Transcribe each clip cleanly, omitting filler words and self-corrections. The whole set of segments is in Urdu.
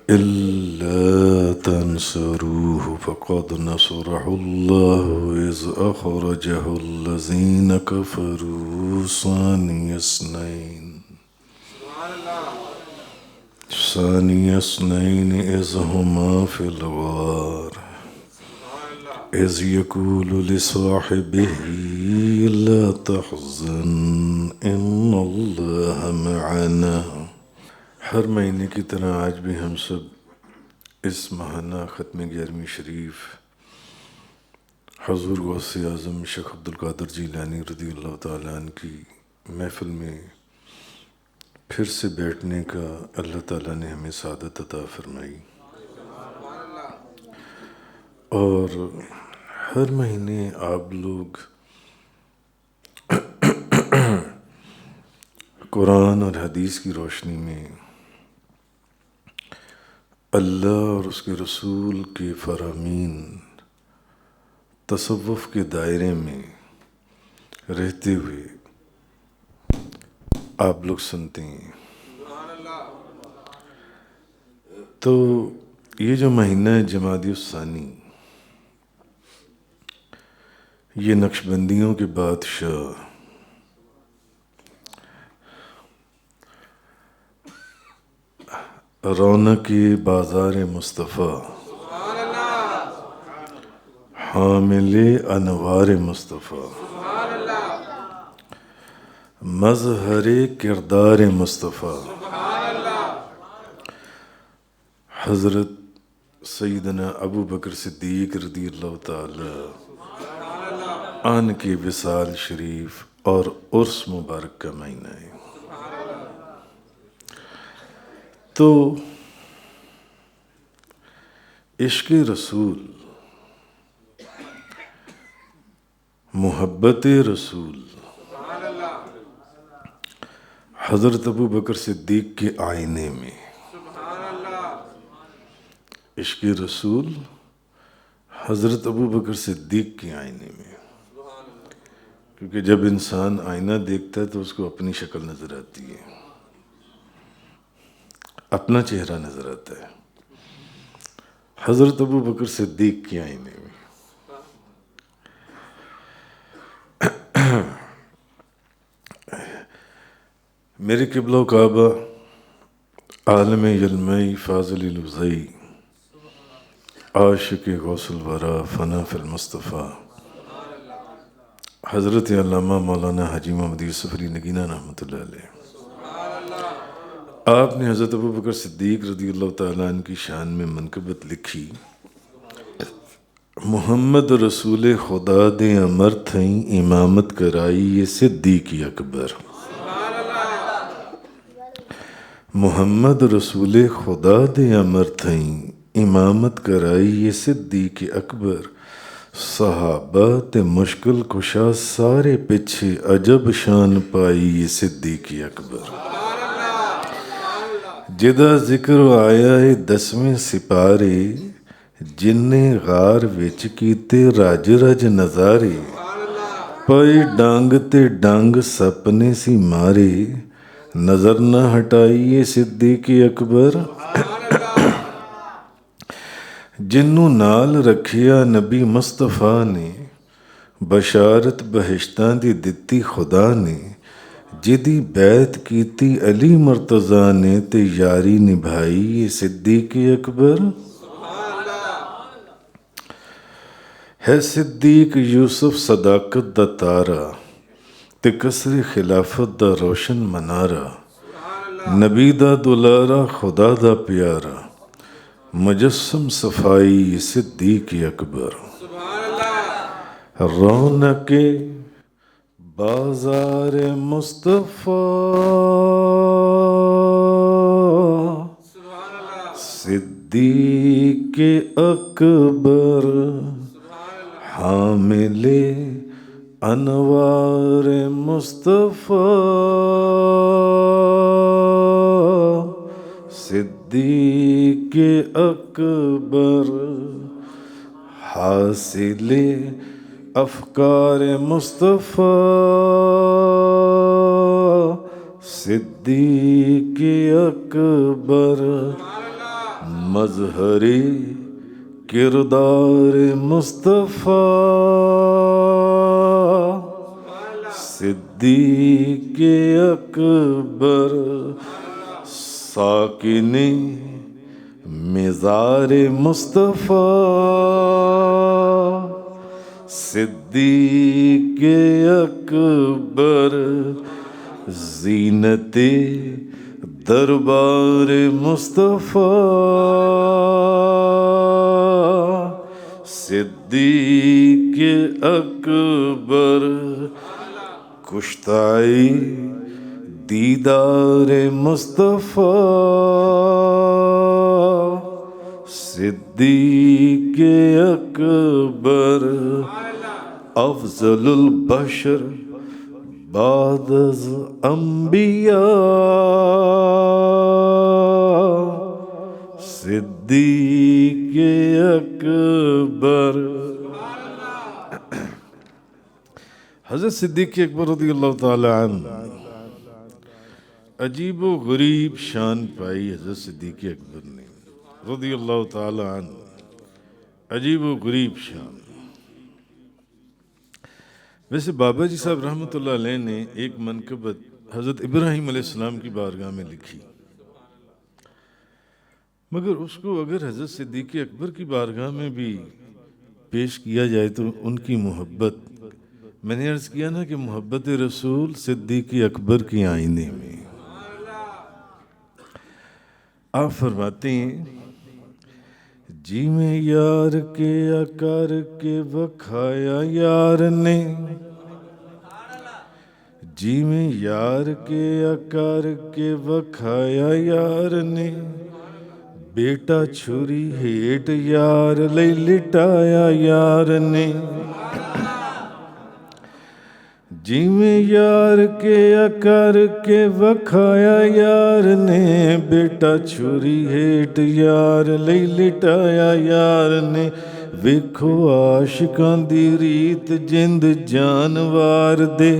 إلا تنصروه فقد نصره الله إذ أخرجه الذين كفروا ثاني اثنين إذ هما في الغار إذ يقول لصاحبه لا تحزن إن الله معنا. ہر مہینے کی طرح آج بھی ہم سب اس ماہانہ ختم 11ویں شریف حضور غوث اعظم شیخ عبدالقادر جیلانی رضی اللہ تعالیٰ عنہ کی محفل میں پھر سے بیٹھنے کا اللہ تعالیٰ نے ہمیں سعادت عطا فرمائی. اور ہر مہینے آپ لوگ قرآن اور حدیث کی روشنی میں اللہ اور اس کے رسول کے فرامین تصوف کے دائرے میں رہتے ہوئے آپ لوگ سنتے ہیں. تو یہ جو مہینہ ہے جمادی الثانی، یہ نقشبندیوں کے بادشاہ رونق بازار مصطفیٰ حامل انوار مصطفیٰ مظہر کردار مصطفیٰ حضرت سیدنا ابو بکر صدیق رضی اللہ تعالی عنہ کے وصال شریف اور عرس مبارک کا مہینہ ہے. تو عشق رسول، محبت رسول حضرت ابو بکر صدیق کے آئینے میں، عشق رسول حضرت ابو بکر صدیق کے آئینے میں. کیونکہ جب انسان آئینہ دیکھتا ہے تو اس کو اپنی شکل نظر آتی ہے، اپنا چہرہ نظر آتا ہے. حضرت ابو بکر صدیق کے آئینے میں میرے قبلہ و کعبہ عالم یلمئی فاضل لوزئی عاشق غوث الورا فنا فی المصطفیٰ حضرت علامہ مولانا حاجی محمد یوسف علی نگینہ رحمۃ اللہ علیہ، آپ نے حضرت ابو بکر صدیق رضی اللہ تعالیٰ عنہ کی شان میں منقبت لکھی: محمد رسول خدا دے امر تھیں امامت کرائی یہ صدیق اکبر. محمد رسول خدا دے امر تھیں امامت کرائی یہ صدیق اکبر. صحابہ تے مشکل کشا سارے پیچھے عجب شان پائی یہ صدیق اکبر. جدا ذکر آیا ہے 10ویں سپارے جن غار وچ کیتے رج رج نظارے. پئی ڈانگ تے ڈانگ سپنے سی مارے نظر نہ ہٹائی یہ صدیق اکبر. جنوں نال رکھیا نبی مصطفیٰ نے بشارت بہشتاں دی دتی خدا نے. جدی بیعت کیتی علی مرتضیٰ نے تے یاری نبھائی یہ صدیق اکبر. ہے صدیق یوسف صداقت دا تارا تے کسر خلافت دا روشن منارا. نبی دا دلارا خدا دا پیارا مجسم صفائی یہ صدیق اکبر. رونق بازار مصطفیٰ صدیق اکبر حامل انوار مصطفیٰ صدیق اکبر حاصل افکار مصطفیٰ صدیق اکبر. مظہر کردار مصطفیٰ صدیق اکبر ساکن مزار مصطفیٰ صدیق اکبر زینت دربار مصطفیٰ صدیق اکبر کشتائی دیدار مصطفیٰ صدیق اکبر افضل البشر بعد از انبیاء صدیق اکبر۔ حضرت صدیق اکبر رضی اللہ تعالی عنہ عجیب و غریب شان پائی حضرت صدیق اکبر نے رضی اللہ تعالی عنہ، عجیب و غریب شان۔ ویسے بابا جی صاحب رحمۃ اللہ علیہ نے ایک منقبت حضرت ابراہیم علیہ السلام کی بارگاہ میں لکھی، مگر اس کو اگر حضرت صدیق اکبر کی بارگاہ میں بھی پیش کیا جائے تو ان کی محبت، میں نے عرض کیا نا کہ محبت رسول صدیق اکبر کی آئینے میں۔ آپ فرماتے ہیں جی میں یار کے اکار کے بکھایا یار نے، جی میں یار کے اکار کے بکھایا یار نے، بیٹا چھری ہیٹ یار لئی لٹایا یار نے، جی میں یار کے اکار کے بکھایا یار نے، بیٹا چھری ہیٹ یار لئی لٹایا یار نے، ویکھو عاشقاں دی ریت جند جانوار دے،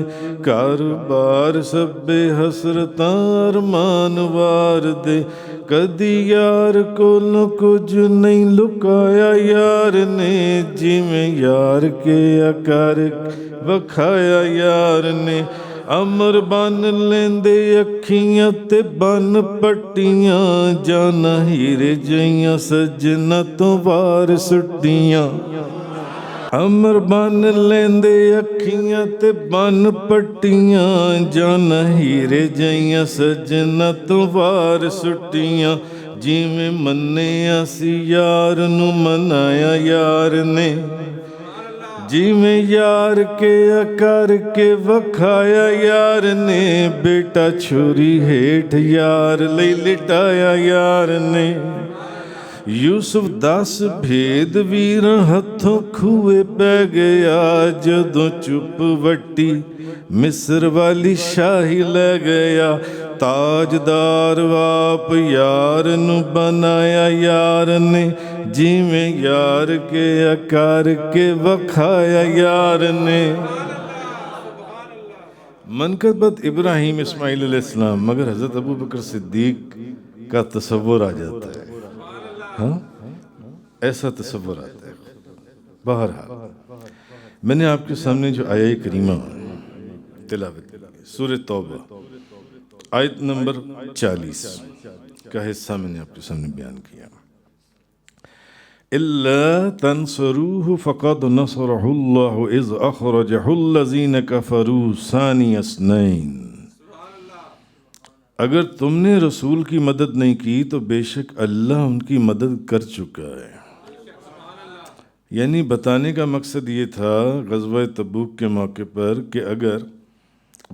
کاروبار سبے حسرتاں ارمان وار دے، کدی یار کولوں کچھ نہیں لکایا یار نے، جی میں یار کے اکار وکھایا یار نے، امر بن لیندے اکھیاں تے بن پٹیاں، جانا ہیرے جیاں سجنا تو وار سٹیاں، امر بن لیندے اکھیاں تے بن پٹیاں، جانا ہیرے جیاں سجنا تو وار سٹیاں، جی میں منیا سی یار نو منایا یار نے، جی میں یار کے اکار کے وکھایا یار نے، بیٹا چھری ہیٹ یار لئی لٹایا یار نے، یوسف دس بھید ویر ہتھوں کھوئے پہ گیا، جدوں چپ وٹی مصر والی شاہی لے گیا، تاجدار واپ یار نو بنایا یار نے، جی میں یار کے اکار کے وکھایا یار نے۔ منقبت ابراہیم اسماعیل علیہ السلام، مگر حضرت ابو بکر صدیق کا تصور آ جاتا ہے، ہاں ایسا تصور آتا ہے۔ بہرحال میں نے آپ کے سامنے جو آیہ کریمہ تلاوت سورہ توبہ آیت نمبر 40 کا حصہ میں نے آپ کے سامنے بیان کیا، إِلَّا تَنْصُرُوهُ فَقَدْ نَصَرَهُ اللَّهُ إِذْ أَخْرَجَهُ الَّذِينَ كَفَرُوا ثَانِيَ اثْنَيْنِ، اگر تم نے رسول کی مدد نہیں کی تو بے شک اللہ ان کی مدد کر چکا ہے۔ یعنی بتانے کا مقصد یہ تھا غزوہ تبوک کے موقع پر کہ اگر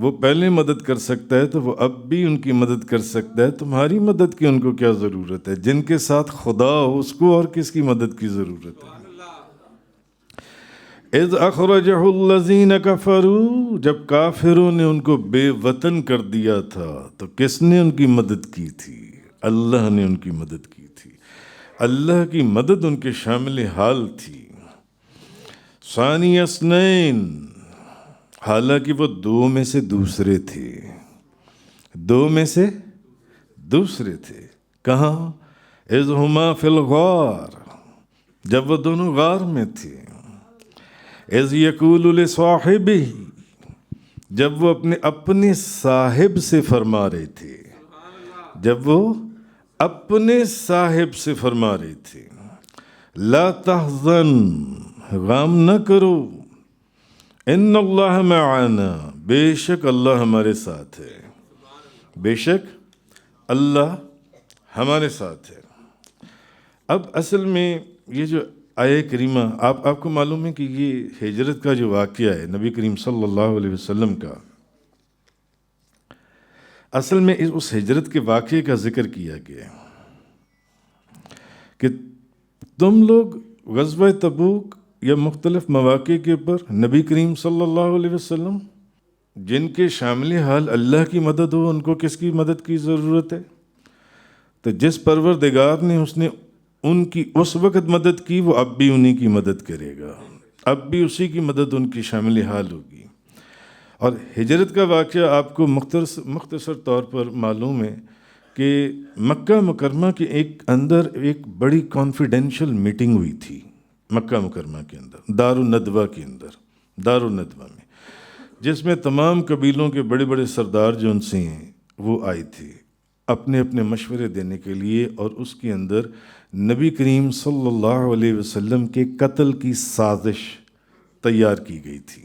وہ پہلے مدد کر سکتا ہے تو وہ اب بھی ان کی مدد کر سکتا ہے، تمہاری مدد کی ان کو کیا ضرورت ہے؟ جن کے ساتھ خدا ہو اس کو اور کس کی مدد کی ضرورت ہے؟ اذ اخرجہ الذین کفروا، جب کافروں نے ان کو بے وطن کر دیا تھا تو کس نے ان کی مدد کی تھی؟ اللہ نے ان کی مدد کی تھی، اللہ کی مدد ان کے شامل حال تھی۔ ثانی اثنین، حالانکہ وہ دو میں سے دوسرے تھے، دو میں سے دوسرے تھے، کہاں؟ اذ ہما فی الغار، جب وہ دونوں غار میں تھے، اذ یقول لصاحبہ، جب وہ اپنے صاحب سے فرما رہے تھے، جب وہ اپنے صاحب سے فرما رہے تھے، لا تحزن، غم نہ کرو، ان اللہ معنا، بے شک اللہ ہمارے ساتھ ہے، بے شک اللہ ہمارے ساتھ ہے۔ اب اصل میں یہ جو آیہ کریمہ، آپ کو معلوم ہے کہ یہ ہجرت کا جو واقعہ ہے نبی کریم صلی اللہ علیہ وسلم کا، اصل میں اس ہجرت کے واقعے کا ذکر کیا گیا کہ تم لوگ غزوہ تبوک یا مختلف مواقع کے اوپر نبی کریم صلی اللہ علیہ وسلم جن کے شامل حال اللہ کی مدد ہو، ان کو کس کی مدد کی ضرورت ہے؟ تو جس پروردگار نے اس نے ان کی اس وقت مدد کی، وہ اب بھی انہی کی مدد کرے گا، اب بھی اسی کی مدد ان کی شامل حال ہوگی۔ اور ہجرت کا واقعہ آپ کو مختصر طور پر معلوم ہے کہ مکہ مکرمہ کے اندر ایک بڑی کانفیڈینشیل میٹنگ ہوئی تھی، مکہ مکرمہ کے اندر، دار الندوہ کے اندر، دار الندوہ میں، جس میں تمام قبیلوں کے بڑے بڑے سردار جو ان سے ہیں وہ آئے تھے اپنے اپنے مشورے دینے کے لیے، اور اس کے اندر نبی کریم صلی اللہ علیہ وسلم کے قتل کی سازش تیار کی گئی تھی۔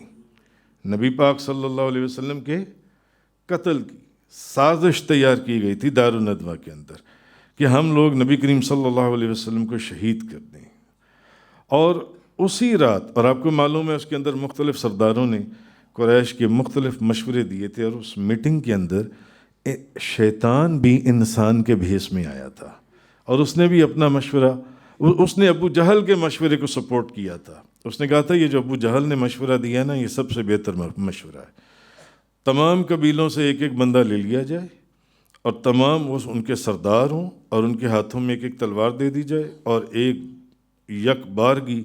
نبی پاک صلی اللہ علیہ وسلم کے قتل کی سازش تیار کی گئی تھی دار الندوہ کے اندر، کہ ہم لوگ نبی کریم صلی اللہ علیہ وسلم کو شہید کر دیں۔ اور اسی رات، اور آپ کو معلوم ہے اس کے اندر مختلف سرداروں نے قریش کے مختلف مشورے دیے تھے، اور اس میٹنگ کے اندر شیطان بھی انسان کے بھیس میں آیا تھا، اور اس نے بھی اپنا مشورہ، اس نے ابو جہل کے مشورے کو سپورٹ کیا تھا۔ اس نے کہا تھا یہ جو ابو جہل نے مشورہ دیا نا، یہ سب سے بہتر مشورہ ہے، تمام قبیلوں سے ایک ایک بندہ لے لیا جائے، اور تمام ان کے سردار ہوں، اور ان کے ہاتھوں میں ایک ایک تلوار دے دی جائے، اور ایک یک بارگی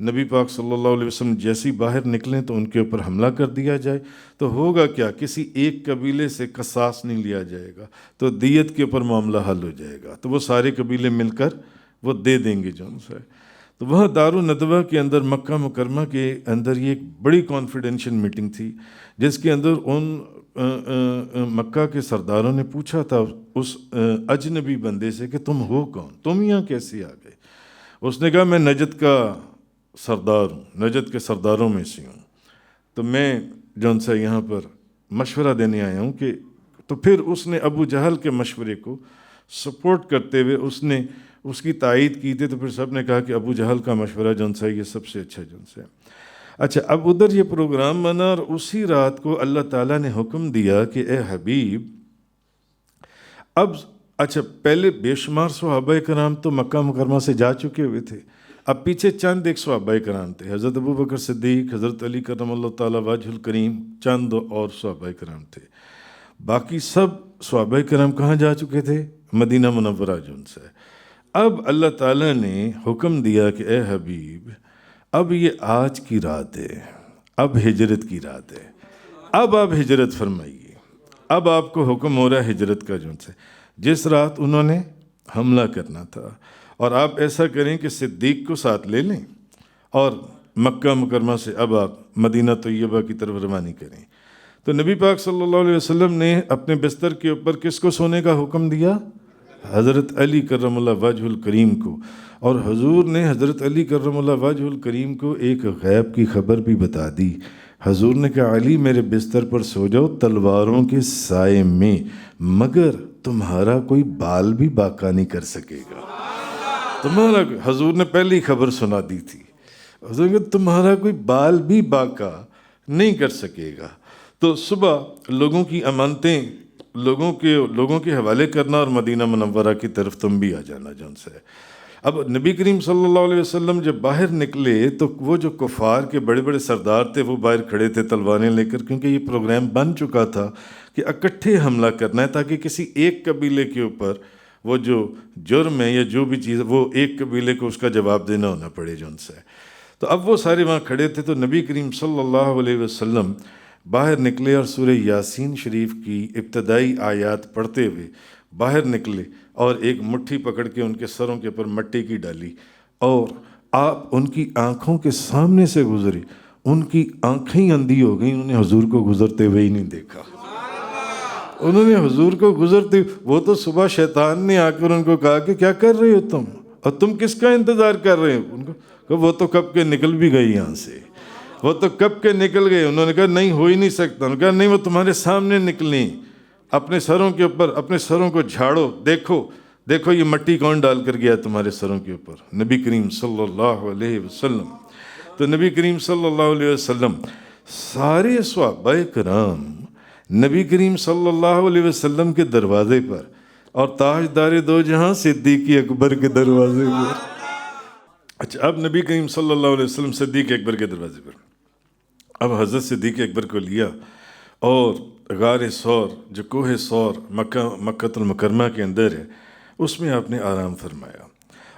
نبی پاک صلی اللہ علیہ وسلم جیسی باہر نکلیں تو ان کے اوپر حملہ کر دیا جائے۔ تو ہوگا کیا، کسی ایک قبیلے سے قصاص نہیں لیا جائے گا، تو دیت کے اوپر معاملہ حل ہو جائے گا، تو وہ سارے قبیلے مل کر وہ دے دیں گے جو ان سے۔ تو وہاں دار الندوہ کے اندر مکہ مکرمہ کے اندر یہ ایک بڑی کانفیڈینشیل میٹنگ تھی، جس کے اندر ان مکہ کے سرداروں نے پوچھا تھا اس اجنبی بندے سے کہ تم ہو کون، تم یہاں کیسے آ گئے؟ اس نے کہا میں نجد کا سردار ہوں، نجد کے سرداروں میں سے ہوں، تو میں جو ان سے یہاں پر مشورہ دینے آیا ہوں کہ، تو پھر اس نے ابو جہل کے مشورے کو سپورٹ کرتے ہوئے اس نے اس کی تائید کی تھی، تو پھر سب نے کہا کہ ابو جہل کا مشورہ جو ان سے یہ سب سے اچھا جو ان سے۔ اچھا، اب ادھر یہ پروگرام بنا، اور اسی رات کو اللہ تعالیٰ نے حکم دیا کہ اے حبیب، اب اچھا پہلے بے شمار صحابہ کرام تو مکہ مکرمہ سے جا چکے ہوئے تھے، اب پیچھے چند ایک صحابہ کرام تھے، حضرت ابو بکر صدیق، حضرت علی کرم اللہ تعالیٰ وجہ الکریم، چند اور صحابہ کرام تھے۔ باقی سب صحابہ کرام کہاں جا چکے تھے؟ مدینہ منورہ جو ان سے۔ اب اللہ تعالیٰ نے حکم دیا کہ اے حبیب، اب یہ آج کی رات ہے، اب ہجرت کی رات ہے، اب آپ ہجرت فرمائیے، اب آپ کو حکم ہو رہا ہے ہجرت کا جو ان سے، جس رات انہوں نے حملہ کرنا تھا، اور آپ ایسا کریں کہ صدیق کو ساتھ لے لیں، اور مکہ مکرمہ سے اب آپ مدینہ طیبہ کی طرف روانی کریں۔ تو نبی پاک صلی اللہ علیہ وسلم نے اپنے بستر کے اوپر کس کو سونے کا حکم دیا؟ حضرت علی کرم اللہ وجہ الکریم کو، اور حضور نے حضرت علی کرم اللہ وجہ الکریم کو ایک غیب کی خبر بھی بتا دی۔ حضور نے کہا علی میرے بستر پر سو جاؤ تلواروں کے سائے میں، مگر تمہارا کوئی بال بھی باقا نہیں کر سکے گا۔ تمہارا، حضور نے پہلی خبر سنا دی تھی، حضور کہ تمہارا کوئی بال بھی باقا نہیں کر سکے گا۔ تو صبح لوگوں کی امانتیں لوگوں کے حوالے کرنا، اور مدینہ منورہ کی طرف تم بھی آ جانا جن سے۔ اب نبی کریم صلی اللہ علیہ وسلم جب باہر نکلے تو وہ جو کفار کے بڑے بڑے سردار تھے وہ باہر کھڑے تھے تلواریں لے کر، کیونکہ یہ پروگرام بن چکا تھا کہ اکٹھے حملہ کرنا ہے، تاکہ کسی ایک قبیلے کے اوپر وہ جو جرم ہے یا جو بھی چیز وہ ایک قبیلے کو اس کا جواب دینا ہونا پڑے جو ان سے۔ تو اب وہ سارے وہاں کھڑے تھے، تو نبی کریم صلی اللہ علیہ وسلم باہر نکلے، اور سورہ یاسین شریف کی ابتدائی آیات پڑھتے ہوئے باہر نکلے، اور ایک مٹھی پکڑ کے ان کے سروں کے اوپر مٹی کی ڈالی، اور آپ ان کی آنکھوں کے سامنے سے گزری، ان کی آنکھیں اندھی ہو گئیں، انہوں نے حضور کو گزرتے ہوئے ہی نہیں دیکھا۔ انہوں نے حضور کو گزرتے، وہ تو صبح شیطان نے آ کر ان کو کہا کہ کیا کر رہے ہو تم، اور تم کس کا انتظار کر رہے ہو؟ ان کو کہا وہ تو کب کے نکل بھی گئی یہاں سے، وہ تو کب کے نکل گئے۔ انہوں نے کہا نہیں، ہو ہی نہیں سکتا۔ انہوں نے کہا نہیں، وہ تمہارے سامنے نکلیں، اپنے سروں کے اوپر اپنے سروں کو جھاڑو، دیکھو دیکھو یہ مٹی کون ڈال کر گیا تمہارے سروں کے اوپر؟ نبی کریم صلی اللہ علیہ وسلم۔ تو نبی کریم صلی اللہ علیہ وسلم، سارے صحابہ کرام نبی کریم صلی اللہ علیہ وسلم کے دروازے پر، اور تاجدار دو جہاں صدیق اکبر کے دروازے پر۔ اچھا، اب نبی کریم صلی اللہ علیہ وسلم صدیق اکبر کے دروازے پر، اب حضرت صدیق اکبر کو لیا اور غار ثور، جو کوہ ثور مکہ المکرمہ کے اندر ہے، اس میں آپ نے آرام فرمایا۔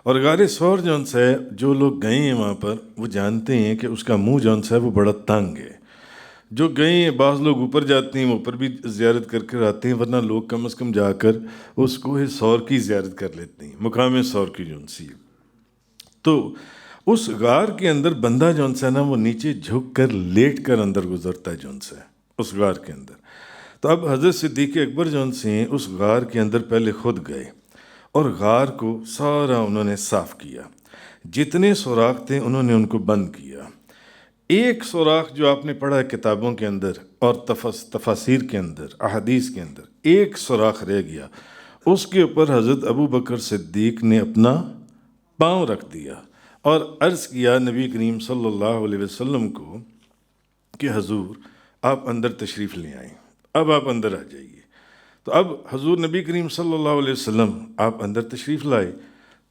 اور غار ثور جون سا ہے، جو لوگ گئے ہیں وہاں پر وہ جانتے ہیں کہ اس کا منہ جون سا ہے وہ بڑا تنگ ہے۔ جو گئے ہیں، بعض لوگ اوپر جاتے ہیں، وہ اوپر بھی زیارت کر کر آتے ہیں، ورنہ لوگ کم از کم جا کر اس کوہ ثور کی زیارت کر لیتے ہیں، مقام ثور کی جون سی۔ تو اس غار کے اندر بندہ جون سا نا، وہ نیچے جھک کر لیٹ کر اندر گزرتا ہے جون سا اس غار کے اندر۔ تو اب حضرت صدیق اکبر جون سے ہیں اس غار کے اندر پہلے خود گئے، اور غار کو سارا انہوں نے صاف کیا، جتنے سوراخ تھے انہوں نے ان کو بند کیا۔ ایک سوراخ جو آپ نے پڑھا ہے کتابوں کے اندر اور تفاسیر کے اندر، احادیث کے اندر، ایک سوراخ رہ گیا، اس کے اوپر حضرت ابو بکر صدیق نے اپنا پاؤں رکھ دیا اور عرض کیا نبی کریم صلی اللہ علیہ وسلم کو کہ حضور آپ اندر تشریف لے آئیں، اب آپ اندر آ جائیے۔ تو اب حضور نبی کریم صلی اللہ علیہ وسلم آپ اندر تشریف لائے،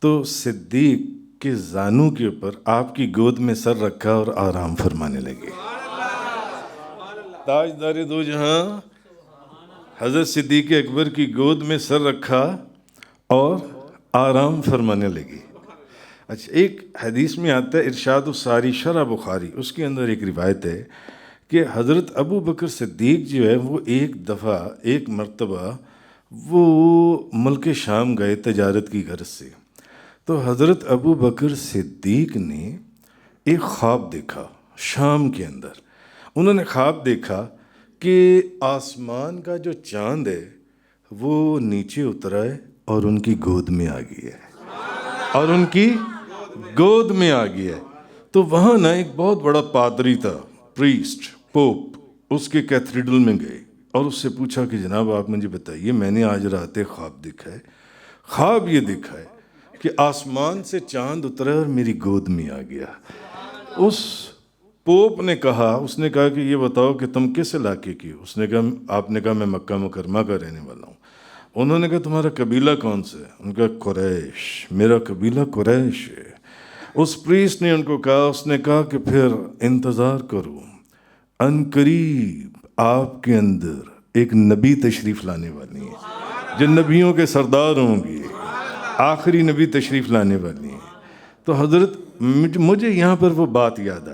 تو صدیق کے زانوں کے اوپر آپ کی گود میں سر رکھا اور آرام فرمانے لگے۔ تاجدار دو جہاں حضرت صدیق اکبر کی گود میں سر رکھا اور آرام فرمانے لگے۔ اچھا، ایک حدیث میں آتا ہے ارشاد الساری شرح بخاری، اس کے اندر ایک روایت ہے کہ حضرت ابو بکر صدیق جو ہے وہ ایک مرتبہ وہ ملک شام گئے تجارت کی غرض سے۔ تو حضرت ابو بکر صدیق نے ایک خواب دیکھا شام کے اندر۔ انہوں نے خواب دیکھا کہ آسمان کا جو چاند ہے وہ نیچے اترا ہے اور ان کی گود میں آ گیا ہے، اور ان کی گود میں آ گیا ہے۔ تو وہاں نا ایک بہت بڑا پادری تھا، پریسٹ، پوپ، اس کے کیتھیڈرل میں گئے اور اس سے پوچھا کہ جناب آپ مجھے بتائیے، میں نے آج رات خواب دیکھا ہے، خواب یہ دیکھا ہے کہ آسمان سے چاند اترا اور میری گود میں آ گیا۔ اس پوپ نے کہا کہ یہ بتاؤ کہ تم کس علاقے کی ہو؟ آپ نے کہا میں مکہ مکرمہ کا رہنے والا ہوں۔ انہوں نے کہا تمہارا قبیلہ کون سا ہے؟ ان کا قریش، میرا قبیلہ قریش ہے۔ اس پریسٹ نے ان کو کہا، اس نے کہا کہ پھر انتظار کرو، عنقریب آپ کے اندر ایک نبی تشریف لانے والی ہیں، جو نبیوں کے سردار ہوں گے، آخری نبی تشریف لانے والی ہیں۔ تو حضرت مجھے یہاں پر وہ بات یاد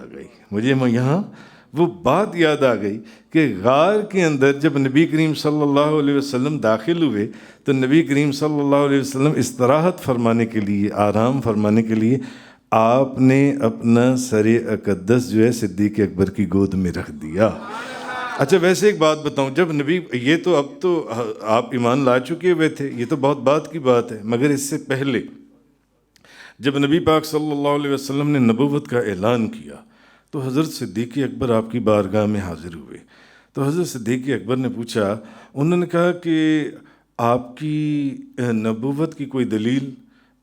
آ گئی، کہ غار کے اندر جب نبی کریم صلی اللہ علیہ وسلم داخل ہوئے تو نبی کریم صلی اللہ علیہ وسلم استراحت فرمانے کے لیے، آرام فرمانے کے لیے آپ نے اپنا سر اقدس جو ہے صدیق اکبر کی گود میں رکھ دیا۔ اچھا، ویسے ایک بات بتاؤں، جب یہ تو اب تو آپ ایمان لا چکے ہوئے تھے، یہ تو بہت بات کی بات ہے، مگر اس سے پہلے جب نبی پاک صلی اللہ علیہ وسلم نے نبوت کا اعلان کیا تو حضرت صدیق اکبر آپ کی بارگاہ میں حاضر ہوئے۔ تو حضرت صدیق اکبر نے پوچھا، انہوں نے کہا کہ آپ کی نبوت کی کوئی دلیل،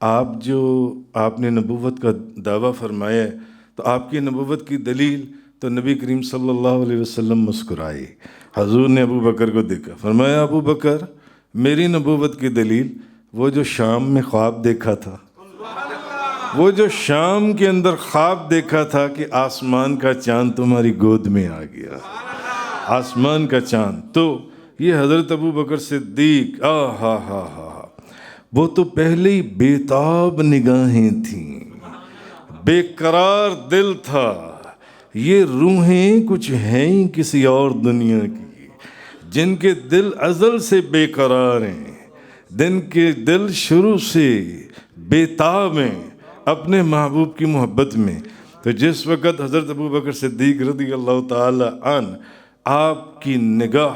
آپ نے نبوت کا دعویٰ فرمایا ہے، تو آپ کی نبوت کی دلیل؟ تو نبی کریم صلی اللہ علیہ وسلم مسکرائے، حضور نے ابو بکر کو دیکھا، فرمایا ابو بکر، میری نبوت کی دلیل وہ جو شام میں خواب دیکھا تھا، وہ جو شام کے اندر خواب دیکھا تھا کہ آسمان کا چاند تمہاری گود میں آ گیا، آسمان کا چاند۔ تو یہ حضرت ابو بکر صدیق، وہ تو پہلے ہی بےتاب نگاہیں تھیں، بے قرار دل تھا، یہ روحیں کچھ ہیں کسی اور دنیا کی، جن کے دل ازل سے بے قرار ہیں، دن کے دل شروع سے بےتاب ہیں اپنے محبوب کی محبت میں. تو جس وقت حضرت ابوبکر صدیق رضی اللہ تعالی عنہ آپ کی نگاہ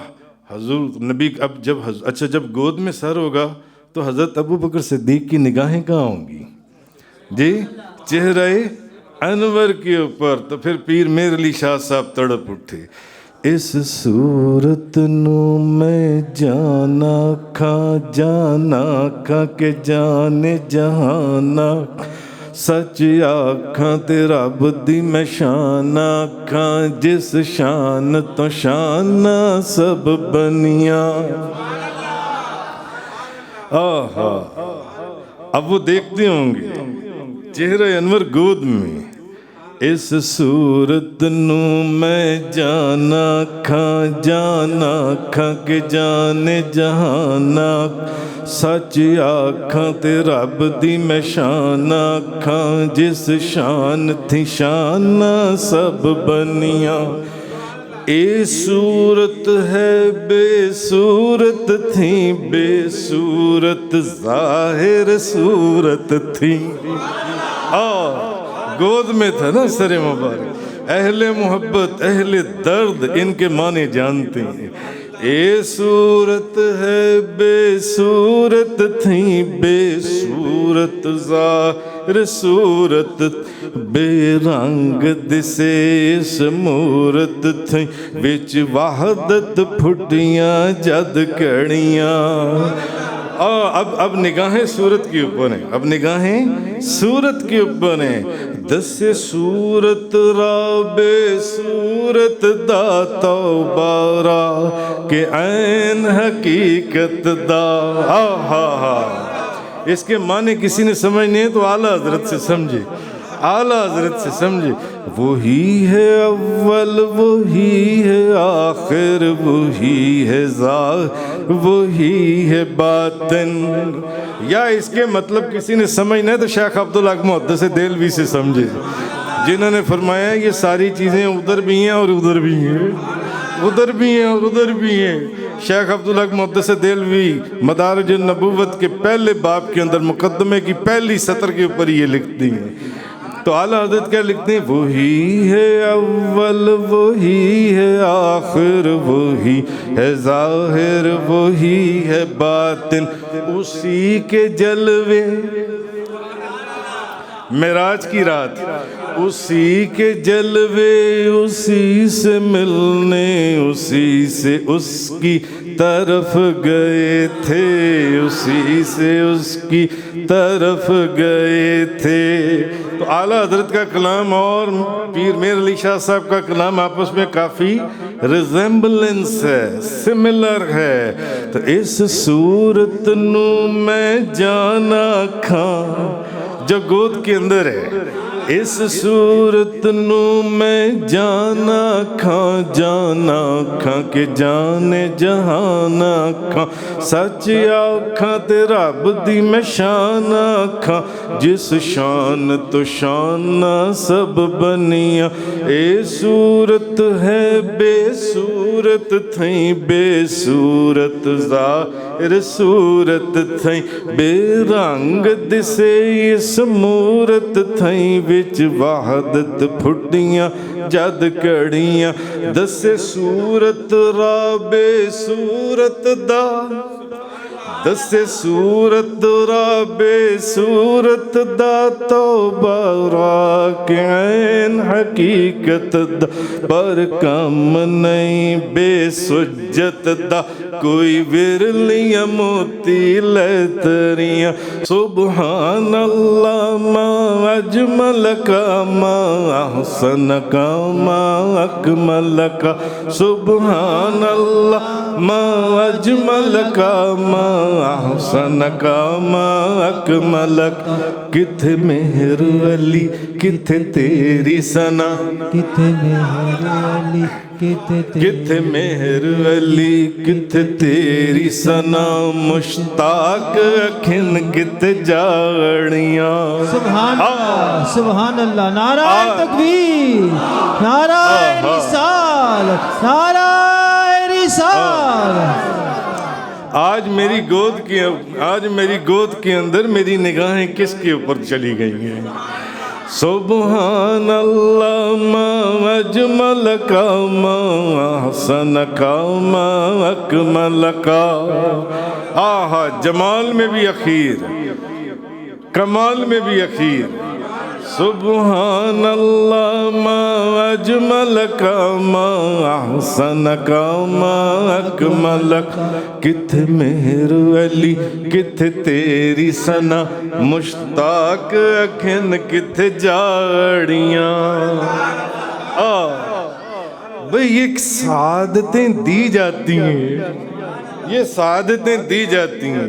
حضور نبی جب گود میں سر ہوگا تو حضرت ابوبکر صدیق کی نگاہیں کہاں ہوں گی جی؟ چہرہ انور کے اوپر. تو پھر پیر میر علی شاہ صاحب تڑپ اٹھے. اس صورت نو میں جانا کھا کہ جانے جہانا سچ آکھاں تے رب دی میں شان آکھاں جس شان تو شان سب بنیاں. آہا اب وہ دیکھتے ہوں گے چہرہ انور گود میں. اس صورت نو میں جانا کھا کہ جانے جہانا سچ آکھاں تے رب دی میں شان آکھاں جس شان تھی شان سب بنیاں. اے صورت ہے بے صورت تھی بے صورت ظاہر صورت تھی. گود میں تھا نا سر مبارک. اہل محبت اہل درد ان کے معنی جانتے ہیں. اے صورت ہے بے صورت تھی بے صورت ظاہر صورت بے رنگ دسے اس مورت تھی وچ وحدت پھٹیاں جد کڑیاں. اب نگاہیں صورت کے اوپر ہیں. اب نگاہیں صورت کے اوپر ہیں. دس صورت را بے صورت دا توبہ را کہ عین حقیقت دا. اس کے معنی کسی نے سمجھنے ہیں تو اعلیٰ حضرت سے سمجھے. اعلیٰ حضرت سے سمجھے. وہی ہے اول وہی ہے آخر وہی ہے ظاہر وہی ہے باطن. یا اس کے مطلب کسی نے سمجھنا ہے تو شیخ عبدالحق محدث دہلوی سے سمجھے جنہوں نے فرمایا یہ ساری چیزیں ادھر بھی ہیں اور ادھر بھی ہیں ادھر بھی ہیں اور ادھر بھی ہیں. شیخ عبدالحق محدث دہلوی مدارج النبوت کے پہلے باب کے اندر مقدمے کی پہلی سطر کے اوپر یہ لکھتی ہیں. تو اعلیٰ حضرت کیا لکھتے ہیں؟ وہی ہے اول وہی ہے آخر وہی ہے ظاہر وہی ہے باطن اسی کے جلوے. معراج کی رات اسی کے جلوے اسی سے ملنے اسی سے اس کی طرف گئے تھے اسی سے اس کی طرف گئے تھے. تو اعلیٰ حضرت کا کلام اور پیر میر علی شاہ صاحب کا کلام آپس میں کافی ریزمبلنس ہے, سملر ہے. تو اس صورت نو میں جانا کھاں جو گود کے اندر ہے. اس صورت نو میں جانا کھاں کہ جانے جہانا کھاں سچ آکھاں تے رب دی میں شان آکھاں جس شان تو شان سب بنیاں. اے صورت ہے بے صورت تھیں بے صورت ظاہر صورت تھیں بے رنگ دسے اس مورت تھیں وچ وحدت پھٹیاں جد کڑیاں. دس صورت را بے صورت دا دس صورت را بے صورت دا توبہ را کہ عین حقیقت دا پر کم نہیں بے سجت دا کوئی ورلیاں موتی لیتریاں. سبحان اللہ ما اجمل کا ما احسن کا ما اکمل کا. سبحان اللہ ما اجمل کا ما احسن کا ما اکمل کا. کتھے مہر علی کتھے تیری ثنا کتھے مہر علی کتھے مہر علی کتھے تیری ثنا مشتاق اکھن کتھے جاڑیاں. سبحان اللہ سبحان اللہ. نعرہ تکبیر نعرہ رسالت نعرہ رسالت. آج میری گود کے اندر میری نگاہیں کس کے اوپر چلی گئی ہیں؟ سبحان اللہ ما اجمل کا ما احسن کا ما اکمل کا. آہا، جمال میں بھی اخیر، کمال میں بھی اخیر. سبحان اللہ ما اجمل کا ما احسن کا ما اکمل کا. کتھے مہر علی کتھے تیری سنا، مشتاق اکھن کتھے جاڑیاں. بھئی یہ سعادتیں دی جاتی ہیں، یہ سعادتیں دی جاتی ہیں.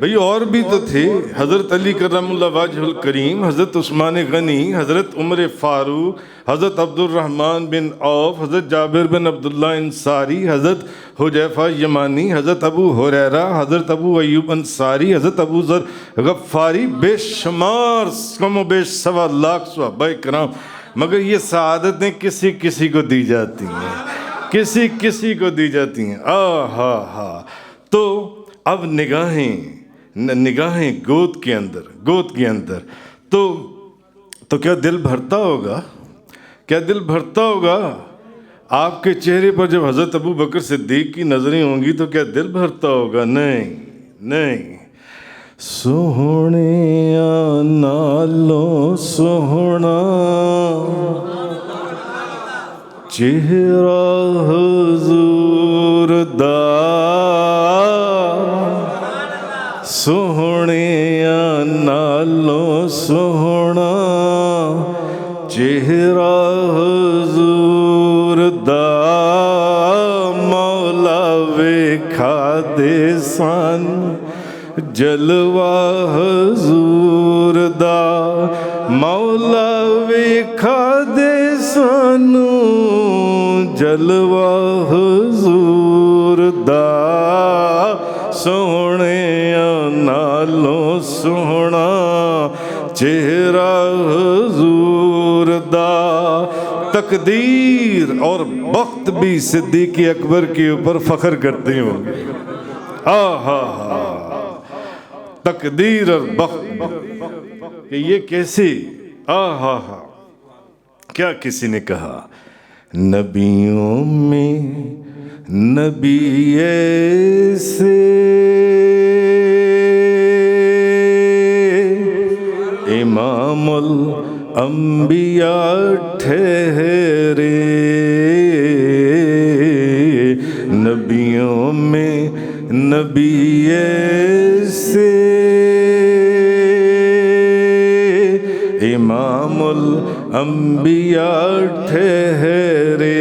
بھئی اور بھی تو تھے، حضرت علی کرم اللہ وجہ الکریم، حضرت عثمان غنی، حضرت عمر فاروق، حضرت عبد الرحمن بن عوف، حضرت جابر بن عبداللہ انصاری، حضرت حذیفہ یمانی، حضرت ابو ہریرہ، حضرت ابو ایوب انصاری، حضرت ابو ذر غفاری، بے شمار کم و بیش 1.25 لاکھ صحابہ کرام. مگر یہ سعادتیں کسی کسی کو دی جاتی ہیں، کسی کسی کو دی جاتی ہیں. ہاں. تو اب نگاہیں گود کے اندر تو کیا دل بھرتا ہوگا؟ آپ کے چہرے پر جب حضرت ابو بکر صدیق کی نظریں ہوں گی تو کیا دل بھرتا ہوگا؟ نہیں. سوہنیاں نالوں سوہنا چہرہ حضور دا، سوہنیاں نالوں سوہنا چہرہ حضور دا. مولا ویکھا دے سان جلوہ حضور دا، مولا ویکھا دے سانو جلوہ حضور دا. سوہنیاں نالوں سوہنا چہرہ حضور دا. تقدیر اور بخت بھی صدیق اکبر کے اوپر فخر کرتے ہوں گے. تقدیر اور بخت کہ یہ کیسے. کیا کسی نے کہا نبیوں میں نبی ایسے امام الانبیاء ٹھہرے. نبیوں میں نبی ایسے امام الانبیاء ٹھہرے.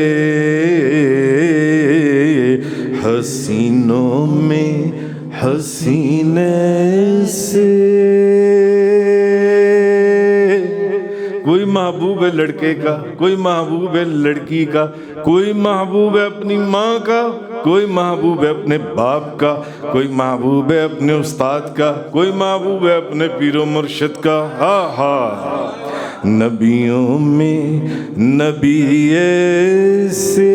حسینوں میں حسین سے کوئی محبوب ہے لڑکے کا، کوئی محبوب ہے لڑکی کا، کوئی محبوب ہے اپنی ماں کا، کوئی محبوب ہے اپنے باپ کا، کوئی محبوب ہے اپنے استاد کا، کوئی محبوب ہے اپنے پیر و مرشد کا. نبیوں میں نبی ایسے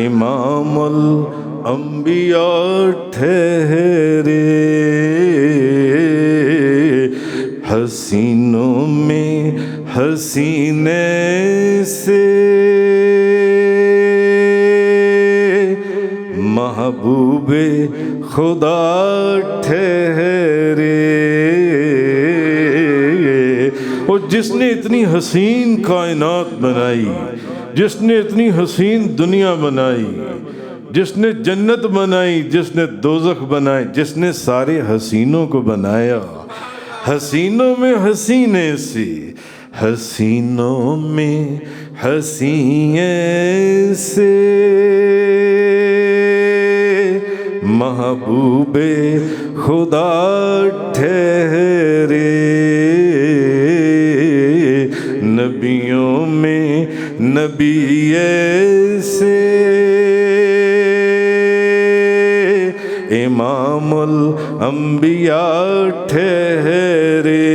امام الانبیاء ٹھہرے. حسینوں میں حسین سے محبوب خدا ٹھہرے. اور جس نے اتنی حسین کائنات بنائی، جس نے اتنی حسین دنیا بنائی، جس نے جنت بنائی، جس نے دوزخ بنائی، جس نے سارے حسینوں کو بنایا. حسینوں میں حسین ایسی، حسینوں میں حسین سے محبوب خدا ٹھہرے. نبیوں میں نبی ایسے امام الانبیاء ٹھہرے.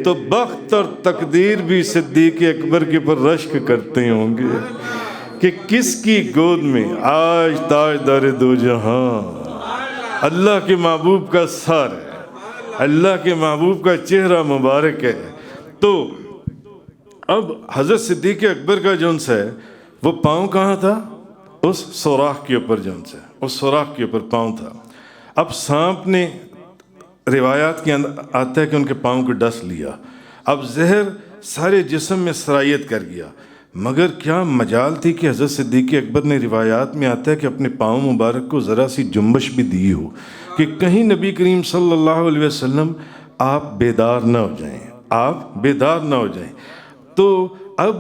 تو بخت اور تقدیر بھی صدیق اکبر کے اوپر رشک کرتے ہوں گے کہ کس کی گود میں آج تاجدار دو جہاں اللہ کے محبوب کا سر ہے، اللہ کے محبوب کا چہرہ مبارک ہے۔ تو اب حضرت صدیق اکبر کا جون سے وہ پاؤں کہاں تھا؟ اس سوراخ کے اوپر جون سے، اس سوراخ کے اوپر پاؤں تھا۔ اب سانپ نے روایات کے اندر آتا ہے کہ ان کے پاؤں کو ڈس لیا، اب زہر سارے جسم میں سرایت کر گیا، مگر کیا مجال تھی کہ حضرت صدیق اکبر نے، روایات میں آتا ہے کہ اپنے پاؤں مبارک کو ذرا سی جنبش بھی دی ہو کہ کہیں نبی کریم صلی اللہ علیہ وسلم آپ بیدار نہ ہو جائیں، آپ بیدار نہ ہو جائیں۔ تو اب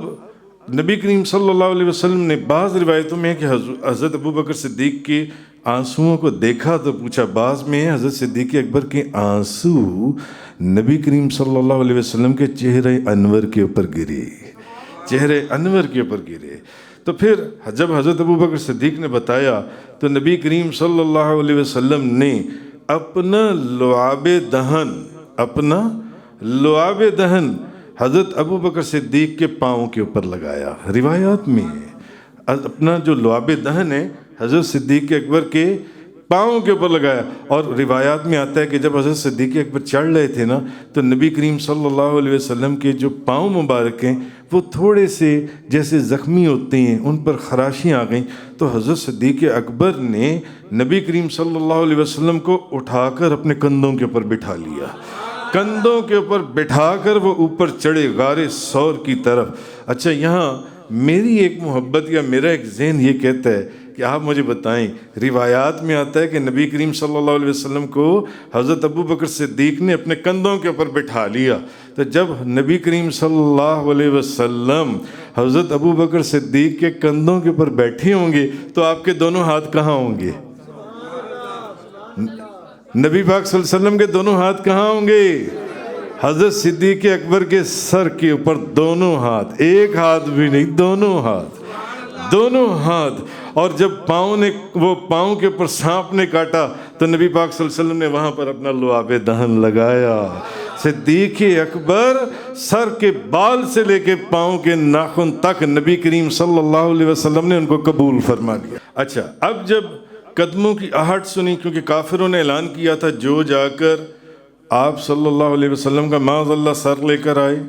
نبی کریم صلی اللہ علیہ وسلم نے بعض روایتوں میں ہے کہ حضرت ابوبکر صدیق کے آنسوؤں کو دیکھا تو پوچھا، بعض میں ہے حضرت صدیق اکبر کے آنسو نبی کریم صلی اللہ علیہ وسلم کے چہرے انور کے اوپر گرے، چہرے انور کے اوپر گرے۔ تو پھر جب حضرت ابوبکر صدیق نے بتایا تو نبی کریم صلی اللہ علیہ وسلم نے اپنا لعاب دہن حضرت ابوبکر صدیق کے پاؤں کے اوپر لگایا۔ روایات میں ہے اپنا جو لعاب دہن ہے حضرت صدیق اکبر کے پاؤں کے اوپر لگایا، اور روایات میں آتا ہے کہ جب حضرت صدیق اکبر چڑھ رہے تھے نا تو نبی کریم صلی اللہ علیہ وسلم کے جو پاؤں مبارک ہیں وہ تھوڑے سے جیسے زخمی ہوتے ہیں، ان پر خراشیاں آ گئیں، تو حضرت صدیق اکبر نے نبی کریم صلی اللہ علیہ وسلم کو اٹھا کر اپنے کندھوں کے اوپر بٹھا لیا، کندھوں کے اوپر بٹھا کر وہ اوپر چڑھے غار ثور کی طرف۔ اچھا، یہاں میری ایک محبت یا میرا ایک ذہن یہ کہتا ہے کہ آپ مجھے بتائیں، روایات میں آتا ہے کہ نبی کریم صلی اللہ علیہ وسلم کو حضرت ابوبکر صدیق نے اپنے کندھوں کے اوپر بٹھا لیا، تو جب نبی کریم صلی اللہ علیہ وسلم حضرت ابوبکر صدیق کے کندھوں کے اوپر بیٹھے ہوں گے تو آپ کے دونوں ہاتھ کہاں ہوں گے؟ نبی پاک صلی اللہ علیہ وسلم کے دونوں ہاتھ کہاں ہوں گے؟ حضرت صدیق اکبر کے سر کے اوپر دونوں ہاتھ، ایک ہاتھ بھی نہیں، دونوں ہاتھ۔ اور جب پاؤں کے اوپر سانپ نے کاٹا تو نبی پاک صلی اللہ علیہ وسلم نے وہاں پر اپنا لعاب دہن لگایا۔ صدیق اکبر سر کے بال سے لے کے پاؤں کے ناخن تک نبی کریم صلی اللہ علیہ وسلم نے ان کو قبول فرما لیا۔ اچھا، اب جب قدموں کی آہٹ سنی، کیونکہ کافروں نے اعلان کیا تھا جو جا کر آپ صلی اللہ علیہ وسلم کا معاذ اللہ سر لے کر آئے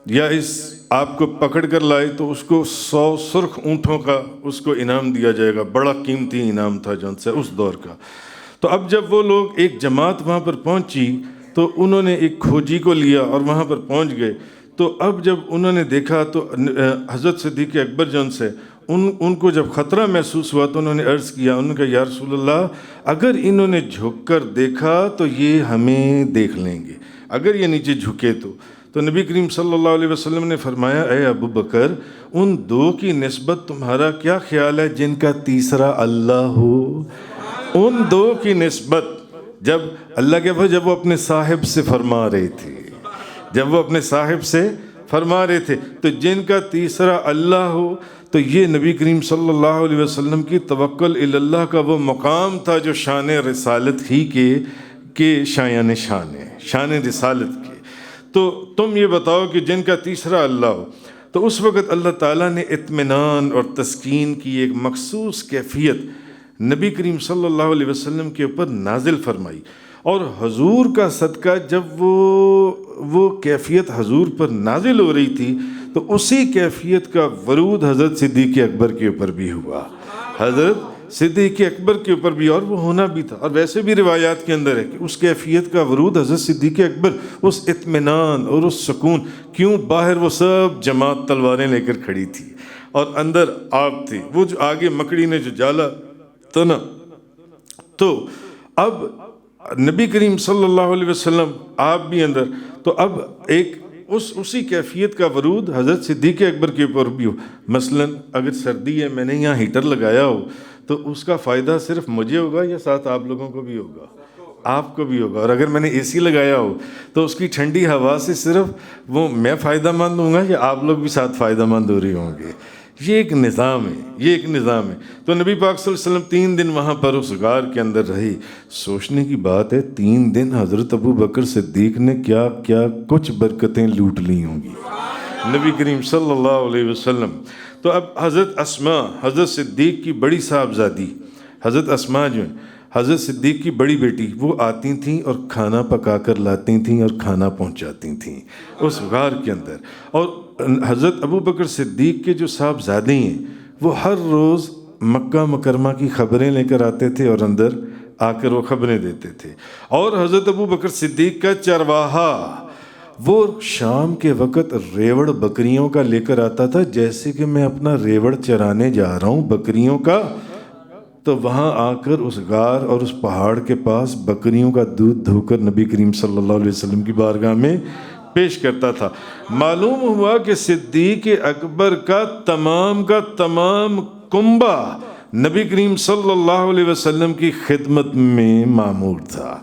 یا اس آپ کو پکڑ کر لائے تو اس کو 100 سرخ اونٹوں کا اس کو انعام دیا جائے گا، بڑا قیمتی انعام تھا جن سے اس دور کا۔ تو اب جب وہ لوگ ایک جماعت وہاں پر پہنچی تو انہوں نے ایک کھوجی کو لیا اور وہاں پر پہنچ گئے۔ تو اب جب انہوں نے دیکھا تو حضرت صدیق اکبر جن سے ان کو جب خطرہ محسوس ہوا تو انہوں نے عرض کیا، انہوں نے کہا یا رسول اللہ، اگر انہوں نے جھک کر دیکھا تو یہ ہمیں دیکھ لیں گے، اگر یہ نیچے جھکے تو نبی کریم صلی اللہ علیہ وسلم نے فرمایا، اے ابو بکر، ان دو کی نسبت تمہارا کیا خیال ہے جن کا تیسرا اللہ ہو؟ ان دو کی نسبت جب اللہ کے بعد جب وہ اپنے صاحب سے فرما رہے تھے تو جن کا تیسرا اللہ ہو، تو یہ نبی کریم صلی اللہ علیہ وسلم کی توکل الی اللہ کا وہ مقام تھا جو شان رسالت ہی کے شایان شان رسالت کے۔ تو تم یہ بتاؤ کہ جن کا تیسرا اللہ ہو، تو اس وقت اللہ تعالیٰ نے اطمینان اور تسکین کی ایک مخصوص کیفیت نبی کریم صلی اللہ علیہ وسلم کے اوپر نازل فرمائی، اور حضور کا صدقہ جب وہ کیفیت حضور پر نازل ہو رہی تھی تو اسی کیفیت کا ورود حضرت صدیق اکبر کے اوپر بھی ہوا، حضرت صدیق اکبر کے اوپر بھی، اور وہ ہونا بھی تھا۔ اور ویسے بھی روایات کے اندر ہے کہ اس کیفیت کا ورود حضرت صدیق اکبر، اس اطمینان اور اس سکون، کیوں باہر وہ سب جماعت تلواریں لے کر کھڑی تھی اور اندر آپ تھی، وہ جو آگے مکڑی نے جو جالا تھا نا، تو اب نبی کریم صلی اللہ علیہ وسلم آپ بھی اندر، تو اب ایک اسی کیفیت کا ورود حضرت صدیق اکبر کے اوپر بھی ہو۔ مثلا اگر سردی ہے، میں نے یہاں ہیٹر لگایا ہو تو اس کا فائدہ صرف مجھے ہوگا یا ساتھ آپ لوگوں کو بھی ہوگا؟ آپ کو بھی ہوگا۔ اور اگر میں نے اے سی لگایا ہو تو اس کی ٹھنڈی ہوا سے صرف وہ میں فائدہ مند ہوں گا یا آپ لوگ بھی ساتھ فائدہ مند ہو رہے ہوں گے؟ یہ ایک نظام ہے، یہ ایک نظام ہے۔ تو نبی پاک صلی اللہ علیہ وسلم 3 دن وہاں پر اس غار کے اندر رہے۔ سوچنے کی بات ہے 3 دن حضرت ابو بکر صدیق نے کیا کیا کچھ برکتیں لوٹ لی ہوں گی نبی کریم صلی اللہ علیہ وسلم۔ تو اب حضرت اسماء، حضرت صدیق کی بڑی صاحبزادی، حضرت اسماء جو ہیں حضرت صدیق کی بڑی بیٹی، وہ آتی تھیں اور کھانا پکا کر لاتی تھیں اور کھانا پہنچاتی تھیں اس غار کے اندر۔ اور حضرت ابو بکر صدیق کے جو صاحبزادے ہیں وہ ہر روز مکہ مکرمہ کی خبریں لے کر آتے تھے اور اندر آ کر وہ خبریں دیتے تھے۔ اور حضرت ابو بکر صدیق کا چرواہا وہ شام کے وقت ریوڑ بکریوں کا لے کر آتا تھا، جیسے کہ میں اپنا ریوڑ چرانے جا رہا ہوں بکریوں کا، تو وہاں آ کر اس غار اور اس پہاڑ کے پاس بکریوں کا دودھ دھو کر نبی کریم صلی اللہ علیہ وسلم کی بارگاہ میں پیش کرتا تھا۔ معلوم ہوا کہ صدیق اکبر کا تمام کنبہ نبی کریم صلی اللہ علیہ وسلم کی خدمت میں معمور تھا،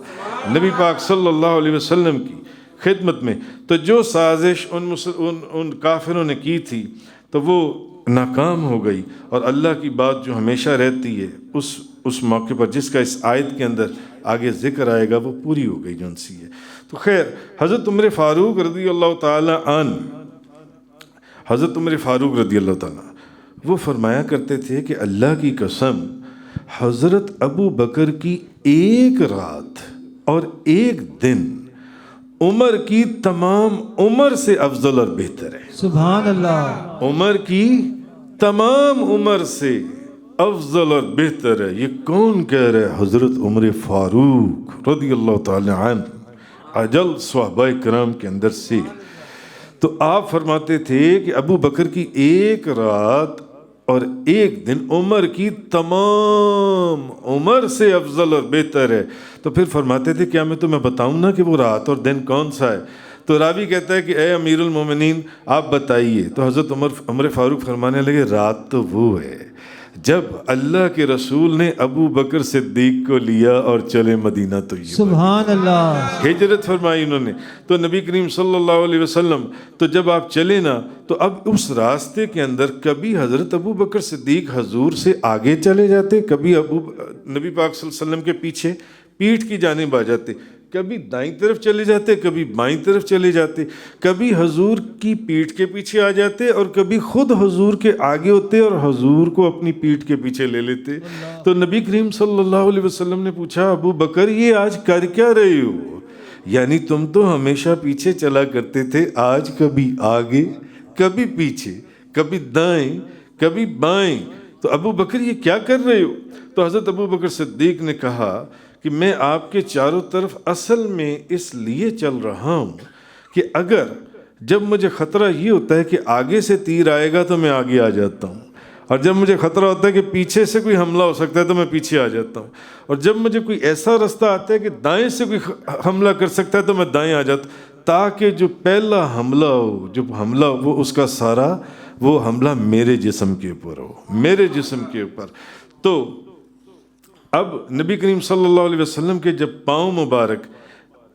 نبی پاک صلی اللہ علیہ وسلم کی خدمت میں۔ تو جو سازش ان کافروں نے کی تھی تو وہ ناکام ہو گئی، اور اللہ کی بات جو ہمیشہ رہتی ہے اس موقع پر، جس کا اس آیت کے اندر آگے ذکر آئے گا، وہ پوری ہو گئی جون سی ہے۔ تو خیر، حضرت عمر فاروق رضی اللہ تعالی عنہ، حضرت عمر فاروق رضی اللہ تعالی عنہ وہ فرمایا کرتے تھے کہ اللہ کی قسم، حضرت ابو بکر کی ایک رات اور ایک دن عمر کی تمام عمر سے افضل اور بہتر ہے۔ سبحان اللہ، عمر کی تمام عمر سے افضل اور بہتر ہے۔ یہ کون کہہ رہے؟ حضرت عمر فاروق رضی اللہ تعالی عنہ، اجل صحابہ کرام کے اندر سے۔ تو آپ فرماتے تھے کہ ابو بکر کی ایک رات اور ایک دن عمر کی تمام عمر سے افضل اور بہتر ہے۔ تو پھر فرماتے تھے کیا میں تمہیں بتاؤں نا کہ وہ رات اور دن کون سا ہے؟ تو راوی کہتا ہے کہ اے امیر المومنین آپ بتائیے۔ تو حضرت عمر فاروق فرمانے لگے رات تو وہ ہے جب اللہ کے رسول نے ابو بکر صدیق کو لیا اور چلے مدینہ طیبہ، سبحان اللہ، ہجرت فرمائی انہوں نے۔ تو نبی کریم صلی اللہ علیہ وسلم تو جب آپ چلے نا، تو اب اس راستے کے اندر کبھی حضرت ابو بکر صدیق حضور سے آگے چلے جاتے، کبھی نبی پاک صلی اللہ علیہ وسلم کے پیچھے پیٹھ کی جانب آ جاتے، کبھی دائیں طرف چلے جاتے، کبھی بائیں طرف چلے جاتے، کبھی حضور کی پیٹھ کے پیچھے آ جاتے اور کبھی خود حضور کے آگے ہوتے اور حضور کو اپنی پیٹھ کے پیچھے لے لیتے۔ تو نبی کریم صلی اللہ علیہ وسلم نے پوچھا ابو بکر یہ آج کر کیا رہے ہو؟ یعنی تم تو ہمیشہ پیچھے چلا کرتے تھے، آج کبھی آگے کبھی پیچھے، کبھی دائیں کبھی بائیں، تو ابو بکر یہ کیا کر رہے ہو؟ تو حضرت ابو بکر صدیق نے کہا کہ میں آپ کے چاروں طرف اصل میں اس لیے چل رہا ہوں کہ اگر جب مجھے خطرہ یہ ہوتا ہے کہ آگے سے تیر آئے گا تو میں آگے آ جاتا ہوں، اور جب مجھے خطرہ ہوتا ہے کہ پیچھے سے کوئی حملہ ہو سکتا ہے تو میں پیچھے آ جاتا ہوں، اور جب مجھے کوئی ایسا رستہ آتا ہے کہ دائیں سے کوئی حملہ کر سکتا ہے تو میں دائیں آ جاتا ہوں، تاکہ جو پہلا حملہ ہو وہ اس کا سارا وہ حملہ میرے جسم کے اوپر ہو، میرے جسم کے اوپر۔ تو اب نبی کریم صلی اللہ علیہ وسلم کے جب پاؤں مبارک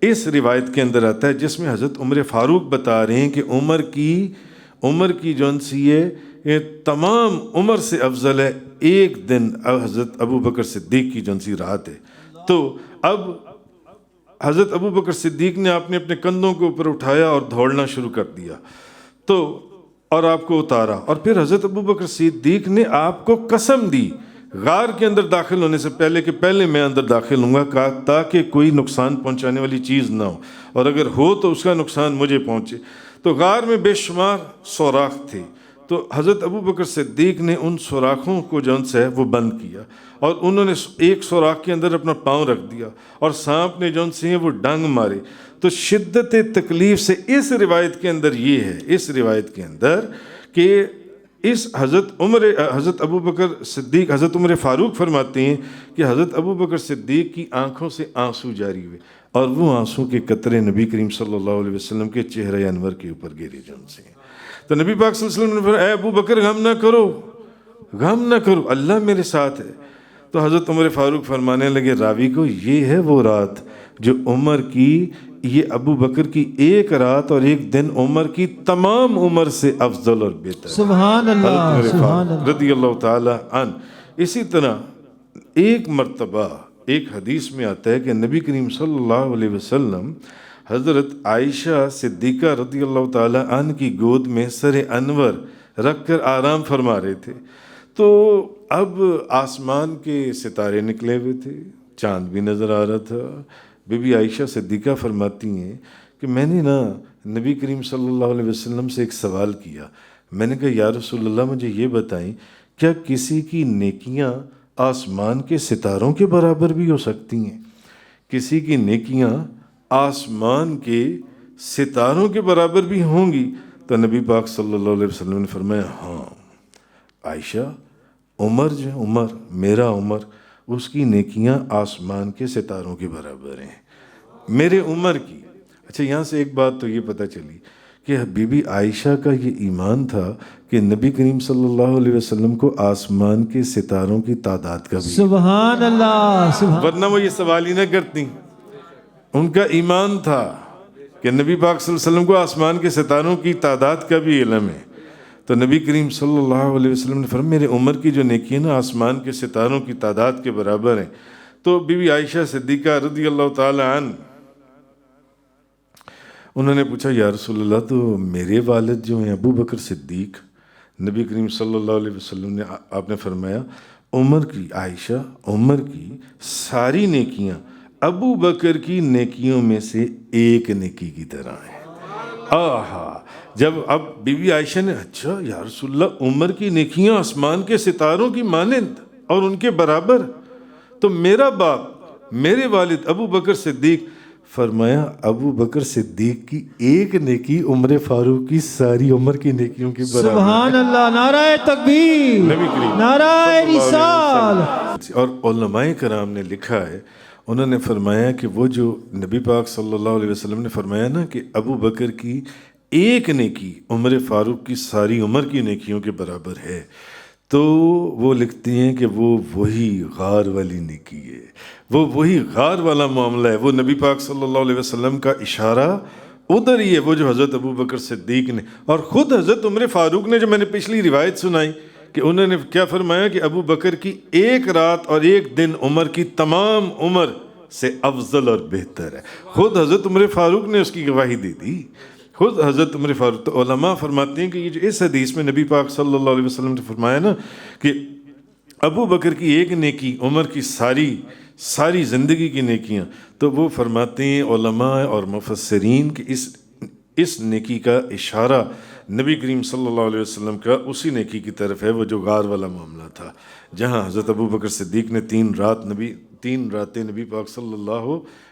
اس روایت کے اندر آتا ہے جس میں حضرت عمر فاروق بتا رہے ہیں کہ عمر کی جون سی ہے یہ تمام عمر سے افضل ہے، ایک دن حضرت ابو بکر صدیق کی جون سی رات ہے۔ تو اب حضرت ابو بکر صدیق نے آپ نے اپنے کندھوں کے اوپر اٹھایا اور دوڑنا شروع کر دیا، تو اور آپ کو اتارا، اور پھر حضرت ابو بکر صدیق نے آپ کو قسم دی غار کے اندر داخل ہونے سے پہلے کہ پہلے میں اندر داخل ہوں گا تاکہ کوئی نقصان پہنچانے والی چیز نہ ہو، اور اگر ہو تو اس کا نقصان مجھے پہنچے۔ تو غار میں بے شمار سوراخ تھے، تو حضرت ابو بکر صدیق نے ان سوراخوں کو جون سے ہے وہ بند کیا، اور انہوں نے ایک سوراخ کے اندر اپنا پاؤں رکھ دیا، اور سانپ نے جون سے وہ ڈنگ مارے۔ تو شدت تکلیف سے اس روایت کے اندر یہ ہے، اس روایت کے اندر کہ حضرت ابو بکر صدیق، حضرت عمر فاروق فرماتے ہیں کہ حضرت ابو بکر صدیق کی آنکھوں سے آنسو جاری ہوئے، اور وہ آنسو کے قطرے نبی کریم صلی اللہ علیہ وسلم کے چہرہ انور کے اوپر گرے جن سے۔ تو نبی پاک صلی اللہ علیہ وسلم نے فرمایا اے ابو بکر غم نہ کرو، اللہ میرے ساتھ ہے۔ تو حضرت عمر فاروق فرمانے لگے راوی کو یہ ہے وہ رات جو عمر کی یہ ابو بکر کی ایک رات اور ایک دن عمر کی تمام عمر سے افضل اور بہتر ہے۔ سبحان اللہ، حضرت عمر سبحان فاروق اللہ۔ رضی اللہ تعالی عنہ۔ اسی طرح ایک مرتبہ ایک حدیث میں آتا ہے کہ نبی کریم صلی اللہ علیہ وسلم حضرت عائشہ صدیقہ رضی اللہ تعالی عنہ کی گود میں سر انور رکھ کر آرام فرما رہے تھے، تو اب آسمان کے ستارے نکلے ہوئے تھے، چاند بھی نظر آ رہا تھا۔ بی بی عائشہ صدیقہ فرماتی ہیں کہ میں نے نبی کریم صلی اللہ علیہ وسلم سے ایک سوال کیا۔ میں نے کہا یا رسول اللہ مجھے یہ بتائیں، کیا کسی کی نیکیاں آسمان کے ستاروں کے برابر بھی ہو سکتی ہیں؟ کسی کی نیکیاں آسمان کے ستاروں کے برابر بھی ہوں گی؟ تو نبی پاک صلی اللہ علیہ وسلم نے فرمایا ہاں عائشہ، عمر میرا عمر، اس کی نیکیاں آسمان کے ستاروں کے برابر ہیں میرے عمر کی۔ اچھا، یہاں سے ایک بات تو یہ پتہ چلی کہ بی بی عائشہ کا یہ ایمان تھا کہ نبی کریم صلی اللہ علیہ وسلم کو آسمان کے ستاروں کی تعداد کا بھی، سبحان اللہ، سبحان، ورنہ وہ یہ سوال ہی نہ کرتی۔ ان کا ایمان تھا کہ نبی پاک صلی اللہ علیہ وسلم کو آسمان کے ستاروں کی تعداد کا بھی علم ہے۔ تو نبی کریم صلی اللہ علیہ وسلم نے فرمایا میرے عمر کی جو نیکی ہے نا آسمان کے ستاروں کی تعداد کے برابر ہیں۔ تو بی بی عائشہ صدیقہ رضی اللہ تعالی عنہ انہوں نے پوچھا یا رسول اللہ تو میرے والد جو ہیں ابو بکر صدیق، نبی کریم صلی اللہ علیہ وسلم نے آپ نے فرمایا عائشہ عمر کی ساری نیکیاں ابو بکر کی نیکیوں میں سے ایک نیکی کی طرح ہیں۔ آہا، جب اب بی بی عائشہ نے اچھا یا رسول اللہ عمر کی نیکیاں آسمان کے ستاروں کی مانند اور ان کے برابر، تو میرا باپ میرے والد ابو بکر صدیق، فرمایا ابو بکر صدیق کی ایک نیکی عمر فاروق کی ساری عمر کی نیکیوں کے برابر۔ سبحان اللہ، نعرہ تکبیر، نبی کریم نعرہ صلی اللہ علیہ رسال۔ وسلم۔ اور علماء کرام نے لکھا ہے، انہوں نے فرمایا کہ وہ جو نبی پاک صلی اللہ علیہ وسلم نے فرمایا نا کہ ابو بکر کی ایک نیکی عمر فاروق کی ساری عمر کی نیکیوں کے برابر ہے، تو وہ لکھتے ہیں کہ وہ وہی غار والی نیکی ہے، وہ وہی غار والا معاملہ ہے، وہ نبی پاک صلی اللہ علیہ وسلم کا اشارہ ادھر ہی ہے، وہ جو حضرت ابو بکر صدیق نے اور خود حضرت عمر فاروق نے، جو میں نے پچھلی روایت سنائی کہ انہوں نے کیا فرمایا کہ ابو بکر کی ایک رات اور ایک دن عمر کی تمام عمر سے افضل اور بہتر ہے۔ خود حضرت عمر فاروق نے اس کی گواہی دے دی، خود حضرت عمر فاروق۔ تو علماء فرماتے ہیں کہ یہ جو اس حدیث میں نبی پاک صلی اللہ علیہ وسلم نے فرمایا نا کہ ابو بکر کی ایک نیکی عمر کی ساری زندگی کی نیکیاں، تو وہ فرماتے ہیں علماء اور مفسرین کہ اس نیکی کا اشارہ نبی کریم صلی اللہ علیہ وسلم کا اسی نیکی کی طرف ہے، وہ جو غار والا معاملہ تھا، جہاں حضرت ابو بکر صدیق نے تین راتیں نبی پاک صلی اللہ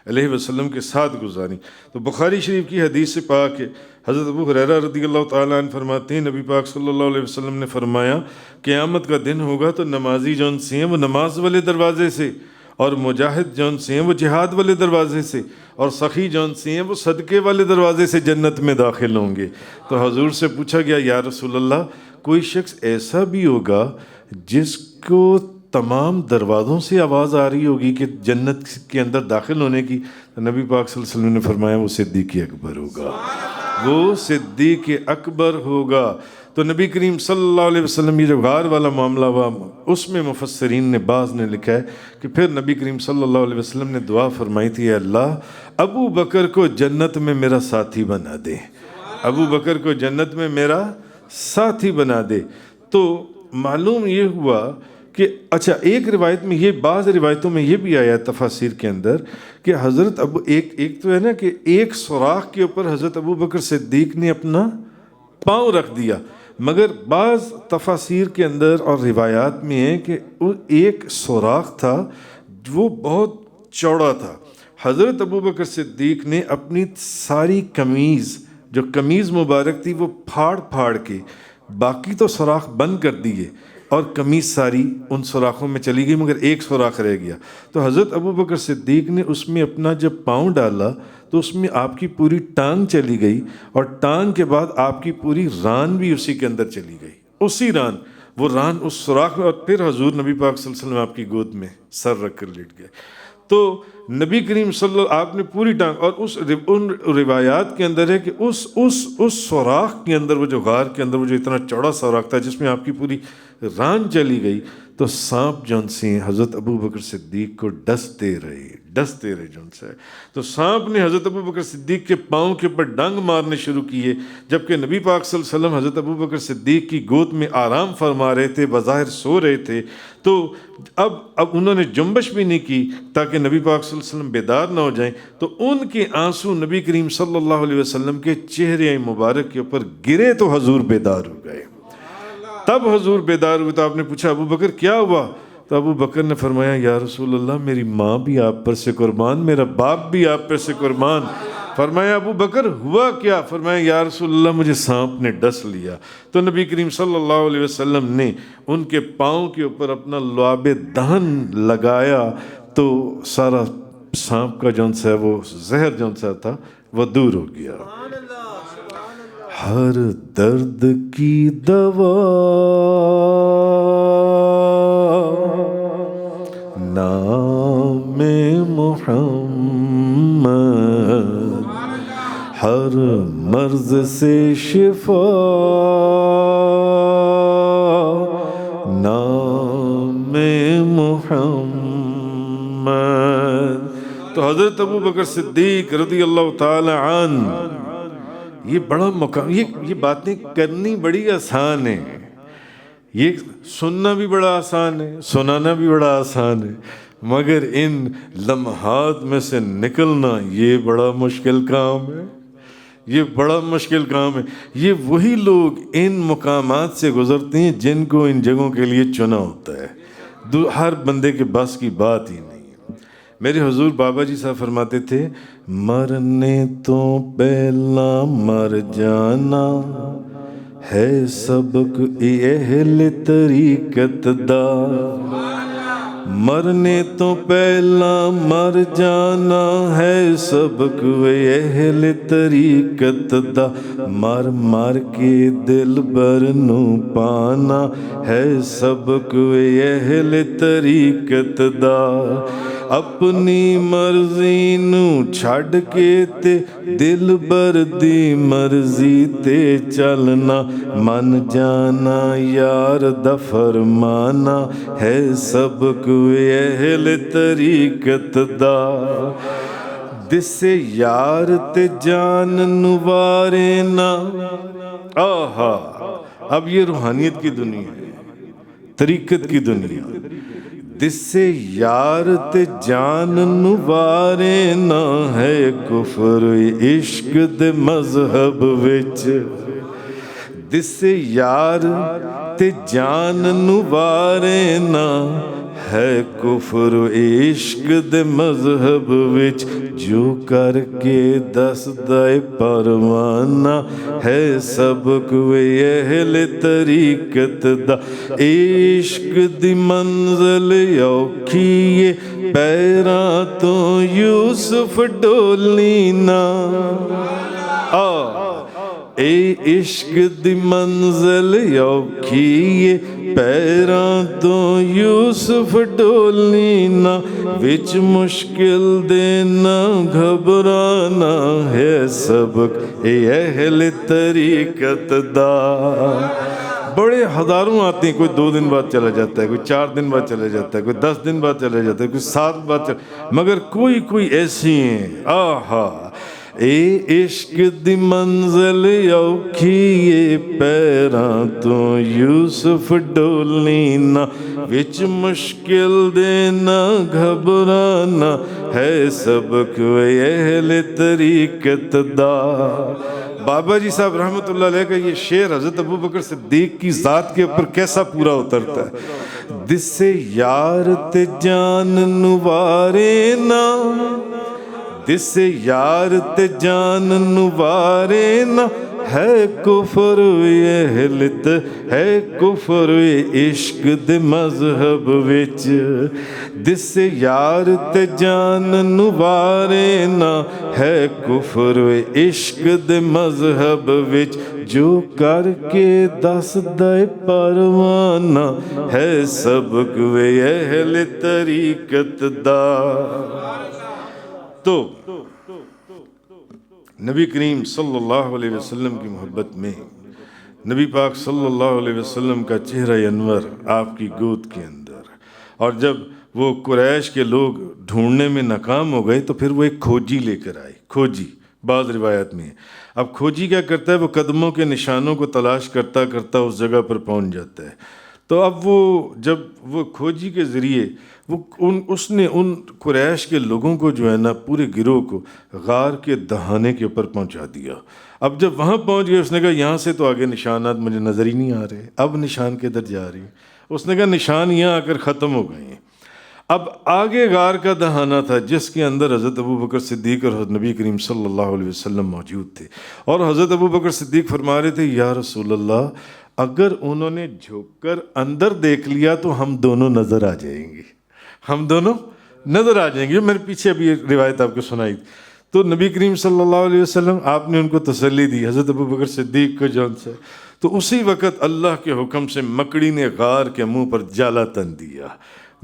علیہ وسلم کے ساتھ گزاری۔ تو بخاری شریف کی حدیث سے پاک ہے، حضرت ابو ہریرہ رضی اللہ تعالیٰ عنہ فرماتے ہیں نبی پاک صلی اللہ علیہ وسلم نے فرمایا قیامت کا دن ہوگا تو نمازی جون سے ہیں وہ نماز والے دروازے سے، اور مجاہد جون سے ہیں وہ جہاد والے دروازے سے، اور سخی جون سے ہیں وہ صدقے والے دروازے سے جنت میں داخل ہوں گے۔ تو حضور سے پوچھا گیا یا رسول اللہ کوئی شخص ایسا بھی ہوگا جس کو تمام دروازوں سے آواز آ رہی ہوگی کہ جنت کے اندر داخل ہونے کی؟ تو نبی پاک صلی اللہ علیہ وسلم نے فرمایا وہ صدیق اکبر ہوگا، وہ صدیق اکبر ہوگا۔ تو نبی کریم صلی اللہ علیہ وسلم یہ جو غار والا معاملہ ہوا، اس میں مفسرین نے بعض نے لکھا ہے کہ پھر نبی کریم صلی اللہ علیہ وسلم نے دعا فرمائی تھی، اے اللہ ابو بکر کو جنت میں میرا ساتھی بنا دے، ابو بکر کو جنت میں میرا ساتھی بنا دے۔ تو معلوم یہ ہوا کہ اچھا ایک روایت میں یہ، بعض روایتوں میں یہ بھی آیا تفاسیر کے اندر کہ حضرت ایک تو ہے نا کہ ایک سوراخ کے اوپر حضرت ابو بکر صدیق نے اپنا پاؤں رکھ دیا، مگر بعض تفاسیر کے اندر اور روایات میں ہے کہ ایک سوراخ تھا وہ بہت چوڑا تھا، حضرت ابو بکر صدیق نے اپنی ساری جو قمیض مبارک تھی وہ پھاڑ کے باقی تو سوراخ بند کر دیے اور قمیض ساری ان سوراخوں میں چلی گئی، مگر ایک سوراخ رہ گیا۔ تو حضرت ابو بکر صدیق نے اس میں اپنا جب پاؤں ڈالا تو اس میں آپ کی پوری ٹانگ چلی گئی، اور ٹانگ کے بعد آپ کی پوری ران بھی اسی کے اندر چلی گئی، اسی وہ ران اس سوراخ میں، اور پھر حضور نبی پاک صلی اللہ علیہ وسلم آپ کی گود میں سر رکھ کر لیٹ گئے۔ تو نبی کریم صلی اللہ آپ نے پوری ٹانگ، اور ان روایات کے اندر ہے کہ اس سوراخ کے اندر، وہ جو غار کے اندر وہ جو اتنا چوڑا سوراخ تھا جس میں آپ کی پوری ران چلی گئی، تو سانپ جون سی حضرت ابو بکر صدیق کو ڈستے رہے جون سے، تو سانپ نے حضرت ابو بکر صدیق کے پاؤں کے اوپر ڈنگ مارنے شروع کیے، جبکہ نبی پاک صلی اللہ علیہ وسلم حضرت ابو بکر صدیق کی گود میں آرام فرما رہے تھے، بظاہر سو رہے تھے، تو اب انہوں نے جنبش بھی نہیں کی تاکہ نبی پاک صلی اللہ علیہ وسلم بیدار نہ ہو جائیں، تو ان کے آنسو نبی کریم صلی اللہ علیہ وسلم کے چہرے مبارک کے اوپر گرے تو حضور بیدار ہو گئے۔ تب حضور بیدار ہوئے تو آپ نے پوچھا ابو بکر کیا ہوا؟ تو ابو بکر نے فرمایا یا رسول اللہ میری ماں بھی آپ پر سے قربان، میرا باپ بھی آپ پر سے قربان۔ فرمایا ابو بکر ہوا کیا؟ فرمایا یا رسول اللہ مجھے سانپ نے ڈس لیا۔ تو نبی کریم صلی اللہ علیہ وسلم نے ان کے پاؤں کے اوپر اپنا لعاب دہن لگایا تو سارا سانپ کا جون سا وہ زہر جون سا تھا وہ دور ہو گیا۔ ہر درد کی دوا نام محمد، ہر مرض سے شفا نام محمد۔ تو حضرت ابو بکر صدیق رضی اللہ تعالی عنہ، یہ بڑا مقام، یہ باتیں کرنی بڑی آسان ہے، یہ سننا بھی بڑا آسان ہے، سنانا بھی بڑا آسان ہے، مگر ان لمحات میں سے نکلنا یہ بڑا مشکل کام ہے، یہ بڑا مشکل کام ہے۔ یہ وہی لوگ ان مقامات سے گزرتے ہیں جن کو ان جگہوں کے لیے چنا ہوتا ہے، ہر بندے کے بس کی بات ہی نہیں۔ میرے حضور بابا جی صاحب فرماتے تھے مرنے تو پہلا مر جانا ہے سبق اہل طریقت دا، مرنے تو پہلا مر جانا ہے سبق اہل طریقت دا، مر مر کے دل بر نو پانا ہے سبق اہل طریقت دا، اپنی مرضی نو چھڈ کے تے دل بر دی مرضی تے چلنا، من جانا یار دا فرمانا ہے سبق اہل طریقت دا، دسے یار تے جان نوارے نا۔ آہا، اب یہ روحانیت کی دنیا ہے، طریقت کی دنیا، دسے یار تے جان نوارے نہ ہے کفر عشق دے مذہب وچ، دسے یار تے جان نوارے نہ ہے کفر عشق دے مذہب وچ، جو کر کے دس دے پروانہ ہے سبق اہل طریقت دا، عشق دی منزل اوکھی پیراں تو یوسف ڈولی نا، اے عشق دی منزل اوکھی پیراں تو یوسف ڈولی نا، وچ مشکل دے نہ گھبرانا ہے سبق اہل طریقت دا۔ بڑے ہزاروں آتے ہیں، کوئی 2 دن بعد چلا جاتا ہے، کوئی 4 دن بعد چلا جاتا ہے، کوئی 10 دن بعد چلا جاتا ہے، کوئی 7 بعد چلا، مگر کوئی ایسی ہیں آہا، اے عشق دی منزل اوکھی پیراں تو یوسف ڈولی نا، وچ مشکل دے نہ گھبرانا ہے سبق اہل طریقت دا۔ بابا جی صاحب رحمۃ اللہ علیہ کا یہ شعر حضرت ابو بکر صدیق کی ذات کے اوپر کیسا پورا اترتا ہے، دسے یار تے جان نوارے نا، دسے یار تے جان نوارے نا ہے کفر اہلت ہے کفر عشق دے مذہب وچ دس یار تے جان نوارے نا ہے کفر عشق دے مذہب وچ جو کر کے دس دے پروانہ ہے سبق وے اہل طریقت دا۔ تو نبی کریم صلی اللہ علیہ وسلم کی محبت میں نبی پاک صلی اللہ علیہ وسلم کا چہرہ انور آپ کی گود کے اندر، اور جب وہ قریش کے لوگ ڈھونڈنے میں ناکام ہو گئے تو پھر وہ ایک کھوجی لے کر آئے۔ کھوجی بعض روایت میں ہے۔ اب کھوجی کیا کرتا ہے؟ وہ قدموں کے نشانوں کو تلاش کرتا کرتا اس جگہ پر پہنچ جاتا ہے۔ تو اب وہ جب وہ کھوجی کے ذریعے اس نے ان قریش کے لوگوں کو جو ہے نا پورے گروہ کو غار کے دہانے کے اوپر پہنچا دیا۔ اب جب وہاں پہنچ گئے اس نے کہا یہاں سے تو آگے نشانات مجھے نظر ہی نہیں آ رہے، اب نشان کدھر جا رہے ہیں؟ اس نے کہا نشان یہاں آ کر ختم ہو گئے ہیں۔ اب آگے غار کا دہانہ تھا جس کے اندر حضرت ابو بکر صدیق اور حضرت نبی کریم صلی اللہ علیہ وسلم موجود تھے، اور حضرت ابو بکر صدیق فرما رہے تھے یا رسول اللہ اگر انہوں نے جھک کر اندر دیکھ لیا تو ہم دونوں نظر آ جائیں گے، ہم دونوں نظر آ جائیں گے۔ میرے پیچھے ابھی روایت آپ کو سنائی، تو نبی کریم صلی اللہ علیہ وسلم آپ نے ان کو تسلی دی، حضرت ابو بکر صدیق کو جون سے، تو اسی وقت اللہ کے حکم سے مکڑی نے غار کے منہ پر جالا تن دیا،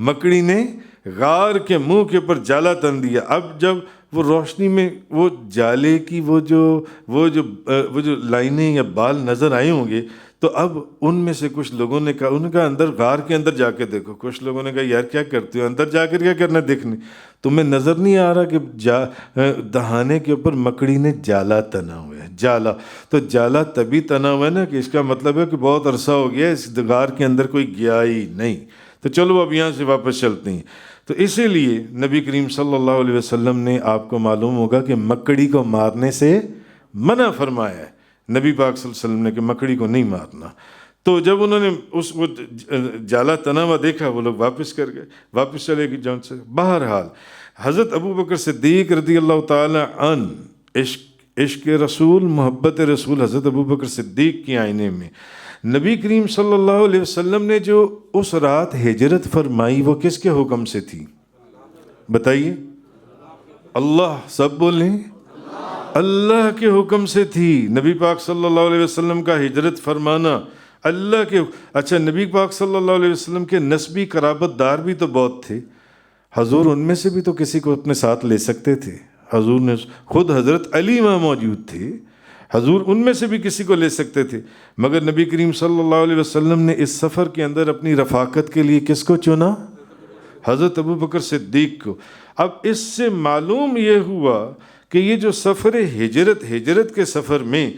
مکڑی نے غار کے منہ کے اوپر جالا تن دیا۔ اب جب وہ روشنی میں وہ جالے کی وہ جو لائنیں یا بال نظر آئے ہوں گے تو اب ان میں سے کچھ لوگوں نے کہا، انہوں نے کہا اندر غار کے اندر جا کے دیکھو۔ کچھ لوگوں نے کہا یار کیا کرتے ہو، اندر جا کر کیا کرنا دیکھنے، تمہیں نظر نہیں آ رہا کہ دہانے کے اوپر مکڑی نے جالا تنا ہوا ہے؟ جالا تو جالا تبھی تنا ہوا ہے نا کہ اس کا مطلب ہے کہ بہت عرصہ ہو گیا اس غار کے اندر کوئی گیا ہی نہیں، تو چلو اب یہاں سے واپس چلتے ہیں۔ تو اسی لیے نبی کریم صلی اللہ علیہ وسلم نے، آپ کو معلوم ہوگا کہ مکڑی کو مارنے سے منع فرمایا ہے نبی پاک صلی اللہ علیہ وسلم نے کہ مکڑی کو نہیں مارنا۔ تو جب انہوں نے وہ جالا تنا ہوا دیکھا وہ لوگ واپس کر گئے، واپس چلے گئے جون سے۔ بہرحال حضرت ابو بکر صدیق رضی اللہ تعالی عنہ عشق رسول، محبت رسول حضرت ابو بکر صدیق کے آئینے میں نبی کریم صلی اللہ علیہ وسلم نے جو اس رات ہجرت فرمائی وہ کس کے حکم سے تھی بتائیے؟ اللہ، سب بولیں، اللہ کے حکم سے تھی۔ نبی پاک صلی اللہ علیہ وسلم کا ہجرت فرمانا اللہ کے۔ اچھا، نبی پاک صلی اللہ علیہ وسلم کے نسبی قرابت دار بھی تو بہت تھے، حضور ان میں سے بھی تو کسی کو اپنے ساتھ لے سکتے تھے۔ حضور نے خود حضرت علی وہاں موجود تھے، حضور ان میں سے بھی کسی کو لے سکتے تھے، مگر نبی کریم صلی اللہ علیہ وسلم نے اس سفر کے اندر اپنی رفاقت کے لیے کس کو چنا؟ حضرت ابو بکر صدیق کو۔ اب اس سے معلوم یہ ہوا کہ یہ جو سفر ہجرت کے سفر میں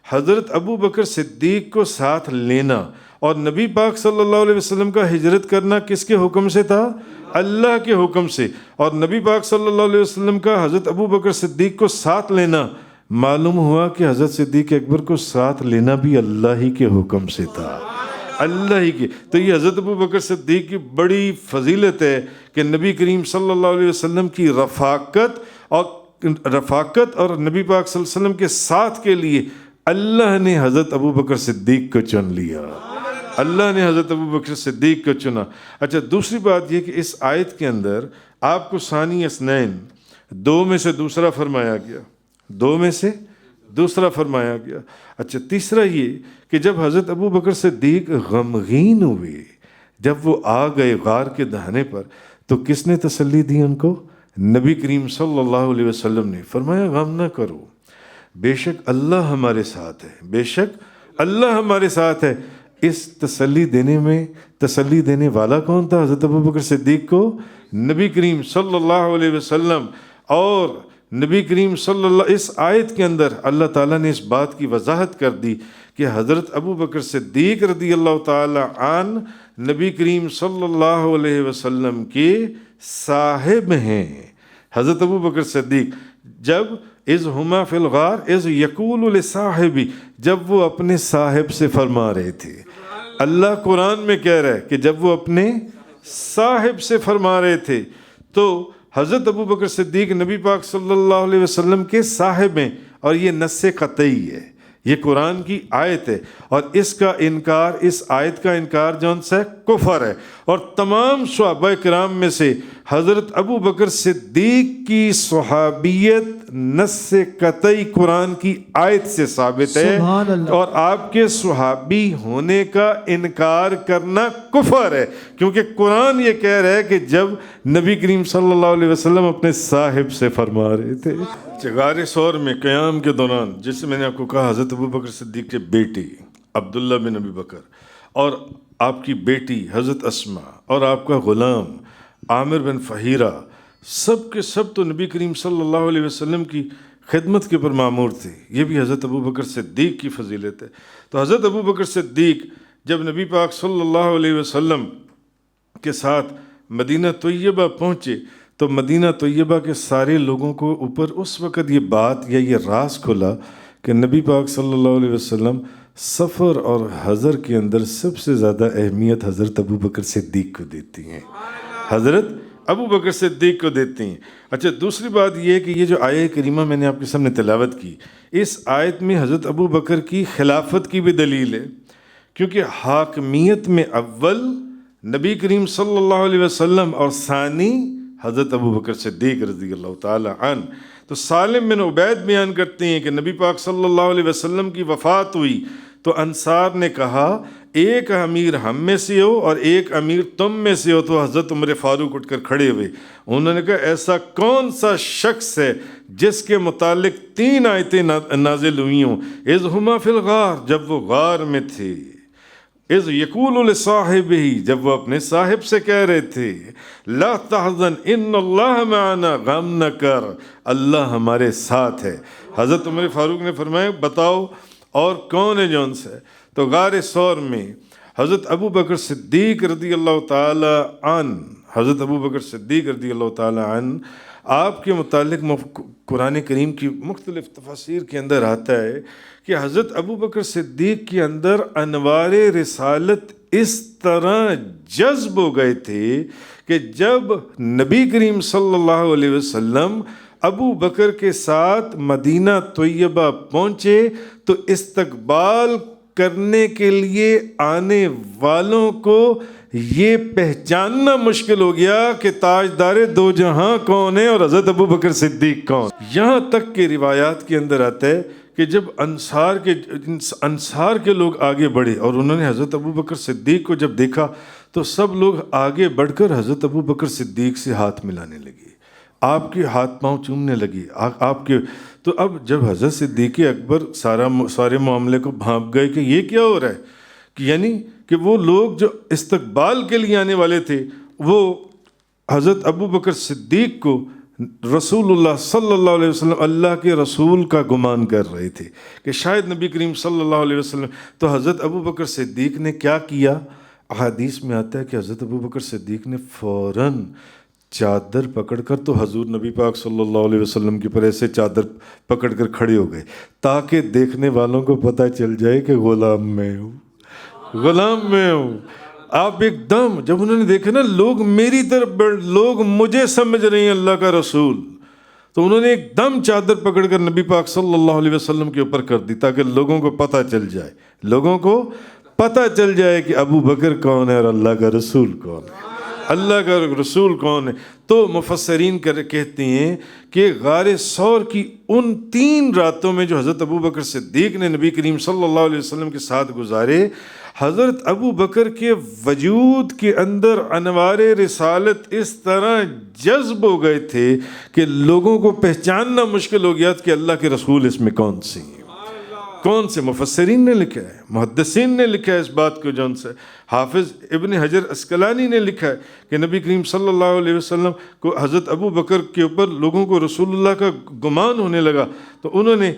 حضرت ابو بکر صدیق کو ساتھ لینا اور نبی پاک صلی اللہ علیہ وسلم کا ہجرت کرنا کس کے حکم سے تھا؟ اللہ کے حکم سے۔ اور نبی پاک صلی اللہ علیہ وسلم کا حضرت ابو بکر صدیق کو ساتھ لینا، معلوم ہوا کہ حضرت صدیق اکبر کو ساتھ لینا بھی اللہ ہی کے حکم سے تھا، اللہ ہی کے۔ تو یہ حضرت ابو بکر صدیق کی بڑی فضیلت ہے کہ نبی کریم صلی اللہ علیہ وسلم کی رفاقت اور نبی پاک صلی اللہ علیہ وسلم کے ساتھ کے لیے اللہ نے حضرت ابو بکر صدیق کو چن لیا، اللہ نے حضرت ابو بکر صدیق کو چنا۔ اچھا، دوسری بات یہ کہ اس آیت کے اندر آپ کو ثانی اثنین، دو میں سے دوسرا فرمایا گیا، دو میں سے دوسرا فرمایا گیا۔ اچھا، تیسرا یہ کہ جب حضرت ابو بکر صدیق غمگین ہوئے، جب وہ آ گئے غار کے دہانے پر، تو کس نے تسلی دی ان کو؟ نبی کریم صلی اللہ علیہ وسلم نے فرمایا غم نہ کرو، بے شک اللہ ہمارے ساتھ ہے، بے شک اللہ ہمارے ساتھ ہے۔ اس تسلی دینے والا کون تھا حضرت ابو بکر صدیق کو؟ نبی کریم صلی اللہ علیہ وسلم۔ اور نبی کریم صلی اللہ، اس آیت کے اندر اللہ تعالیٰ نے اس بات کی وضاحت کر دی کہ حضرت ابو بکر صدیق رضی اللہ تعالی عنہ نبی کریم صلی اللہ علیہ وسلم کے صاحب ہیں۔ حضرت ابو بکر صدیق جب اذ ہما فی الغار اذ یقول لصاحبی، جب وہ اپنے صاحب سے فرما رہے تھے، اللہ قرآن میں کہہ رہا ہے کہ جب وہ اپنے صاحب سے فرما رہے تھے، تو حضرت ابو بکر صدیق نبی پاک صلی اللہ علیہ وسلم کے صاحب ہیں، اور یہ نص قطعی ہے، یہ قرآن کی آیت ہے، اور اس کا انکار، اس آیت کا انکار جون سا کفر ہے۔ اور تمام صحابہ کرام میں سے حضرت ابو بکر صدیق کی صحابیت نص قطعی قرآن کی آیت سے ثابت ہے، سبحان اللہ۔ اور آپ کے صحابی ہونے کا انکار کرنا کفر ہے، کیونکہ قرآن یہ کہہ رہا ہے کہ جب نبی کریم صلی اللہ علیہ وسلم اپنے صاحب سے فرما رہے تھے غار ثور میں قیام کے دوران، جس میں نے آپ کو کہا حضرت ابو بکر صدیق کے بیٹی عبداللہ بن ابی بکر اور آپ کی بیٹی حضرت اسما اور آپ کا غلام عامر بن فہیرہ، سب کے سب تو نبی کریم صلی اللہ علیہ وسلم کی خدمت کے اوپر معمور تھے۔ یہ بھی حضرت ابو بکر صدیق کی فضیلت ہے۔ تو حضرت ابو بکر صدیق جب نبی پاک صلی اللہ علیہ وسلم کے ساتھ مدینہ طیبہ پہنچے تو مدینہ طیبہ کے سارے لوگوں کو اوپر اس وقت یہ بات یا یہ راز کھلا کہ نبی پاک صلی اللہ علیہ وسلم سفر اور حضر کے اندر سب سے زیادہ اہمیت حضرت ابو بکر صدیق کو دیتی ہیں، حضرت ابو بکر صدیق کو دیتی ہیں۔ اچھا، دوسری بات یہ ہے کہ یہ جو آیہ کریمہ میں نے آپ کے سامنے تلاوت کی، اس آیت میں حضرت ابو بکر کی خلافت کی بھی دلیل ہے، کیونکہ حاکمیت میں اول نبی کریم صلی اللہ علیہ وسلم اور ثانی حضرت ابو بکر صدیق رضی اللہ تعالی عنہ۔ تو سالم بن عبید بیان کرتے ہیں کہ نبی پاک صلی اللہ علیہ وسلم کی وفات ہوئی تو انصار نے کہا ایک امیر ہم میں سے ہو اور ایک امیر تم میں سے ہو، تو حضرت عمر فاروق اٹھ کر کھڑے ہوئے۔ انہوں نے کہا ایسا کون سا شخص ہے جس کے متعلق 3 آیتیں نازل ہوئی ہوں، اذ ہما فی الغار، جب وہ غار میں تھے، اذ یقول لصاحبہ، جب وہ اپنے صاحب سے کہہ رہے تھے، لا تحزن ان اللہ معنا، غم نہ کر، اللہ ہمارے ساتھ ہے۔ حضرت عمر فاروق نے فرمایا بتاؤ اور کون ہے جون سے؟ تو غار ثور میں حضرت ابو بکر صدیق رضی اللہ تعالی عنہ، حضرت ابو بکر صدیق رضی اللہ تعالی عنہ، آپ کے متعلق قرآن کریم کی مختلف تفاسیر کے اندر آتا ہے کہ حضرت ابو بکر صدیق کے اندر انوار رسالت اس طرح جذب ہو گئے تھے کہ جب نبی کریم صلی اللہ علیہ وسلم ابو بکر کے ساتھ مدینہ طیبہ پہنچے تو استقبال کرنے کے لیے آنے والوں کو یہ پہچاننا مشکل ہو گیا کہ تاجدار دو جہاں کون ہے اور حضرت ابو بکر صدیق کون۔ یہاں تک کہ روایات کے اندر آتا ہے کہ جب انصار کے لوگ آگے بڑھے اور انہوں نے حضرت ابو بکر صدیق کو جب دیکھا تو سب لوگ آگے بڑھ کر حضرت ابو بکر صدیق سے ہاتھ ملانے لگے، آپ کے ہاتھ پاؤں چومنے لگے، آپ کے۔ تو اب جب حضرت صدیق اکبر سارے معاملے کو بھانپ گئے کہ یہ کیا ہو رہا ہے، کہ یعنی کہ وہ لوگ جو استقبال کے لیے آنے والے تھے وہ حضرت ابو بکر صدیق کو رسول اللہ صلی اللہ علیہ وسلم اللہ کے رسول کا گمان کر رہے تھے کہ شاید نبی کریم صلی اللہ علیہ وسلم۔ تو حضرت ابو بکر صدیق نے کیا کیا؟ احادیث میں آتا ہے کہ حضرت ابو بکر صدیق نے فوراً چادر پکڑ کر، تو حضور نبی پاک صلی اللہ علیہ وسلم کی پر ایسے چادر پکڑ کر کھڑے ہو گئے تاکہ دیکھنے والوں کو پتہ چل جائے کہ غلام میں ہوں، غلام میں ہوں۔ آپ ایک دم جب انہوں نے دیکھا نا لوگ میری طرف لوگ مجھے سمجھ رہے ہیں اللہ کا رسول، تو انہوں نے ایک دم چادر پکڑ کر نبی پاک صلی اللہ علیہ وسلم کے اوپر کر دی تاکہ لوگوں کو پتہ چل جائے، لوگوں کو پتہ چل جائے کہ ابو بکر کون ہے اور اللہ کا رسول کون ہے، اللہ کا رسول کون ہے۔ تو مفسرین کہتے ہیں کہ غار ثور کی ان 3 راتوں میں جو حضرت ابو بکر صدیق نے نبی کریم صلی اللہ علیہ وسلم کے ساتھ گزارے، حضرت ابو بکر کے وجود کے اندر انوار رسالت اس طرح جذب ہو گئے تھے کہ لوگوں کو پہچاننا مشکل ہو گیا کہ اللہ کے رسول اس میں کون سے ہیں، کون سے۔ مفسرین نے لکھا ہے، محدثین نے لکھا ہے اس بات کو، جون سے حافظ ابن حجر اسقلانی نے لکھا ہے کہ نبی کریم صلی اللہ علیہ وسلم کو حضرت ابو بکر کے اوپر لوگوں کو رسول اللہ کا گمان ہونے لگا تو انہوں نے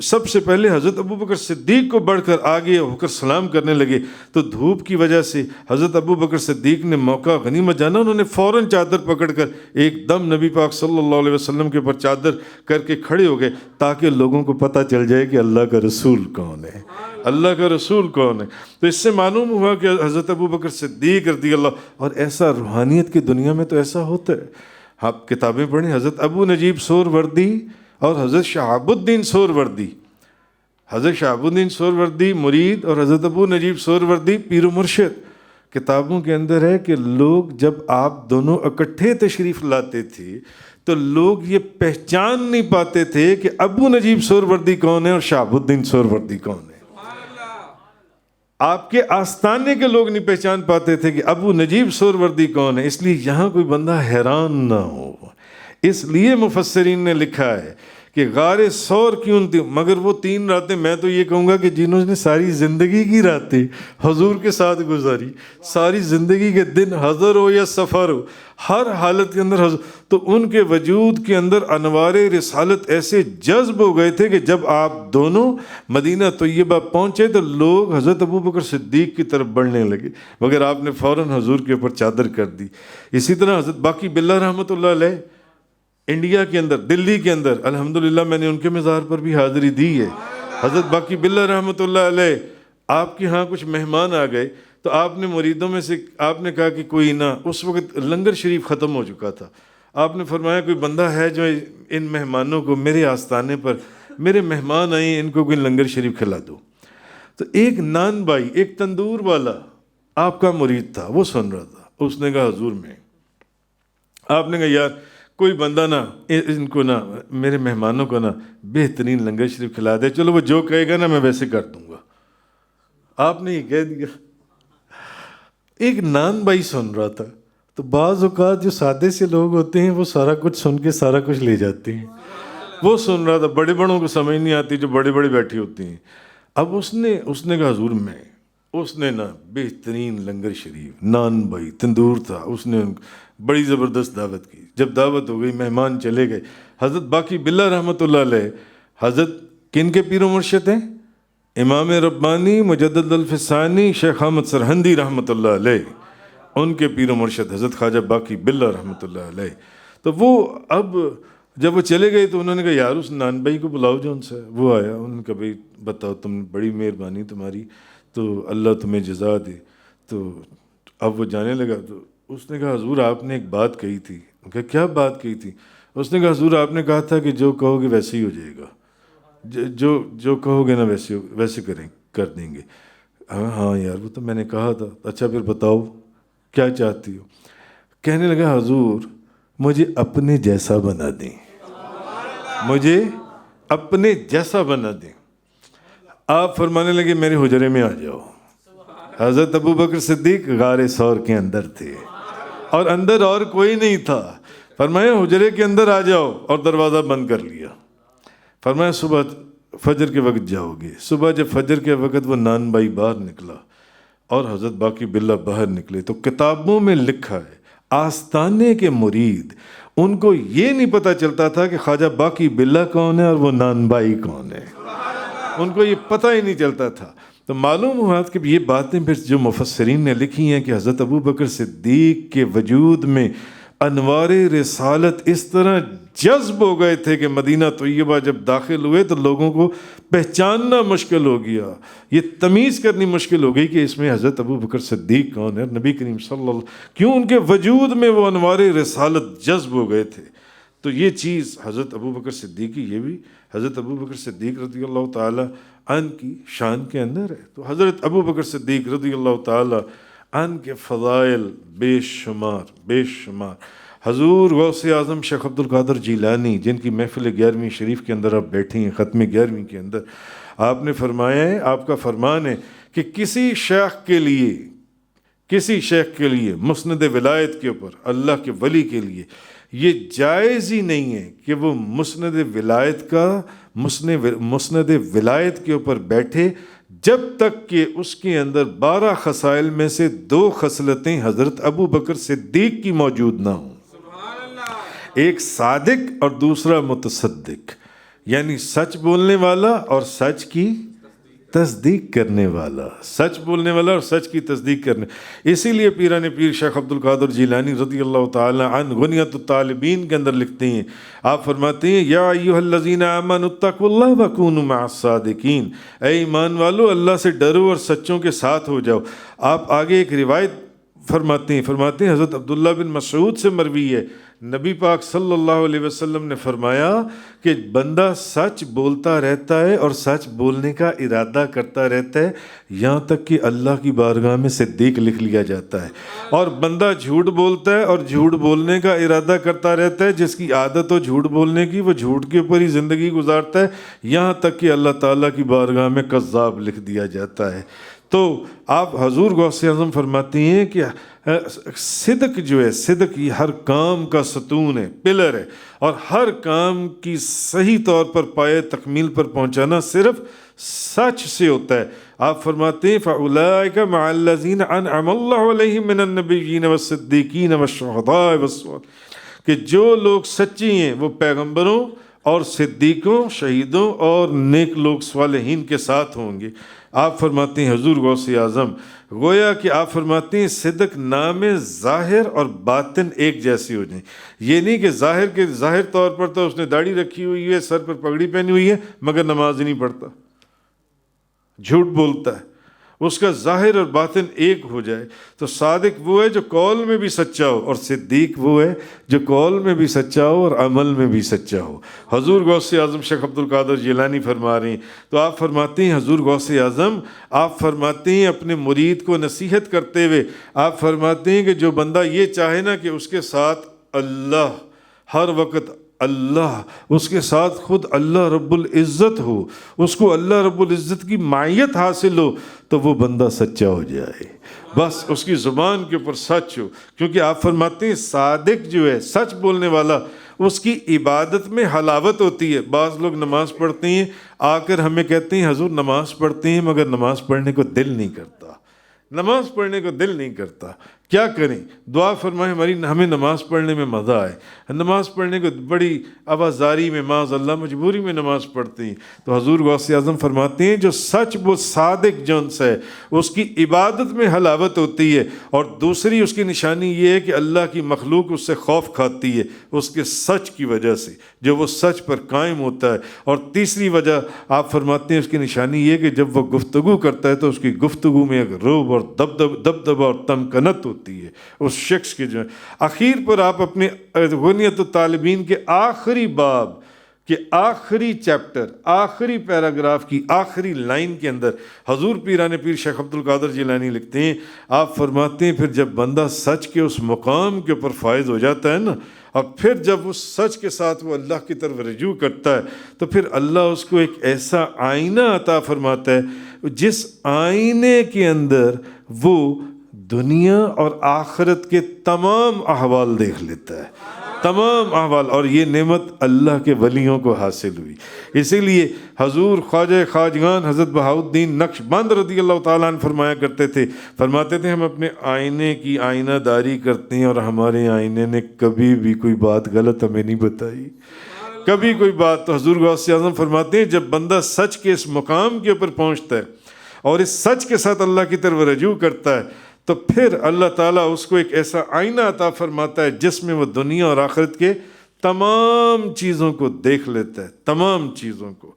سب سے پہلے حضرت ابو بکر صدیق کو بڑھ کر آگے ہو کر سلام کرنے لگے، تو دھوپ کی وجہ سے حضرت ابو بکر صدیق نے موقع غنیمت جانا، انہوں نے فوراً چادر پکڑ کر ایک دم نبی پاک صلی اللہ علیہ وسلم کے اوپر چادر کر کے کھڑے ہو گئے تاکہ لوگوں کو پتہ چل جائے کہ اللہ کا رسول کون ہے، اللہ کا رسول کون ہے۔ تو اس سے معلوم ہوا کہ حضرت ابو بکر صدیق رضی اللہ، اور ایسا روحانیت کی دنیا میں تو ایسا ہوتا ہے، آپ کتابیں پڑھیں، حضرت ابو نجیب سہروردی اور حضرت شہاب الدین سہروردی حضرت شہاب الدین سہروردی مرید اور حضرت ابو نجیب سہروردی پیر و مرشد. کتابوں کے اندر ہے کہ لوگ جب آپ دونوں اکٹھے تشریف لاتے تھے تو لوگ یہ پہچان نہیں پاتے تھے کہ ابو نجیب سہروردی کون ہے اور شہاب الدین سہروردی کون ہے. آپ کے آستانے کے لوگ نہیں پہچان پاتے تھے کہ ابو نجیب سہروردی کون ہے. اس لیے یہاں کوئی بندہ حیران نہ ہو. اس لیے مفسرین نے لکھا ہے کہ غار ثور کیوں تھی، مگر وہ 3 راتیں میں تو یہ کہوں گا کہ جنہوں نے ساری زندگی کی راتیں حضور کے ساتھ گزاری، ساری زندگی کے دن حضر ہو یا سفر ہو، ہر حالت کے اندر حضور، تو ان کے وجود کے اندر انوار رسالت ایسے جذب ہو گئے تھے کہ جب آپ دونوں مدینہ طیبہ پہنچے تو لوگ حضرت ابو بکر صدیق کی طرف بڑھنے لگے، مگر آپ نے فوراً حضور کے اوپر چادر کر دی. اسی طرح حضرت باقی باللہ رحمۃ اللہ علیہ انڈیا کے اندر، دلی کے اندر الحمدللہ میں نے ان کے مزار پر بھی حاضری دی ہے. حضرت باقی باللہ رحمۃ اللہ علیہ آپ کے ہاں کچھ مہمان آ گئے تو آپ نے مریدوں میں سے آپ نے کہا کہ کوئی نہ، اس وقت لنگر شریف ختم ہو چکا تھا. آپ نے فرمایا کوئی بندہ ہے جو ان مہمانوں کو میرے آستانے پر، میرے مہمان آئیں، ان کو کوئی لنگر شریف کھلا دو. تو ایک نان بھائی، ایک تندور والا آپ کا مرید تھا، وہ سن رہا تھا. اس نے کہا حضور میں، آپ نے کہا یار کوئی بندہ نا ان کو نا، میرے مہمانوں کو نا بہترین لنگر شریف کھلا دے، چلو وہ جو کہے گا نا میں ویسے کر دوں گا. آپ نے یہ کہہ دیا. ایک نان بھائی سن رہا تھا. تو بعض اوقات جو سادے سے لوگ ہوتے ہیں وہ سارا کچھ سن کے سارا کچھ لے جاتے ہیں. وہ سن رہا تھا، بڑے بڑوں کو سمجھ نہیں آتی جو بڑے بڑے بیٹھے ہوتے ہیں. اب اس نے کہا حضور میں، اس نے نا بہترین لنگر شریف، نان بھائی تندور تھا، اس نے بڑی زبردست دعوت کی. جب دعوت ہو گئی مہمان چلے گئے. حضرت باقی باللہ رحمۃ اللہ علیہ حضرت کن کے پیر و مرشد ہیں؟ امام ربانی مجدد الفسانی شیخ احمد سرہندی رحمۃ اللہ علیہ، ان کے پیر و مرشد حضرت خواجہ باقی باللہ رحمۃ اللہ علیہ. تو وہ اب جب وہ چلے گئے تو انہوں نے کہا یار اس نان بھائی کو بلاؤ جو ان سے. وہ آیا، انہوں نے کہا بھائی بتاؤ، تم بڑی مہربانی تمہاری، تو اللہ تمہیں جزا دے. تو اب وہ جانے لگا. تو اس نے کہا حضور آپ نے ایک بات کہی تھی. کہ کیا بات کہی تھی؟ اس نے کہا حضور آپ نے کہا تھا کہ جو کہو گے ویسے ہی ہو جائے گا، جو کہو گے نا ویسے کر دیں گے. ہاں یار وہ تو میں نے کہا تھا. اچھا پھر بتاؤ کیا چاہتی ہو؟ کہنے لگا حضور مجھے اپنے جیسا بنا دیں، مجھے اپنے جیسا بنا دیں. آپ فرمانے لگے میرے حجرے میں آ جاؤ. حضرت ابو بکر صدیق غار ثور کے اندر تھے اور اندر اور کوئی نہیں تھا. فرمایا حجرے کے اندر آ جاؤ اور دروازہ بند کر لیا. فرمایا صبح فجر کے وقت جاؤ گے. صبح جب فجر کے وقت وہ نان بھائی باہر نکلا اور حضرت باقی باللہ باہر نکلے تو کتابوں میں لکھا ہے آستانے کے مرید ان کو یہ نہیں پتہ چلتا تھا کہ خواجہ باقی باللہ کون ہے اور وہ نان بھائی کون ہے. ان کو یہ پتہ ہی نہیں چلتا تھا. تو معلوم ہوا کہ یہ باتیں پھر جو مفسرین نے لکھی ہیں کہ حضرت ابو بکر صدیق کے وجود میں انوار رسالت اس طرح جذب ہو گئے تھے کہ مدینہ طیبہ جب داخل ہوئے تو لوگوں کو پہچاننا مشکل ہو گیا، یہ تمیز کرنی مشکل ہو گئی کہ اس میں حضرت ابو بکر صدیق کون ہے. نبی کریم صلی اللہ علیہ وسلم کیوں ان کے وجود میں وہ انوار رسالت جذب ہو گئے تھے. تو یہ چیز حضرت ابو بکر صدیق کی، یہ بھی حضرت ابو بکر صدیق رضی اللہ تعالی عنہ کی شان کے اندر ہے. تو حضرت ابو بکر صدیق رضی اللہ تعالی عنہ کے فضائل بے شمار. حضور غوث اعظم شیخ عبد القادر جیلانی جن کی محفل 11ویں شریف کے اندر آپ بیٹھے ہیں، ختم 11ویں کے اندر آپ نے فرمایا ہے، آپ کا فرمان ہے کہ کسی شیخ کے لیے مسند ولایت کے اوپر، اللہ کے ولی کے لیے یہ جائز ہی نہیں ہے کہ وہ مسند ولایت کے اوپر بیٹھے جب تک کہ اس کے اندر 12 خصائل میں سے 2 خصلتیں حضرت ابو بکر صدیق کی موجود نہ ہوں. ایک صادق اور دوسرا متصدق، یعنی سچ بولنے والا اور سچ کی تصدیق کرنے والا، سچ بولنے والا اور سچ کی تصدیق کرنے. اسی لیے پیران پیر شیخ عبد القادر جیلانی رضی اللہ تعالی عنہ غنیۃ الطالبین کے اندر لکھتے ہیں، آپ فرماتے ہیں یا ایھا الذین آمنوا اتقوا اللہ وکونوا مع الصادقین، اے ایمان والو اللہ سے ڈرو اور سچوں کے ساتھ ہو جاؤ. آپ آگے ایک روایت فرماتے ہیں حضرت عبداللہ بن مسعود سے مروی ہے، نبی پاک صلی اللہ علیہ وسلم نے فرمایا کہ بندہ سچ بولتا رہتا ہے اور سچ بولنے کا ارادہ کرتا رہتا ہے یہاں تک کہ اللہ کی بارگاہ میں صدیق لکھ لیا جاتا ہے، اور بندہ جھوٹ بولتا ہے اور جھوٹ بولنے کا ارادہ کرتا رہتا ہے، جس کی عادت ہو جھوٹ بولنے کی وہ جھوٹ کے اوپر ہی زندگی گزارتا ہے یہاں تک کہ اللہ تعالیٰ کی بارگاہ میں کذاب لکھ دیا جاتا ہے۔ تو آپ حضور غوث اعظم فرماتی ہیں کہ صدق جو ہے، صدق یہ ہر کام کا ستون ہے، پلر ہے، اور ہر کام کی صحیح طور پر پائے تکمیل پر پہنچانا صرف سچ سے ہوتا ہے۔ آپ فرماتے ہیں فَأُولَٰئِكَ مَعَ الَّذِينَ أَنْعَمَ اللَّهُ عَلَيْهِم مِّنَ النَّبِيِّينَ وَالصِّدِّيقِينَ وَالشُّهَدَاءِ وَالصَّالِحِينَ کہ جو لوگ سچی ہیں وہ پیغمبروں اور صدیقوں، شہیدوں اور نیک لوگ صالحین کے ساتھ ہوں گے۔ آپ فرماتے ہیں حضور غوث اعظم گویا کہ آپ فرماتے ہیں صدق نام ظاہر اور باطن ایک جیسی ہو جائیں، یہ نہیں کہ ظاہر طور پر تو اس نے داڑھی رکھی ہوئی ہے، سر پر پگڑی پہنی ہوئی ہے مگر نماز ہی نہیں پڑھتا، جھوٹ بولتا ہے، اس کا ظاہر اور باطن ایک ہو جائے تو صادق وہ ہے جو قول میں بھی سچا ہو، اور صدیق وہ ہے جو قول میں بھی سچا ہو اور عمل میں بھی سچا ہو۔ حضور غوث اعظم شیخ عبد القادر جیلانی فرما رہے ہیں، تو آپ فرماتے ہیں حضور غوث اعظم آپ فرماتے ہیں اپنے مرید کو نصیحت کرتے ہوئے، آپ فرماتے ہیں کہ جو بندہ یہ چاہے نا کہ اس کے ساتھ اللہ ہر وقت، اللہ اس کے ساتھ خود اللہ رب العزت ہو، اس کو اللہ رب العزت کی معیت حاصل ہو، تو وہ بندہ سچا ہو جائے، بس اس کی زبان کے اوپر سچ ہو، کیونکہ آپ فرماتے ہیں صادق جو ہے، سچ بولنے والا، اس کی عبادت میں حلاوت ہوتی ہے۔ بعض لوگ نماز پڑھتے ہیں آ کر ہمیں کہتے ہیں حضور نماز پڑھتے ہیں مگر نماز پڑھنے کو دل نہیں کرتا، نماز پڑھنے کو دل نہیں کرتا، کیا کریں؟ دعا فرمائیں ہمیں نماز پڑھنے میں مزہ آئے، نماز پڑھنے کو بڑی آوازاری میں معاذ اللہ مجبوری میں نماز پڑھتے ہیں۔ تو حضور غوث اعظم فرماتے ہیں جو سچ وہ صادق جنس ہے اس کی عبادت میں حلاوت ہوتی ہے، اور دوسری اس کی نشانی یہ ہے کہ اللہ کی مخلوق اس سے خوف کھاتی ہے اس کے سچ کی وجہ سے، جو وہ سچ پر قائم ہوتا ہے۔ اور تیسری وجہ آپ فرماتے ہیں اس کی نشانی یہ کہ جب وہ گفتگو کرتا ہے تو اس کی گفتگو میں ایک رعب اور دبدبہ اور تمکنت ہوتی ہے اس شخص کے جو ہے۔ آخر پر آپ اپنے غنیت الطالبین کے آخری باب کے آخری چیپٹر، آخری پیراگراف کی آخری لائن کے اندر حضور پیران پیر شیخ عبد القادر جیلانی لکھتے ہیں، آپ فرماتے ہیں پھر جب بندہ سچ کے اس مقام کے اوپر فائز ہو جاتا ہے نا، اور پھر جب اس سچ کے ساتھ وہ اللہ کی طرف رجوع کرتا ہے تو پھر اللہ اس کو ایک ایسا آئینہ عطا فرماتا ہے جس آئینے کے اندر وہ دنیا اور آخرت کے تمام احوال دیکھ لیتا ہے، تمام احوال، اور یہ نعمت اللہ کے ولیوں کو حاصل ہوئی۔ اسی لیے حضور خواجہ خواجگان حضرت بہاؤالدین نقشبند رضی اللہ تعالیٰ عنہ فرمایا کرتے تھے، فرماتے تھے ہم اپنے آئینے کی آئینہ داری کرتے ہیں اور ہمارے آئینے نے کبھی بھی کوئی بات غلط ہمیں نہیں بتائی، کبھی کوئی بات۔ تو حضور غوث اعظم فرماتے ہیں جب بندہ سچ کے اس مقام کے اوپر پہنچتا ہے اور اس سچ کے ساتھ اللہ کی طرف رجوع کرتا ہے تو پھر اللہ تعالیٰ اس کو ایک ایسا آئینہ عطا فرماتا ہے جس میں وہ دنیا اور آخرت کے تمام چیزوں کو دیکھ لیتا ہے، تمام چیزوں کو۔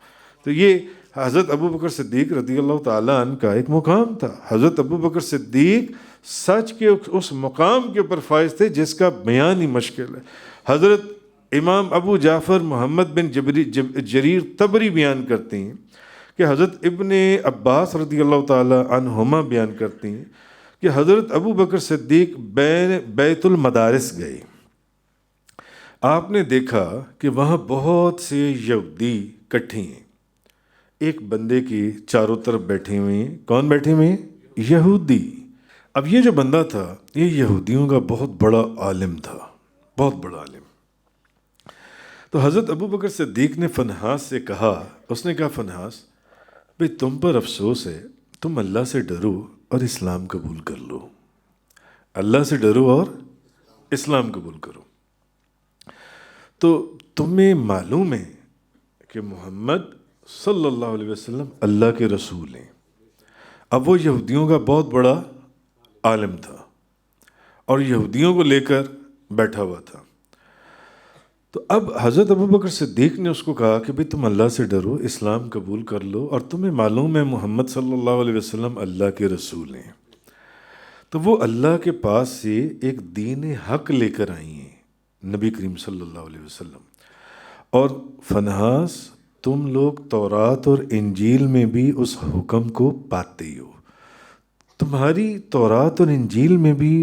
تو یہ حضرت ابو بکر صدیق رضی اللہ تعالیٰ عنہ کا ایک مقام تھا۔ حضرت ابو بکر صدیق سچ کے اس مقام کے اوپر فائز تھے جس کا بیان ہی مشکل ہے۔ حضرت امام ابو جعفر محمد بن جریر طبری بیان کرتے ہیں کہ حضرت ابن عباس رضی اللہ تعالیٰ عنہما بیان کرتے ہیں کہ حضرت ابو بکر صدیق بیت المدارس گئے، آپ نے دیکھا کہ وہاں بہت سے یہودی کٹھے ہیں، ایک بندے کے چاروں طرف بیٹھے ہوئے ہیں، کون بیٹھے ہوئے ہیں؟ یہودی۔ اب یہ جو بندہ تھا یہ یہودیوں کا بہت بڑا عالم تھا، بہت بڑا عالم۔ تو حضرت ابو بکر صدیق نے فنحاس سے کہا، اس نے کہا فنحاس بھئی تم پر افسوس ہے، تم اللہ سے ڈرو اور اسلام قبول کر لو، اللہ سے ڈرو اور اسلام قبول کرو۔ تو تمہیں معلوم ہے کہ محمد صلی اللہ علیہ وسلم اللہ کے رسول ہیں۔ اب وہ یہودیوں کا بہت بڑا عالم تھا اور یہودیوں کو لے کر بیٹھا ہوا تھا۔ تو اب حضرت ابو بکر صدیق نے اس کو کہا کہ بھئی تم اللہ سے ڈرو، اسلام قبول کر لو، اور تمہیں معلوم ہے محمد صلی اللہ علیہ وسلم اللہ کے رسول ہیں۔ تو وہ اللہ کے پاس سے ایک دین حق لے کر آئی ہیں نبی کریم صلی اللہ علیہ وسلم. اور فنحاس تم لوگ تورات اور انجیل میں بھی اس حکم کو پاتے ہی ہو. تمہاری تورات اور انجیل میں بھی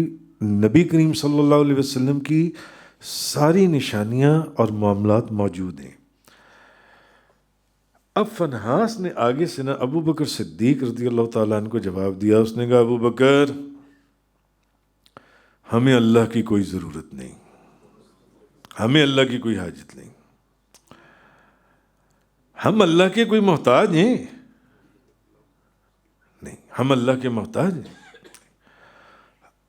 نبی کریم صلی اللہ علیہ وسلم کی ساری نشانیاں اور معاملات موجود ہیں. اب فنحاس نے آگے سے نا ابو بکر صدیق رضی اللہ تعالیٰ عنہ کو جواب دیا. اس نے کہا ابو بکر ہمیں اللہ کی کوئی ضرورت نہیں, ہمیں اللہ کی کوئی حاجت نہیں, ہم اللہ کے کوئی محتاج ہیں نہیں, ہم اللہ کے محتاج ہیں,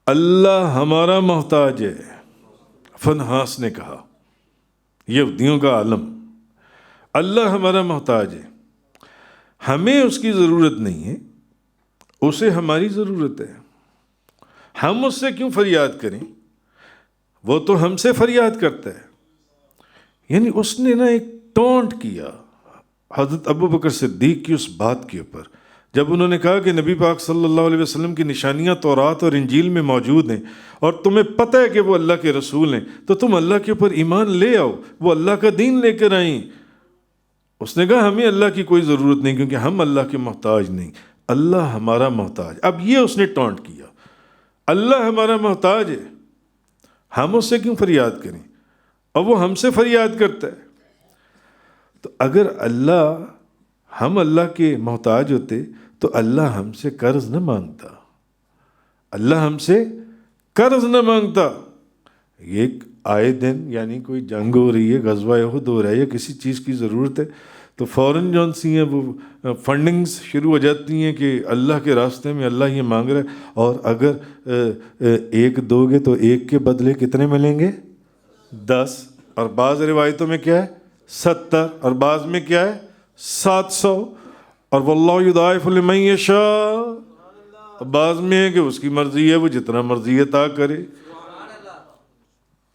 اللہ ہمارا محتاج ہے. فنحاس نے کہا, یہودیوں کا عالم, اللہ ہمارا محتاج ہے, ہمیں اس کی ضرورت نہیں ہے, اسے ہماری ضرورت ہے. ہم اس سے کیوں فریاد کریں, وہ تو ہم سے فریاد کرتا ہے. یعنی اس نے نا ایک ٹونٹ کیا حضرت ابو بکر صدیق کی اس بات کے اوپر, جب انہوں نے کہا کہ نبی پاک صلی اللہ علیہ وسلم کی نشانیاں تورات اور انجیل میں موجود ہیں اور تمہیں پتہ ہے کہ وہ اللہ کے رسول ہیں, تو تم اللہ کے اوپر ایمان لے آؤ, وہ اللہ کا دین لے کر آئیں. اس نے کہا ہمیں اللہ کی کوئی ضرورت نہیں کیونکہ ہم اللہ کے محتاج نہیں, اللہ ہمارا محتاج. اب یہ اس نے ٹونٹ کیا, اللہ ہمارا محتاج ہے, ہم اس سے کیوں فریاد کریں, اور وہ ہم سے فریاد کرتا ہے. تو اگر ہم اللہ کے محتاج ہوتے تو اللہ ہم سے قرض نہ مانگتا, اللہ ہم سے قرض نہ مانگتا. ایک آئے دن یعنی کوئی جنگ ہو رہی ہے, غزوہ احد ہو رہا ہے یا کسی چیز کی ضرورت ہے تو فوراً جون سی ہیں وہ فنڈنگز شروع ہو جاتی ہیں کہ اللہ کے راستے میں اللہ یہ مانگ رہا ہے. اور اگر ایک دو گے تو ایک کے بدلے کتنے ملیں گے, 10, اور بعض روایتوں میں کیا ہے 70, اور بعض میں کیا ہے 700, اور واللہ یضاعف لمن یشاء, بعض میں ہے کہ اس کی مرضی ہے وہ جتنا مرضی عطا کرے.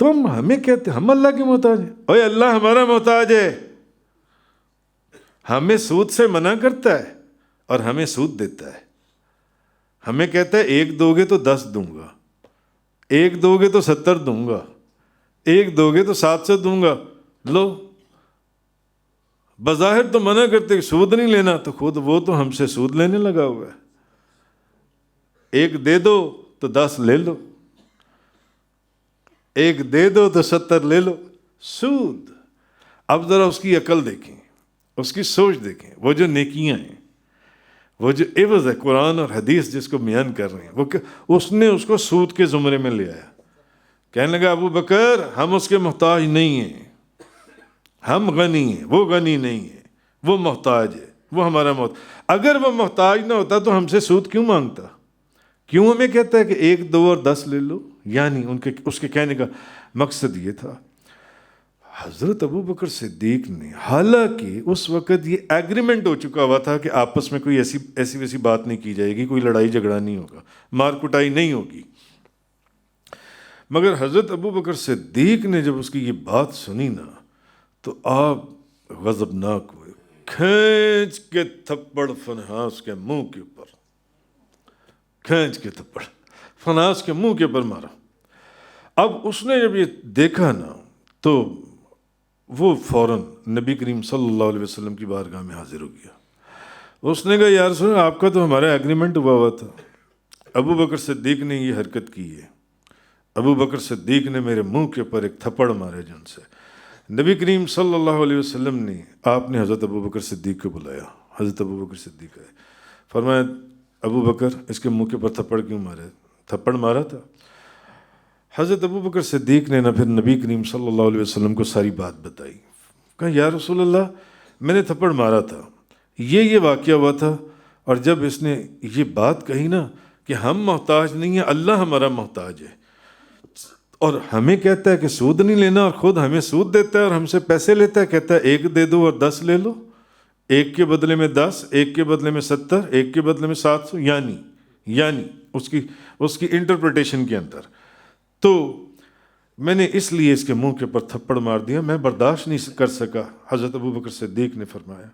تم ہمیں کہتے ہم اللہ کے محتاج ہیں, اوے اللہ ہمارا محتاج ہے, ہمیں سود سے منع کرتا ہے اور ہمیں سود دیتا ہے. ہمیں کہتا ہے 1 دو گے تو 10 دوں گا, 1 دو گے تو 70 دوں گا, 1 دو گے تو 700 دوں گا. لو بظاہر تو منع کرتے کہ سود نہیں لینا, تو خود وہ تو ہم سے سود لینے لگا ہوا ہے. 1 دے دو تو 10 لے لو, 1 دے دو تو 70 لے لو, سود. اب ذرا اس کی عقل دیکھیں, اس کی سوچ دیکھیں, وہ جو نیکیاں ہیں, وہ جو عوض ہے قرآن اور حدیث جس کو بیان کر رہے ہیں, اس نے اس کو سود کے زمرے میں لے آیا. کہنے لگا ابو بکر ہم اس کے محتاج نہیں ہیں, ہم غنی ہیں, وہ غنی نہیں ہے, وہ محتاج ہے, وہ ہمارا محتاج. اگر وہ محتاج نہ ہوتا تو ہم سے سود کیوں مانگتا, کیوں ہمیں کہتا ہے کہ 1 2 اور 10 لے لو. یعنی اس کے کہنے کا مقصد یہ تھا. حضرت ابو بکر صدیق نے, حالانکہ اس وقت یہ ایگریمنٹ ہو چکا ہوا تھا کہ آپس میں کوئی ایسی ویسی بات نہیں کی جائے گی, کوئی لڑائی جھگڑا نہیں ہوگا, مار کٹائی نہیں ہوگی, مگر حضرت ابو بکر صدیق نے جب اس کی یہ بات سنی نا تو آپ غضبناک ہوئے, کھینچ کے تھپڑ فنحاس کے منہ کے اوپر, کھینچ کے تھپڑ فنحاس کے منہ کے اوپر مارا. اب اس نے جب یہ دیکھا نا تو وہ فوراً نبی کریم صلی اللہ علیہ وسلم کی بارگاہ میں حاضر ہو گیا. اس نے کہا یا رسول اللہ آپ کا تو ہمارا ایگریمنٹ ہوا تھا. ابو بکر صدیق نے یہ حرکت کی ہے, ابو بکر صدیق نے میرے منہ کے اوپر ایک تھپڑ مارے جن سے. نبی کریم صلی اللہ علیہ وسلم نے, آپ نے حضرت ابو بکر صدیق کو بلایا. حضرت ابو بکر صدیق آئے, فرمایا ابو بکر اس کے منہ کے اوپر تھپڑ کیوں مارے, تھپڑ مارا تھا. حضرت ابو بکر صدیق نے پھر نبی کریم صلی اللہ علیہ وسلم کو ساری بات بتائی. کہا یا رسول اللہ میں نے تھپڑ مارا تھا, یہ واقعہ ہوا تھا, اور جب اس نے یہ بات کہی نا کہ ہم محتاج نہیں ہیں, اللہ ہمارا محتاج ہے, اور ہمیں کہتا ہے کہ سود نہیں لینا اور خود ہمیں سود دیتا ہے اور ہم سے پیسے لیتا ہے, کہتا ہے 1 دے دو اور 10 لے لو, 1 کے بدلے میں 10, 1 کے بدلے میں 70, 1 کے بدلے میں 700. یعنی اس کی انٹرپریٹیشن کے اندر تو میں نے اس لیے اس کے منہ کے اوپر تھپڑ مار دیا, میں برداشت نہیں کر سکا. حضرت ابو بکر صدیق نے فرمایا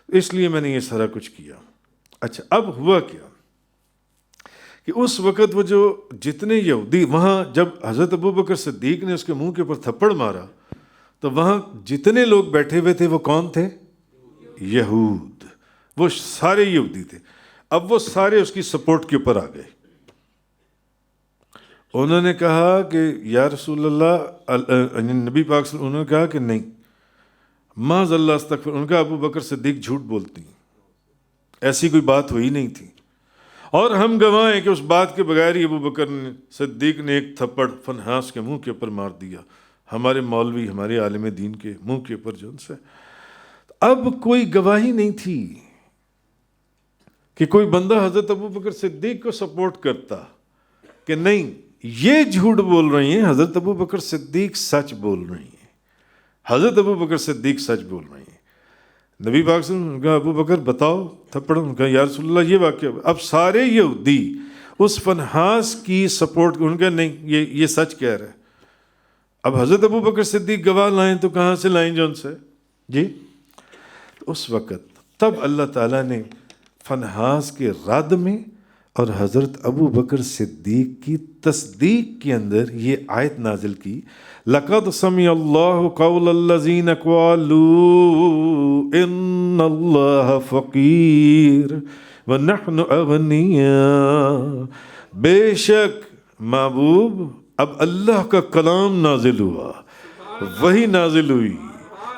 اس لیے میں نے یہ سارا کچھ کیا. اچھا اب ہوا کیا کہ اس وقت وہ جو جتنے یہودی وہاں جب حضرت ابوبکر صدیق نے اس کے منہ کے اوپر تھپڑ مارا تو وہاں جتنے لوگ بیٹھے ہوئے تھے وہ کون تھے؟ یہود، وہ سارے یہودی تھے۔ اب وہ سارے اس کی سپورٹ کے اوپر آ گئے، انہوں نے کہا کہ یا رسول اللہ، نبی پاک صلی اللہ علیہ وسلم، انہوں نے کہا کہ نہیں، معاذ اللہ استغفر، ان کا ابو بکر صدیق جھوٹ بولتی ہیں، ایسی کوئی بات ہوئی نہیں تھی، اور ہم گواہ ہیں کہ اس بات کے بغیر ہی ابو بکر صدیق نے ایک تھپڑ فنحاس کے منہ کے اوپر مار دیا، ہمارے مولوی، ہمارے عالم دین کے منہ کے اوپر جو ان سے۔ اب کوئی گواہی نہیں تھی کہ کوئی بندہ حضرت ابو بکر صدیق کو سپورٹ کرتا کہ نہیں یہ جھوٹ بول رہی ہیں، حضرت ابو بکر صدیق سچ بول رہی ہیں، حضرت ابو بکر صدیق سچ بول رہی ہیں۔ نبی پاک صلی اللہ علیہ وسلم نے کہا ابو بکر بتاؤ تھپڑ، ان کا یا رسول اللہ یہ واقعہ۔ اب سارے یہودی اس فنحاس کی سپورٹ، ان کا نہیں یہ سچ کہہ رہا ہے۔ اب حضرت ابو بکر صدیق گواہ لائیں تو کہاں سے لائیں جو ان سے؟ جی اس وقت تب اللہ تعالیٰ نے فنحاس کے رد میں اور حضرت ابو بکر صدیق کی تصدیق کے اندر یہ آیت نازل کی، لَقَدْ سَمِعَ اللَّهُ قَوْلَ الَّذِينَ قَالُوا إِنَّ اللَّهَ فَقِيرٌ وَنَحْنُ أَغْنِيَاءُ۔ بے شک محبوب اب اللہ کا کلام نازل ہوا، وہی نازل ہوئی،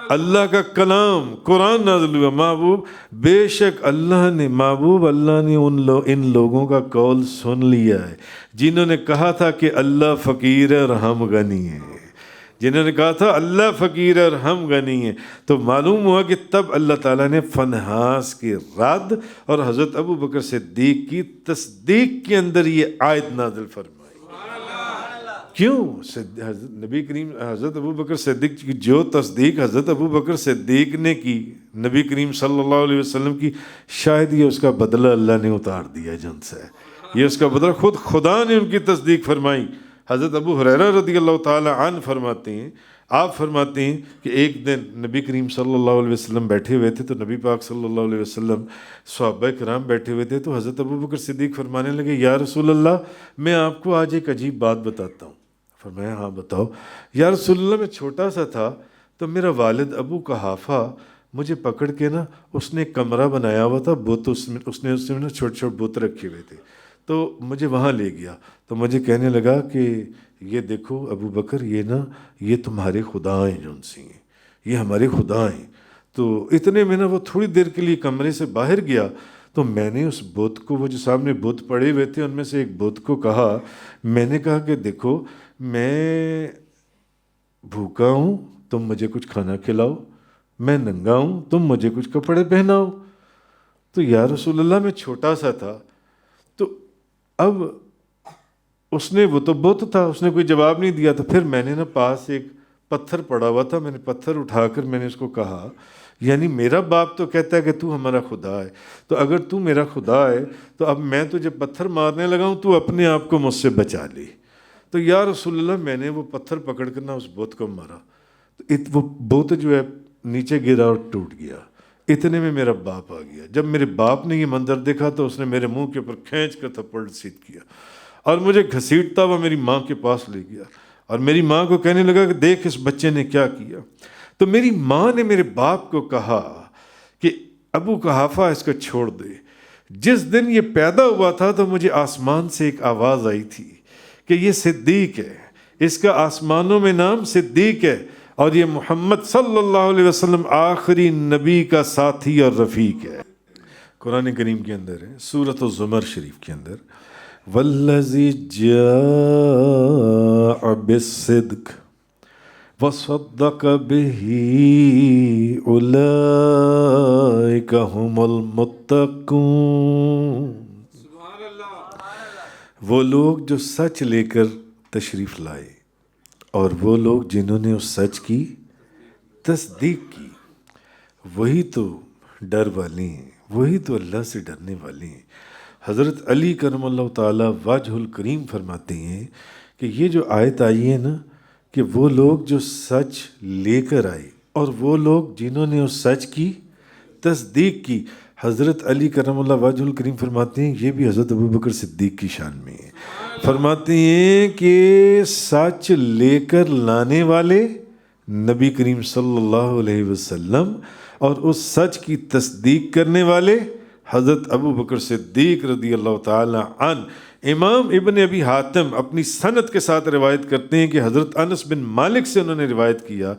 اللہ کا کلام قرآن نازل ہوا۔ محبوب بے شک اللہ نے، محبوب اللہ نے ان لوگوں کا قول سن لیا ہے جنہوں نے کہا تھا کہ اللہ فقیر ہے اور ہم غنی ہیں، جنہوں نے کہا تھا اللہ فقیر ہے اور ہم غنی ہیں۔ تو معلوم ہوا کہ تب اللہ تعالیٰ نے فنحاس کے رد اور حضرت ابو بکر صدیق کی تصدیق کے اندر یہ آیت نازل فرمائی۔ کیوں؟ نبی کریم حضرت ابو بکر صدیق کی جو تصدیق حضرت ابو بکر صدیق نے کی نبی کریم صلی اللہ علیہ وسلم کی، شاید یہ اس کا بدلہ اللہ نے اتار دیا جن سے، یہ اس کا بدلہ خود خدا نے ان کی تصدیق فرمائی۔ حضرت ابو ہریرہ رضی اللہ تعالی عنہ فرماتے ہیں، آپ فرماتے ہیں کہ ایک دن نبی کریم صلی اللہ علیہ وسلم بیٹھے ہوئے تھے، تو نبی پاک صلی اللہ علیہ وسلم صحابہ کرام بیٹھے ہوئے تھے، تو حضرت ابو بکر صدیق فرمانے لگے یا رسول اللہ میں آپ کو آج ایک عجیب بات بتاتا ہوں۔ فرمایا ہاں بتاؤ۔ یا رسول اللہ میں چھوٹا سا تھا تو میرا والد ابو قحافہ مجھے پکڑ کے نا، اس نے ایک کمرہ بنایا ہوا تھا، بت اس نے نا چھوٹے چھوٹے بت رکھے ہوئے تھے، تو مجھے وہاں لے گیا، تو مجھے کہنے لگا کہ یہ دیکھو ابو بکر، یہ نا یہ تمہارے خدا ہیں جن سے ہیں، یہ ہمارے خدا ہیں۔ تو اتنے میں نا وہ تھوڑی دیر کے لیے کمرے سے باہر گیا، تو میں نے اس بت کو، وہ جو سامنے بت پڑے ہوئے تھے ان میں سے ایک بت کو کہا، میں نے کہا کہ دیکھو میں بھوکا ہوں، تم مجھے کچھ کھانا کھلاؤ، میں ننگا ہوں، تم مجھے کچھ کپڑے پہناؤ۔ تو یا رسول اللہ میں چھوٹا سا تھا، تو اب اس نے، وہ تو بت تھا، اس نے کوئی جواب نہیں دیا، تو پھر میں نے نا پاس ایک پتھر پڑا ہوا تھا، میں نے پتھر اٹھا کر میں نے اس کو کہا، یعنی میرا باپ تو کہتا ہے کہ تو ہمارا خدا ہے، تو اگر تو میرا خدا ہے تو اب میں تجھے پتھر مارنے لگا ہوں، تو اپنے آپ کو مجھ سے بچا لے۔ تو یا رسول اللہ میں نے وہ پتھر پکڑ کر نا اس بت کو مارا، تو وہ بت جو ہے نیچے گرا اور ٹوٹ گیا۔ اتنے میں میرا باپ آ گیا، جب میرے باپ نے یہ منظر دیکھا تو اس نے میرے منہ کے اوپر کھینچ کر تھپڑ سیدھ کیا اور مجھے گھسیٹتا ہوا میری ماں کے پاس لے گیا، اور میری ماں کو کہنے لگا کہ دیکھ اس بچے نے کیا کیا۔ تو میری ماں نے میرے باپ کو کہا کہ ابو قحافہ اس کو چھوڑ دے۔ جس دن یہ پیدا ہوا تھا تو مجھے آسمان سے ایک آواز آئی تھی کہ یہ صدیق ہے، اس کا آسمانوں میں نام صدیق ہے، اور یہ محمد صلی اللہ علیہ وسلم آخری نبی کا ساتھی اور رفیق ہے۔ قرآن کریم کے اندر ہے، سورۃ الزمر شریف کے اندر، والذی جاء بالصدق وصدق بہ اولئک هم المتقون۔ وہ لوگ جو سچ لے کر تشریف لائے اور وہ لوگ جنہوں نے اس سچ کی تصدیق کی، وہی تو ڈر والے ہیں، وہی تو اللہ سے ڈرنے والے ہیں۔ حضرت علی کرم اللہ تعالی وجہ الکریم فرماتے ہیں کہ یہ جو آیت آئی ہے نا، کہ وہ لوگ جو سچ لے کر آئے اور وہ لوگ جنہوں نے اس سچ کی تصدیق کی، حضرت علی کرم اللہ وجہ الکریم فرماتے ہیں یہ بھی حضرت ابوبکر صدیق کی شان میں ہے. فرماتے ہیں کہ سچ لے کر لانے والے نبی کریم صلی اللہ علیہ وسلم اور اس سچ کی تصدیق کرنے والے حضرت ابوبکر صدیق رضی اللہ تعالی عنہ. امام ابن ابی حاتم اپنی سند کے ساتھ روایت کرتے ہیں کہ حضرت انس بن مالک سے انہوں نے روایت کیا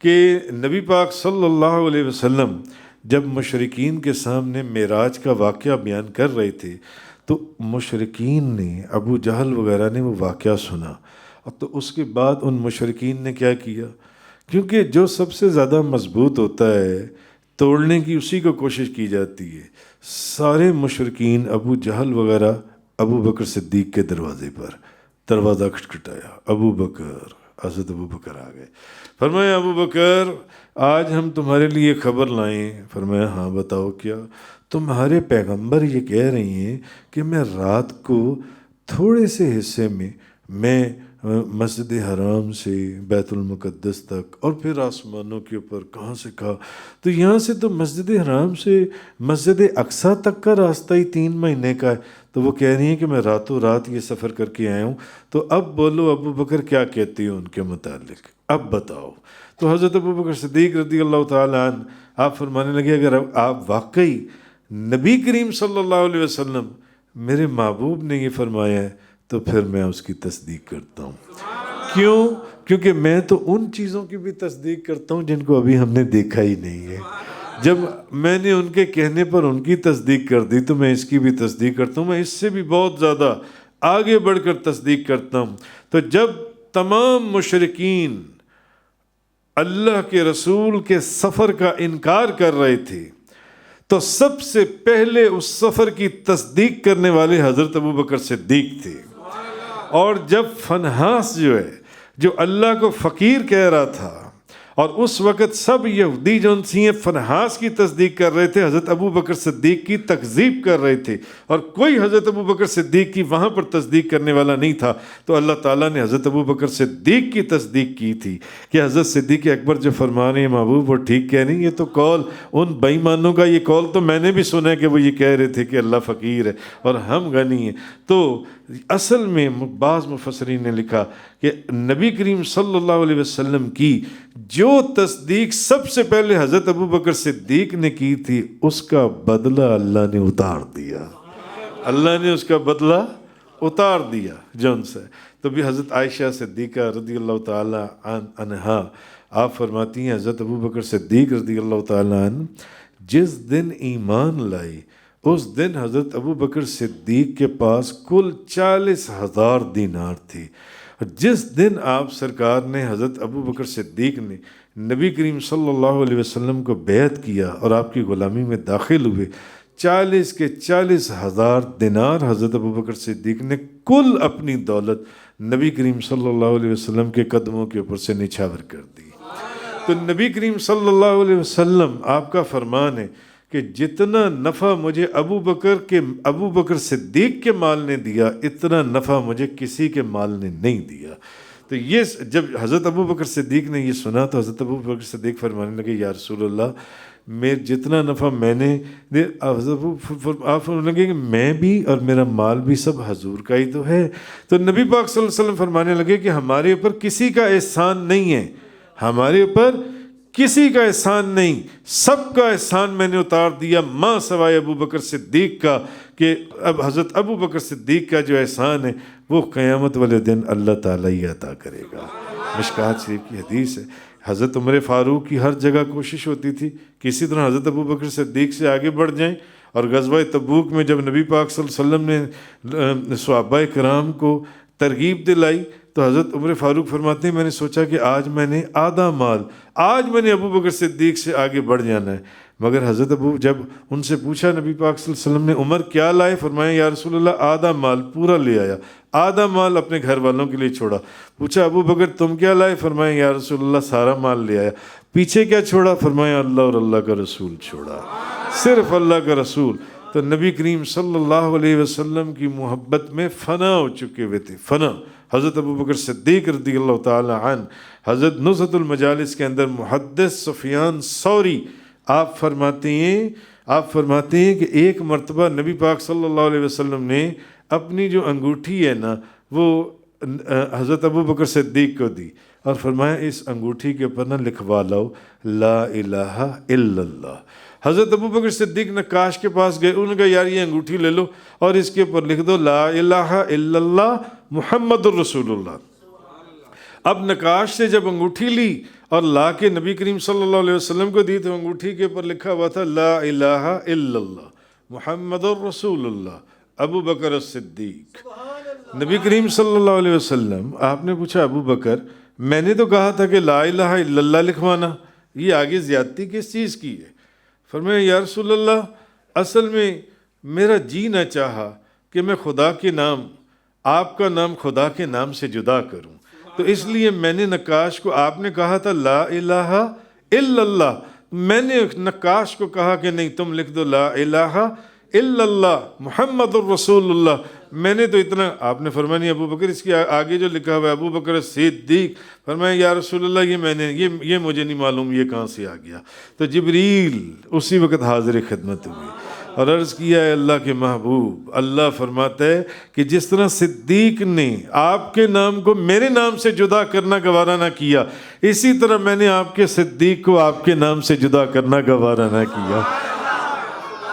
کہ نبی پاک صلی اللہ علیہ وسلم جب مشرکین کے سامنے معراج کا واقعہ بیان کر رہے تھے تو مشرکین نے، ابو جہل وغیرہ نے وہ واقعہ سنا، اور تو اس کے بعد ان مشرکین نے کیا کیا، کیونکہ جو سب سے زیادہ مضبوط ہوتا ہے توڑنے کی اسی کو کوشش کی جاتی ہے. سارے مشرکین ابو جہل وغیرہ ابو بکر صدیق کے دروازے پر دروازہ کھٹکھٹایا. ابو بکر، حضرت ابو بکر آ گئے. فرمایا ابو بکر آج ہم تمہارے لیے خبر لائیں. فرمایا ہاں بتاؤ کیا؟ تمہارے پیغمبر یہ کہہ رہی ہیں کہ میں رات کو تھوڑے سے حصے میں مسجد حرام سے بیت المقدس تک اور پھر آسمانوں کے اوپر کہاں سے کہا، تو یہاں سے تو مسجد حرام سے مسجد اقصیٰ تک کا راستہ ہی 3 مہینے کا ہے. تو وہ کہہ رہی ہیں کہ میں راتوں رات یہ سفر کر کے آیا ہوں. تو اب بولو ابو بکر کیا کہتی ہو ان کے متعلق، اب بتاؤ. تو حضرت ابو بکر صدیق رضی اللہ تعالیٰ عنہ آپ فرمانے لگے اگر آپ واقعی نبی کریم صلی اللہ علیہ وسلم میرے محبوب نے یہ فرمایا ہے تو پھر میں اس کی تصدیق کرتا ہوں. کیوں؟ کیونکہ میں تو ان چیزوں کی بھی تصدیق کرتا ہوں جن کو ابھی ہم نے دیکھا ہی نہیں ہے. جب میں نے ان کے کہنے پر ان کی تصدیق کر دی تو میں اس کی بھی تصدیق کرتا ہوں. میں اس سے بھی بہت زیادہ آگے بڑھ کر تصدیق کرتا ہوں. تو جب تمام مشرکین اللہ کے رسول کے سفر کا انکار کر رہے تھے تو سب سے پہلے اس سفر کی تصدیق کرنے والے حضرت ابوبکر صدیق تھے. اور جب فنحاس جو ہے، جو اللہ کو فقیر کہہ رہا تھا، اور اس وقت سب یہودی جو فنحاس کی تصدیق کر رہے تھے، حضرت ابوبکر صدیق کی تکذیب کر رہے تھے، اور کوئی حضرت ابوبکر صدیق کی وہاں پر تصدیق کرنے والا نہیں تھا. تو اللہ تعالیٰ نے حضرت ابوبکر صدیق کی تصدیق کی تھی کہ حضرت صدیق اکبر جو فرما رہے ہیں محبوب وہ ٹھیک کہہ رہی ہیں. یہ تو قول ان بے ایمانوں کا، یہ قول تو میں نے بھی سنا ہے کہ وہ یہ کہہ رہے تھے کہ اللہ فقیر ہے اور ہم غنی ہیں. تو اصل میں بعض مفسرین نے لکھا کہ نبی کریم صلی اللہ علیہ وسلم کی جو تصدیق سب سے پہلے حضرت ابوبکر صدیق نے کی تھی اس کا بدلہ اللہ نے اتار دیا. اللہ نے اس کا بدلہ اتار دیا جون سے. تو بھی حضرت عائشہ صدیقہ رضی اللہ تعالی عنہا آپ فرماتی ہیں حضرت ابوبکر صدیق رضی اللہ تعالی عنہ جس دن ایمان لائی اس دن حضرت ابوبکر صدیق کے پاس کل 40,000 دینار تھی. جس دن آپ سرکار نے حضرت ابوبکر صدیق نے نبی کریم صلی اللہ علیہ وسلم کو بیعت کیا اور آپ کی غلامی میں داخل ہوئے، 40,000 دینار حضرت ابوبکر صدیق نے کل اپنی دولت نبی کریم صلی اللہ علیہ وسلم کے قدموں کے اوپر سے نچھاور کر دی. تو نبی کریم صلی اللہ علیہ وسلم آپ کا فرمان ہے کہ جتنا نفع مجھے ابوبکر صدیق کے مال نے دیا اتنا نفع مجھے کسی کے مال نے نہیں دیا. تو یہ جب حضرت ابوبکر صدیق نے یہ سنا تو حضرت ابوبکر صدیق فرمانے لگے یا رسول اللہ میں جتنا نفع میں نے آپ فرمانے لگے کہ میں بھی اور میرا مال بھی سب حضور کا ہی تو ہے. تو نبی پاک صلی اللہ علیہ وسلم فرمانے لگے کہ ہمارے اوپر کسی کا احسان نہیں ہے، ہمارے اوپر کسی کا احسان نہیں، سب کا احسان میں نے اتار دیا ماں سوائے ابوبکر صدیق کا. کہ اب حضرت ابوبکر صدیق کا جو احسان ہے وہ قیامت والے دن اللہ تعالیٰ ہی عطا کرے گا. مشکات شریف کی حدیث ہے. حضرت عمر فاروق کی ہر جگہ کوشش ہوتی تھی کسی طرح حضرت ابوبکر صدیق سے آگے بڑھ جائیں. اور غزوہ تبوک میں جب نبی پاک صلی اللہ علیہ وسلم نے صحابہ کرام کو ترغیب دلائی تو حضرت عمر فاروق فرماتے ہیں میں نے سوچا کہ آج میں نے آدھا مال، آج میں نے ابوبکر صدیق سے آگے بڑھ جانا ہے. مگر حضرت جب ان سے پوچھا نبی پاک صلی اللہ علیہ وسلم نے عمر کیا لائے، فرمایا یا رسول اللہ آدھا مال پورا لے آیا، آدھا مال اپنے گھر والوں کے لیے چھوڑا. پوچھا ابوبکر تم کیا لائے، فرمایا یا رسول اللہ سارا مال لے آیا. پیچھے کیا چھوڑا، فرمایا اللہ اور اللہ کا رسول چھوڑا، صرف اللہ کا رسول. تو نبی کریم صلی اللہ علیہ وسلم کی محبت میں فنا ہو چکے ہوئے تھے، فنا. حضرت ابوبکر صدیق رضی اللہ تعالی عنہ حضرت نزہۃ المجالس کے اندر محدث سفیان ثوری آپ فرماتے ہیں آپ فرماتے ہیں کہ ایک مرتبہ نبی پاک صلی اللہ علیہ وسلم نے اپنی جو انگوٹھی ہے نا وہ حضرت ابو بکر صدیق کو دی اور فرمایا اس انگوٹھی کے اوپر نہ لکھوا لاؤ لا الہ الا اللہ۔ حضرت ابو بکر صدیق نقاش کے پاس گئے، انہوں نے کہا یار یہ انگوٹھی لے لو اور اس کے اوپر لکھ دو لا الہ الا اللہ محمد الرسول اللہ۔ اب نقاش سے جب انگوٹھی لی اور لا کے نبی کریم صلی اللہ علیہ وسلم کو دی تو انگوٹھی کے اوپر لکھا ہوا تھا لا الہ الا اللہ محمد الرسول اللہ ابو بکر الصدیق۔ نبی کریم صلی اللہ علیہ وسلم، آپ نے پوچھا ابو بکر میں نے تو کہا تھا کہ لا الہ الا اللہ لکھوانا، یہ آگے زیادتی کس چیز کی ہے؟ فرمایا یا رسول اللہ اصل میں میرا جی نہ چاہا کہ میں خدا کے نام، آپ کا نام خدا کے نام سے جدا کروں، تو اس لیے میں نے نقاش کو، آپ نے کہا تھا لا الہ الا اللہ، میں نے نقاش کو کہا کہ نہیں تم لکھ دو لا الہ الا اللہ محمد الرسول اللہ۔ میں نے تو اتنا، آپ نے فرمایا نہیں ابو بکر اس کی آگے جو لکھا ہوا ہے ابو بکر صدیق، فرمایا یا رسول اللہ یہ مجھے نہیں معلوم یہ کہاں سے آ گیا۔ تو جبریل اسی وقت حاضر خدمت ہوئی اور عرض کیا ہے اللہ کے محبوب، اللہ فرماتا ہے کہ جس طرح صدیق نے آپ کے نام کو میرے نام سے جدا کرنا گوارا نہ کیا، اسی طرح میں نے آپ کے صدیق کو آپ کے نام سے جدا کرنا گوارا نہ کیا۔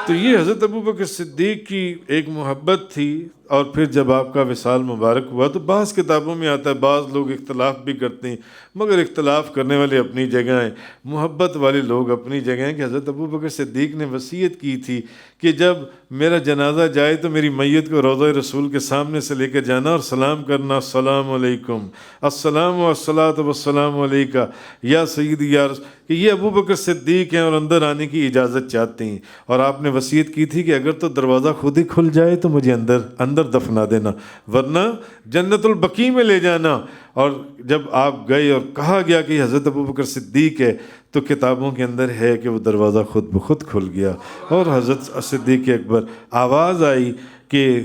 تو یہ حضرت ابو بکر صدیق کی ایک محبت تھی۔ اور پھر جب آپ کا وصال مبارک ہوا تو بعض کتابوں میں آتا ہے بعض لوگ اختلاف بھی کرتے ہیں، مگر اختلاف کرنے والے اپنی جگہ ہیں، محبت والے لوگ اپنی جگہ ہیں، کہ حضرت ابو بکر صدیق نے وصیت کی تھی کہ جب میرا جنازہ جائے تو میری میت کو روضہ رسول کے سامنے سے لے کر جانا اور سلام کرنا، السلام علیکم، السلام والصلاۃ والسلام علیکہ یا سیدی یا رسول، کہ یہ ابو بکر صدیق ہیں اور اندر آنے کی اجازت چاہتے ہیں۔ اور آپ نے وصیت کی تھی کہ اگر تو دروازہ خود ہی کھل جائے تو مجھے اندر دفنا دینا، ورنہ جنت البقیع میں لے جانا۔ اور جب آپ گئے اور کہا گیا کہ حضرت ابو بکر صدیق ہے تو کتابوں کے اندر ہے کہ وہ دروازہ خود بخود کھل گیا اور حضرت صدیق اکبر آواز آئی کہ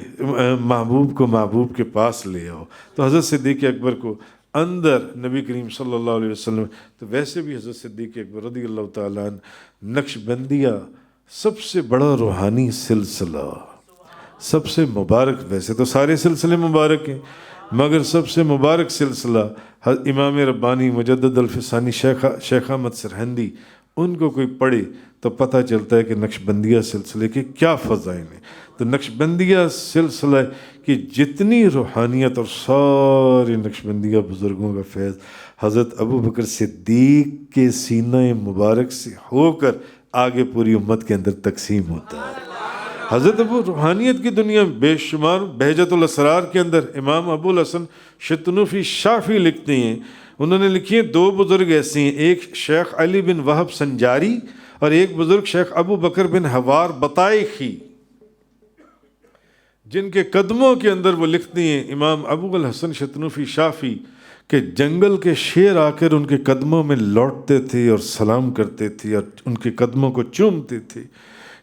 محبوب کو محبوب کے پاس لے آؤ، تو حضرت صدیق اکبر کو اندر نبی کریم صلی اللہ علیہ وسلم۔ تو ویسے بھی حضرت صدیق اکبر رضی اللہ تعالیٰ عنہ نقش بندیہ سب سے بڑا روحانی سلسلہ، سب سے مبارک، ویسے تو سارے سلسلے مبارک ہیں مگر سب سے مبارک سلسلہ امام ربانی مجدد الفسانی شیخ احمد سرہندی، ان کو کوئی پڑھے تو پتہ چلتا ہے کہ نقش بندیہ سلسلے کے کیا فضائل ہیں۔ تو نقش بندیہ سلسلہ کی جتنی روحانیت اور سارے نقش بندیہ بزرگوں کا فیض حضرت ابو بکر صدیق کے سینہ مبارک سے ہو کر آگے پوری امت کے اندر تقسیم ہوتا ہے۔ حضرت ابو روحانیت کی دنیا بے شمار، بہجت الاسرار کے اندر امام ابو الحسن شتنوفی شافعی لکھتے ہیں، انہوں نے لکھی ہیں دو بزرگ ایسے ہیں، ایک شیخ علی بن وہب سنجاری اور ایک بزرگ شیخ ابو بکر بن حوار بطائخی، جن کے قدموں کے اندر وہ لکھتے ہیں امام ابو الحسن شتنوفی شافعی کہ جنگل کے شیر آ کر ان کے قدموں میں لوٹتے تھے اور سلام کرتے تھے اور ان کے قدموں کو چومتے تھے۔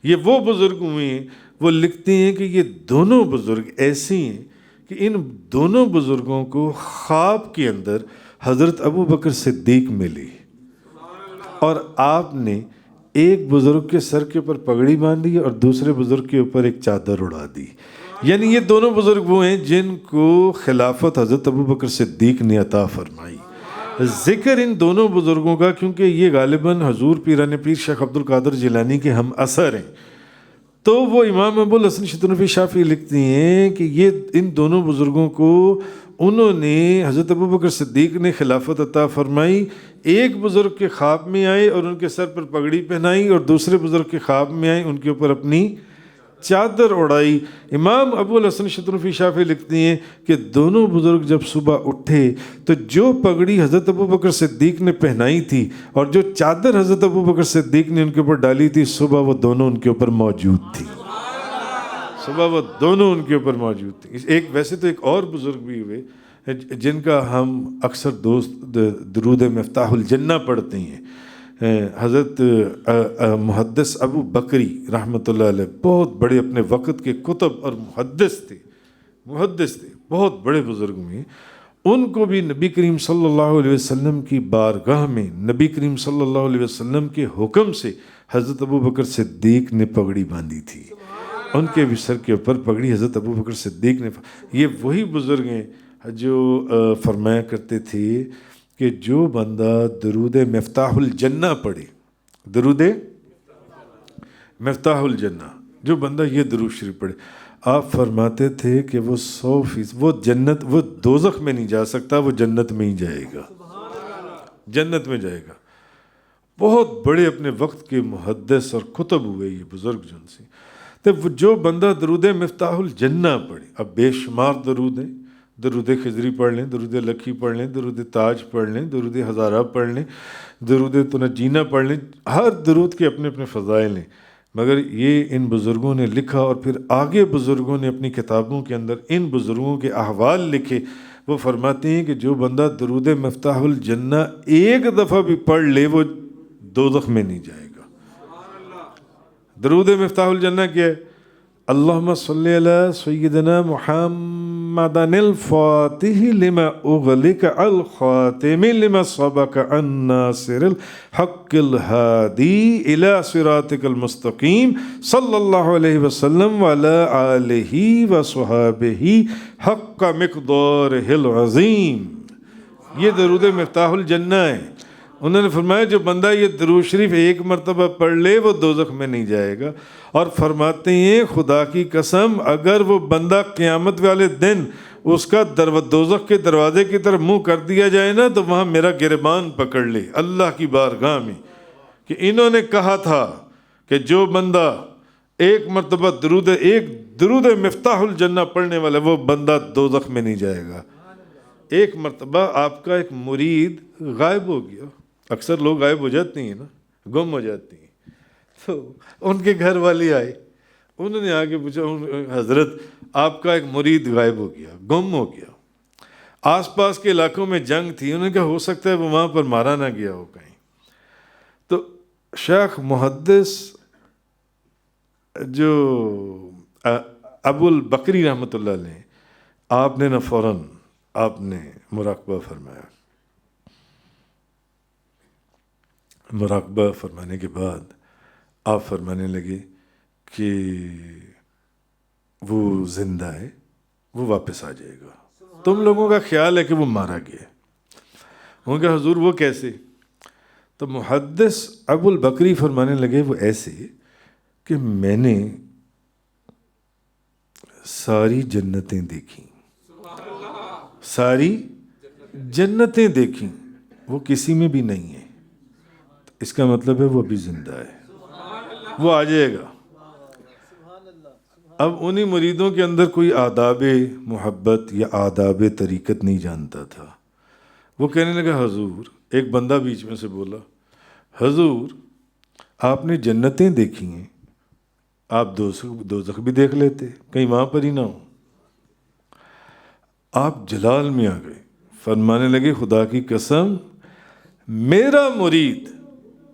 یہ وہ بزرگ ہوئے ہیں، وہ لکھتے ہیں کہ یہ دونوں بزرگ ایسے ہیں کہ ان دونوں بزرگوں کو خواب کے اندر حضرت ابو بکر صدیق ملی اور آپ نے ایک بزرگ کے سر کے اوپر پگڑی باندھی اور دوسرے بزرگ کے اوپر ایک چادر اڑا دی۔ یعنی یہ دونوں بزرگ وہ ہیں جن کو خلافت حضرت ابو بکر صدیق نے عطا فرمائی۔ ذکر ان دونوں بزرگوں کا کیونکہ یہ غالباً حضور پیران پیر شیخ عبد القادر جیلانی کے ہم اثر ہیں، تو وہ امام ابو الحسن شتنوفی شافعی لکھتے ہیں کہ یہ ان دونوں بزرگوں کو انہوں نے حضرت ابو بکر صدیق نے خلافت عطا فرمائی۔ ایک بزرگ کے خواب میں آئے اور ان کے سر پر پگڑی پہنائی اور دوسرے بزرگ کے خواب میں آئے ان کے اوپر اپنی چادر اڑائی۔ امام ابو الحسن شتنوفی شافعی لکھتے ہیں کہ دونوں بزرگ جب صبح اٹھے تو جو پگڑی حضرت ابو بکر صدیق نے پہنائی تھی اور جو چادر حضرت ابو بکر صدیق نے ان کے اوپر ڈالی تھی، صبح وہ دونوں ان کے اوپر موجود تھی، صبح وہ دونوں ان کے اوپر موجود تھی۔ ایک ویسے تو ایک اور بزرگ بھی ہوئے جن کا ہم اکثر دوست درود مفتاح الجنہ پڑھتے ہیں، حضرت محدث ابو بکری رحمۃ اللہ علیہ، بہت بڑے اپنے وقت کے کتب اور محدث تھے، بہت بڑے بزرگ میں۔ ان کو بھی نبی کریم صلی اللہ علیہ وسلم کی بارگاہ میں نبی کریم صلی اللہ علیہ وسلم کے حکم سے حضرت ابو بکر صدیق نے پگڑی باندھی تھی. ان کے بھی سر کے اوپر پگڑی حضرت ابو بکر صدیق نے. یہ وہی بزرگ ہیں جو فرمایا کرتے تھے کہ جو بندہ درود مفتاح الجنہ پڑھے، درود مفتاح الجنہ، جو بندہ یہ درود شریف پڑھے، آپ فرماتے تھے کہ وہ 100%، وہ جنت، وہ دوزخ میں نہیں جا سکتا، وہ جنت میں ہی جائے گا، جنت میں جائے گا. بہت بڑے اپنے وقت کے محدث اور کتب ہوئے یہ بزرگ جن سے. تو جو بندہ درود مفتاح الجنہ پڑھے، اب بے شمار درود ہیں، درود خضری پڑھ لیں، درود لکھی پڑھ لیں، درود تاج پڑھ لیں، درود ہزارہ پڑھ لیں، درود تنجینہ پڑھ لیں، ہر درود کے اپنے اپنے فضائل ہیں. مگر یہ ان بزرگوں نے لکھا، اور پھر آگے بزرگوں نے اپنی کتابوں کے اندر ان بزرگوں کے احوال لکھے. وہ فرماتے ہیں کہ جو بندہ درود مفتاح الجنہ ایک دفعہ بھی پڑھ لے وہ دوزخ میں نہیں جائے گا. درود مفتاح الجنہ کیا ہے؟ اللہم صلی علی سیدنا محمد الفاتح لما اغلق الخاتم لما سبق الناصر الحق الہادی الی صراطک المستقیم صلی اللہ علیہ وسلم وعلی آلہ وصحابہ حق مقدارہ العظیم. یہ درود مفتاح الجنہ ہے. انہوں نے فرمایا جو بندہ یہ درود شریف ایک مرتبہ پڑھ لے وہ دوزخ میں نہیں جائے گا. اور فرماتے ہیں خدا کی قسم اگر وہ بندہ قیامت والے دن اس کا دوزخ کے دروازے کی طرف منہ کر دیا جائے نا تو وہاں میرا گریبان پکڑ لے اللہ کی بارگاہ میں کہ انہوں نے کہا تھا کہ جو بندہ ایک مرتبہ درود مفتاح الجنہ پڑھنے والا وہ بندہ دوزخ میں نہیں جائے گا. ایک مرتبہ آپ کا ایک مرید غائب ہو گیا. اکثر لوگ غائب ہو جاتے ہیں نا، گم ہو جاتے ہیں. تو ان کے گھر والے آئے، انہوں نے آگے پوچھا حضرت آپ کا ایک مرید غائب ہو گیا، گم ہو گیا. آس پاس کے علاقوں میں جنگ تھی، انہوں نے کہا ہو سکتا ہے وہ وہاں پر مارا نہ گیا ہو کہیں. تو شیخ محدث جو ابو البکری رحمۃ اللہ علیہ، آپ نے نہ فوراً آپ نے مراقبہ فرمایا. مراقبہ فرمانے کے بعد آپ فرمانے لگے کہ وہ زندہ ہے، وہ واپس آ جائے گا. تم لوگوں کا خیال ہے کہ وہ مارا گیا. انہوں نے کہا حضور وہ کیسے؟ تو محدث ابو البکری فرمانے لگے وہ ایسے کہ میں نے ساری جنتیں دیکھیں، ساری جنتیں دیکھیں، وہ کسی میں بھی نہیں ہے. اس کا مطلب ہے وہ ابھی زندہ ہے، وہ آ جائے گا. اب انہی مریدوں کے اندر کوئی آداب محبت یا آداب طریقت نہیں جانتا تھا. وہ کہنے لگا حضور، ایک بندہ بیچ میں سے بولا حضور آپ نے جنتیں دیکھی ہیں، آپ دوزخ بھی دیکھ لیتے، کہیں وہاں پر ہی نہ ہو. آپ جلال میں آ گئے. فرمانے لگے خدا کی قسم میرا مرید،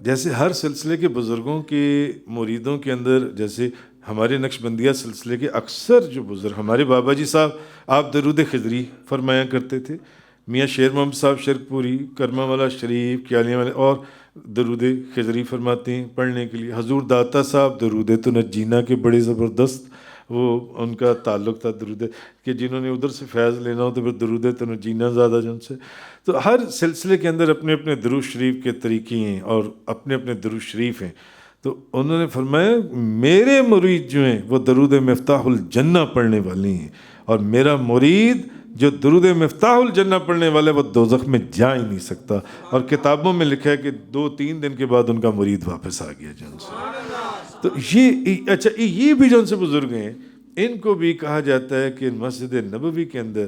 جیسے ہر سلسلے کے بزرگوں کے مریدوں کے اندر، جیسے ہمارے نقشبندیہ سلسلے کے اکثر جو بزرگ، ہمارے بابا جی صاحب آپ درود خضری فرمایا کرتے تھے، میاں شیر محمد صاحب شرک پوری، کرما والا شریف، کیالیاں والے اور درود خضری فرماتے ہیں پڑھنے کے لیے. حضور داتا صاحب درود تنجینہ کے بڑے زبردست وہ ان کا تعلق تھا، درود کہ جنہوں نے ادھر سے فیض لینا ہو تو پھر درود تنجینہ زیادہ جن سے. تو ہر سلسلے کے اندر اپنے اپنے درود شریف کے طریقے ہیں اور اپنے اپنے درود شریف ہیں. تو انہوں نے فرمایا میرے مرید جو ہیں وہ درود مفتاح الجنہ پڑھنے والے ہیں، اور میرا مرید جو درود مفتاح الجنہ پڑھنے والے وہ دوزخ میں جا ہی نہیں سکتا. اور کتابوں میں لکھا ہے کہ 2-3 دن کے بعد ان کا مرید واپس آ گیا جن سے. تو یہ اچھا یہ بھی جن سے بزرگ ہیں، ان کو بھی کہا جاتا ہے کہ مسجد نبوی کے اندر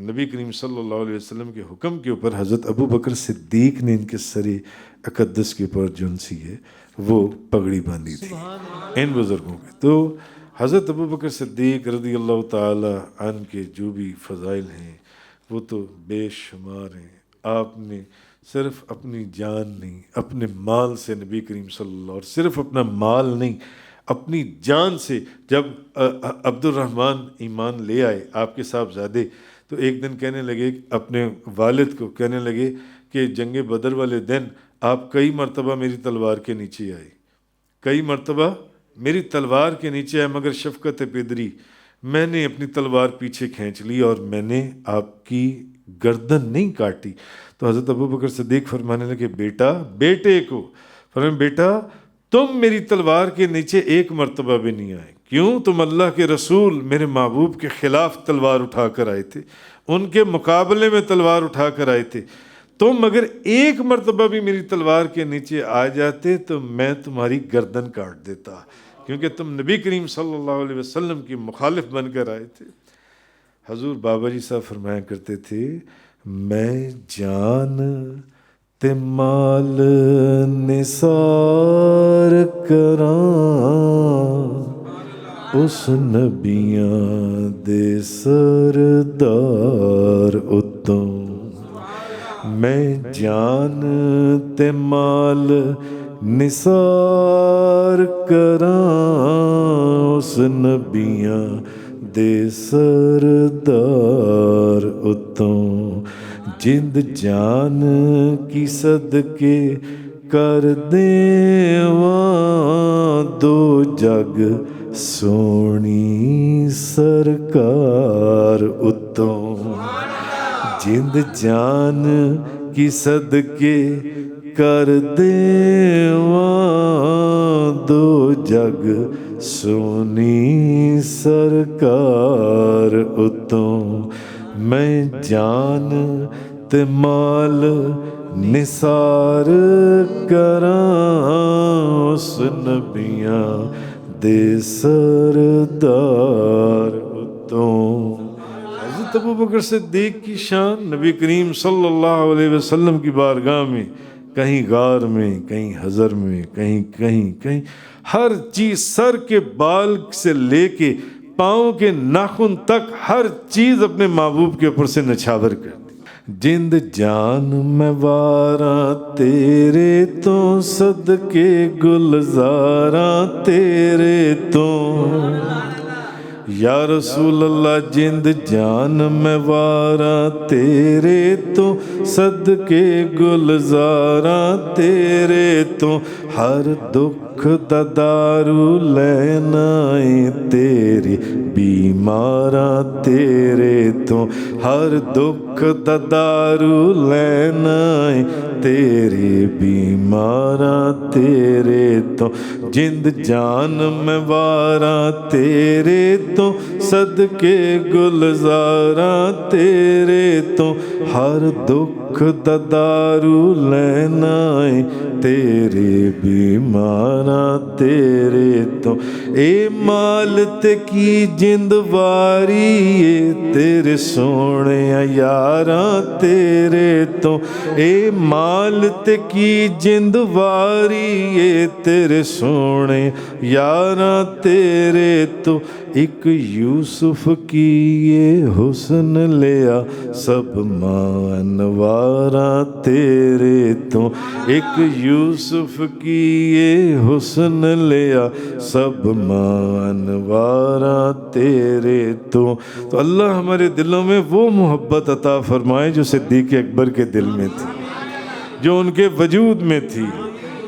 نبی کریم صلی اللہ علیہ وسلم کے حکم کے اوپر حضرت ابو بکر صدیق نے ان کے سر اقدس کے اوپر جن سی ہے وہ پگڑی باندھی تھی ان بزرگوں کے. تو حضرت ابو بکر صدیق رضی اللہ تعالی عنہ کے جو بھی فضائل ہیں وہ تو بے شمار ہیں. آپ نے صرف اپنی جان نہیں، اپنے مال سے نبی کریم صلی اللہ علیہ وسلم، صرف اپنا مال نہیں اپنی جان سے، جب عبد الرحمن ایمان لے آئے آپ کے صاحبزادے تو ایک دن کہنے لگے اپنے والد کو، کہنے لگے کہ جنگ بدر والے دن آپ کئی مرتبہ میری تلوار کے نیچے آئے، کئی مرتبہ میری تلوار کے نیچے آئے، مگر شفقت پدری میں نے اپنی تلوار پیچھے کھینچ لی اور میں نے آپ کی گردن نہیں کاٹی۔ تو حضرت ابوبکر صدیق فرمانے لگے بیٹے کو فرمایا بیٹا تم میری تلوار کے نیچے ایک مرتبہ بھی نہیں آئے، کیوں؟ تم اللہ کے رسول میرے محبوب کے خلاف تلوار اٹھا کر آئے تھے، ان کے مقابلے میں تلوار اٹھا کر آئے تھے، تم اگر ایک مرتبہ بھی میری تلوار کے نیچے آ جاتے تو میں تمہاری گردن کاٹ دیتا، کیونکہ تم نبی کریم صلی اللہ علیہ وسلم کی مخالف بن کر آئے تھے۔ حضور بابا جی صاحب فرمایا کرتے تھے میں جان تے مال نثار کراں اس نبیاں دے سردار اتوں، میں جان تے مال نثار کراں اس نبیاں دے سردار اتوں، جند جان کی صدقے کر دیواں دو جگ سونی سرکار اتوں، جند جان کی صدقے کر دیواں دو جگ سونی سرکار اتوں، میں جان تے مال نثار کراں اس نبیاں دے سردار اتوں۔ حضرت ابوبکر صدیق کی شان نبی کریم صلی اللہ علیہ وسلم کی بارگاہ میں کہیں غار میں، کہیں حضر میں، کہیں ہر چیز، سر کے بال سے لے کے پاؤں کے ناخن تک ہر چیز اپنے محبوب کے اوپر سے نچھاور کر دی۔ جند جان میں واراں تیرے تو صدقے گلزاراں تیرے تو، یا رسول اللہ جند جان میں واراں تیرے تو صدقے گلزاراں تیرے تو، ہر دکھ دا دارو لینا اے تیری بیماراں تیرے تو، ہر دکھ دا دارو لینا اے تیری بیماراں تیرے تو، جند جان میں واراں تیرے تو صدقے گلزاراں تیرے تو، ہر دکھ دا دارو لینا اے تیرے بیماراں تیرے تو، اے مال تے کی جند واری اے تیرے سونے یاراں تیرے تو، اے مال تے کی جند واری اے تیرے سونے یاراں تیرے تو، ایک یوسف کی یہ حسن لیا سب ماں انواراں تیرے تو، ایک یوسف کی یہ حسن لیا سب ماں انواراں تیرے تو۔ تو اللہ ہمارے دلوں میں وہ محبت عطا فرمائے جو صدیق اکبر کے دل میں تھی، جو ان کے وجود میں تھی۔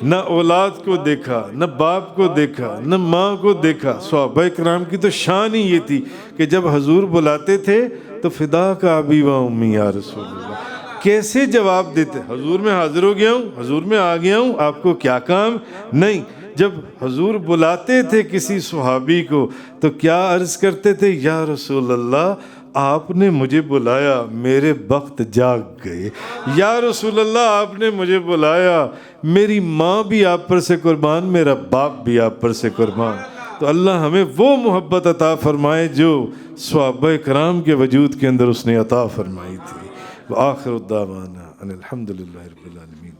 نہ اولاد کو دیکھا، نہ باپ کو دیکھا، نہ ماں کو دیکھا۔ صحابہ کرام کی تو شان ہی یہ تھی کہ جب حضور بلاتے تھے تو فدا کا ابی و امی یا رسول اللہ، کیسے جواب دیتے؟ حضور میں حاضر ہو گیا ہوں، حضور میں آ گیا ہوں، آپ کو کیا کام؟ نہیں، جب حضور بلاتے تھے کسی صحابی کو تو کیا عرض کرتے تھے؟ یا رسول اللہ آپ نے مجھے بلایا، میرے وقت جاگ گئے۔ یا رسول اللہ آپ نے مجھے بلایا، میری ماں بھی آپ پر سے قربان، میرا باپ بھی آپ پر سے قربان۔ تو اللہ ہمیں وہ محبت عطا فرمائے جو صحابہ کرام کے وجود کے اندر اس نے عطا فرمائی تھی۔ وآخر الدعوانا ان الحمد للہ رب العالمین۔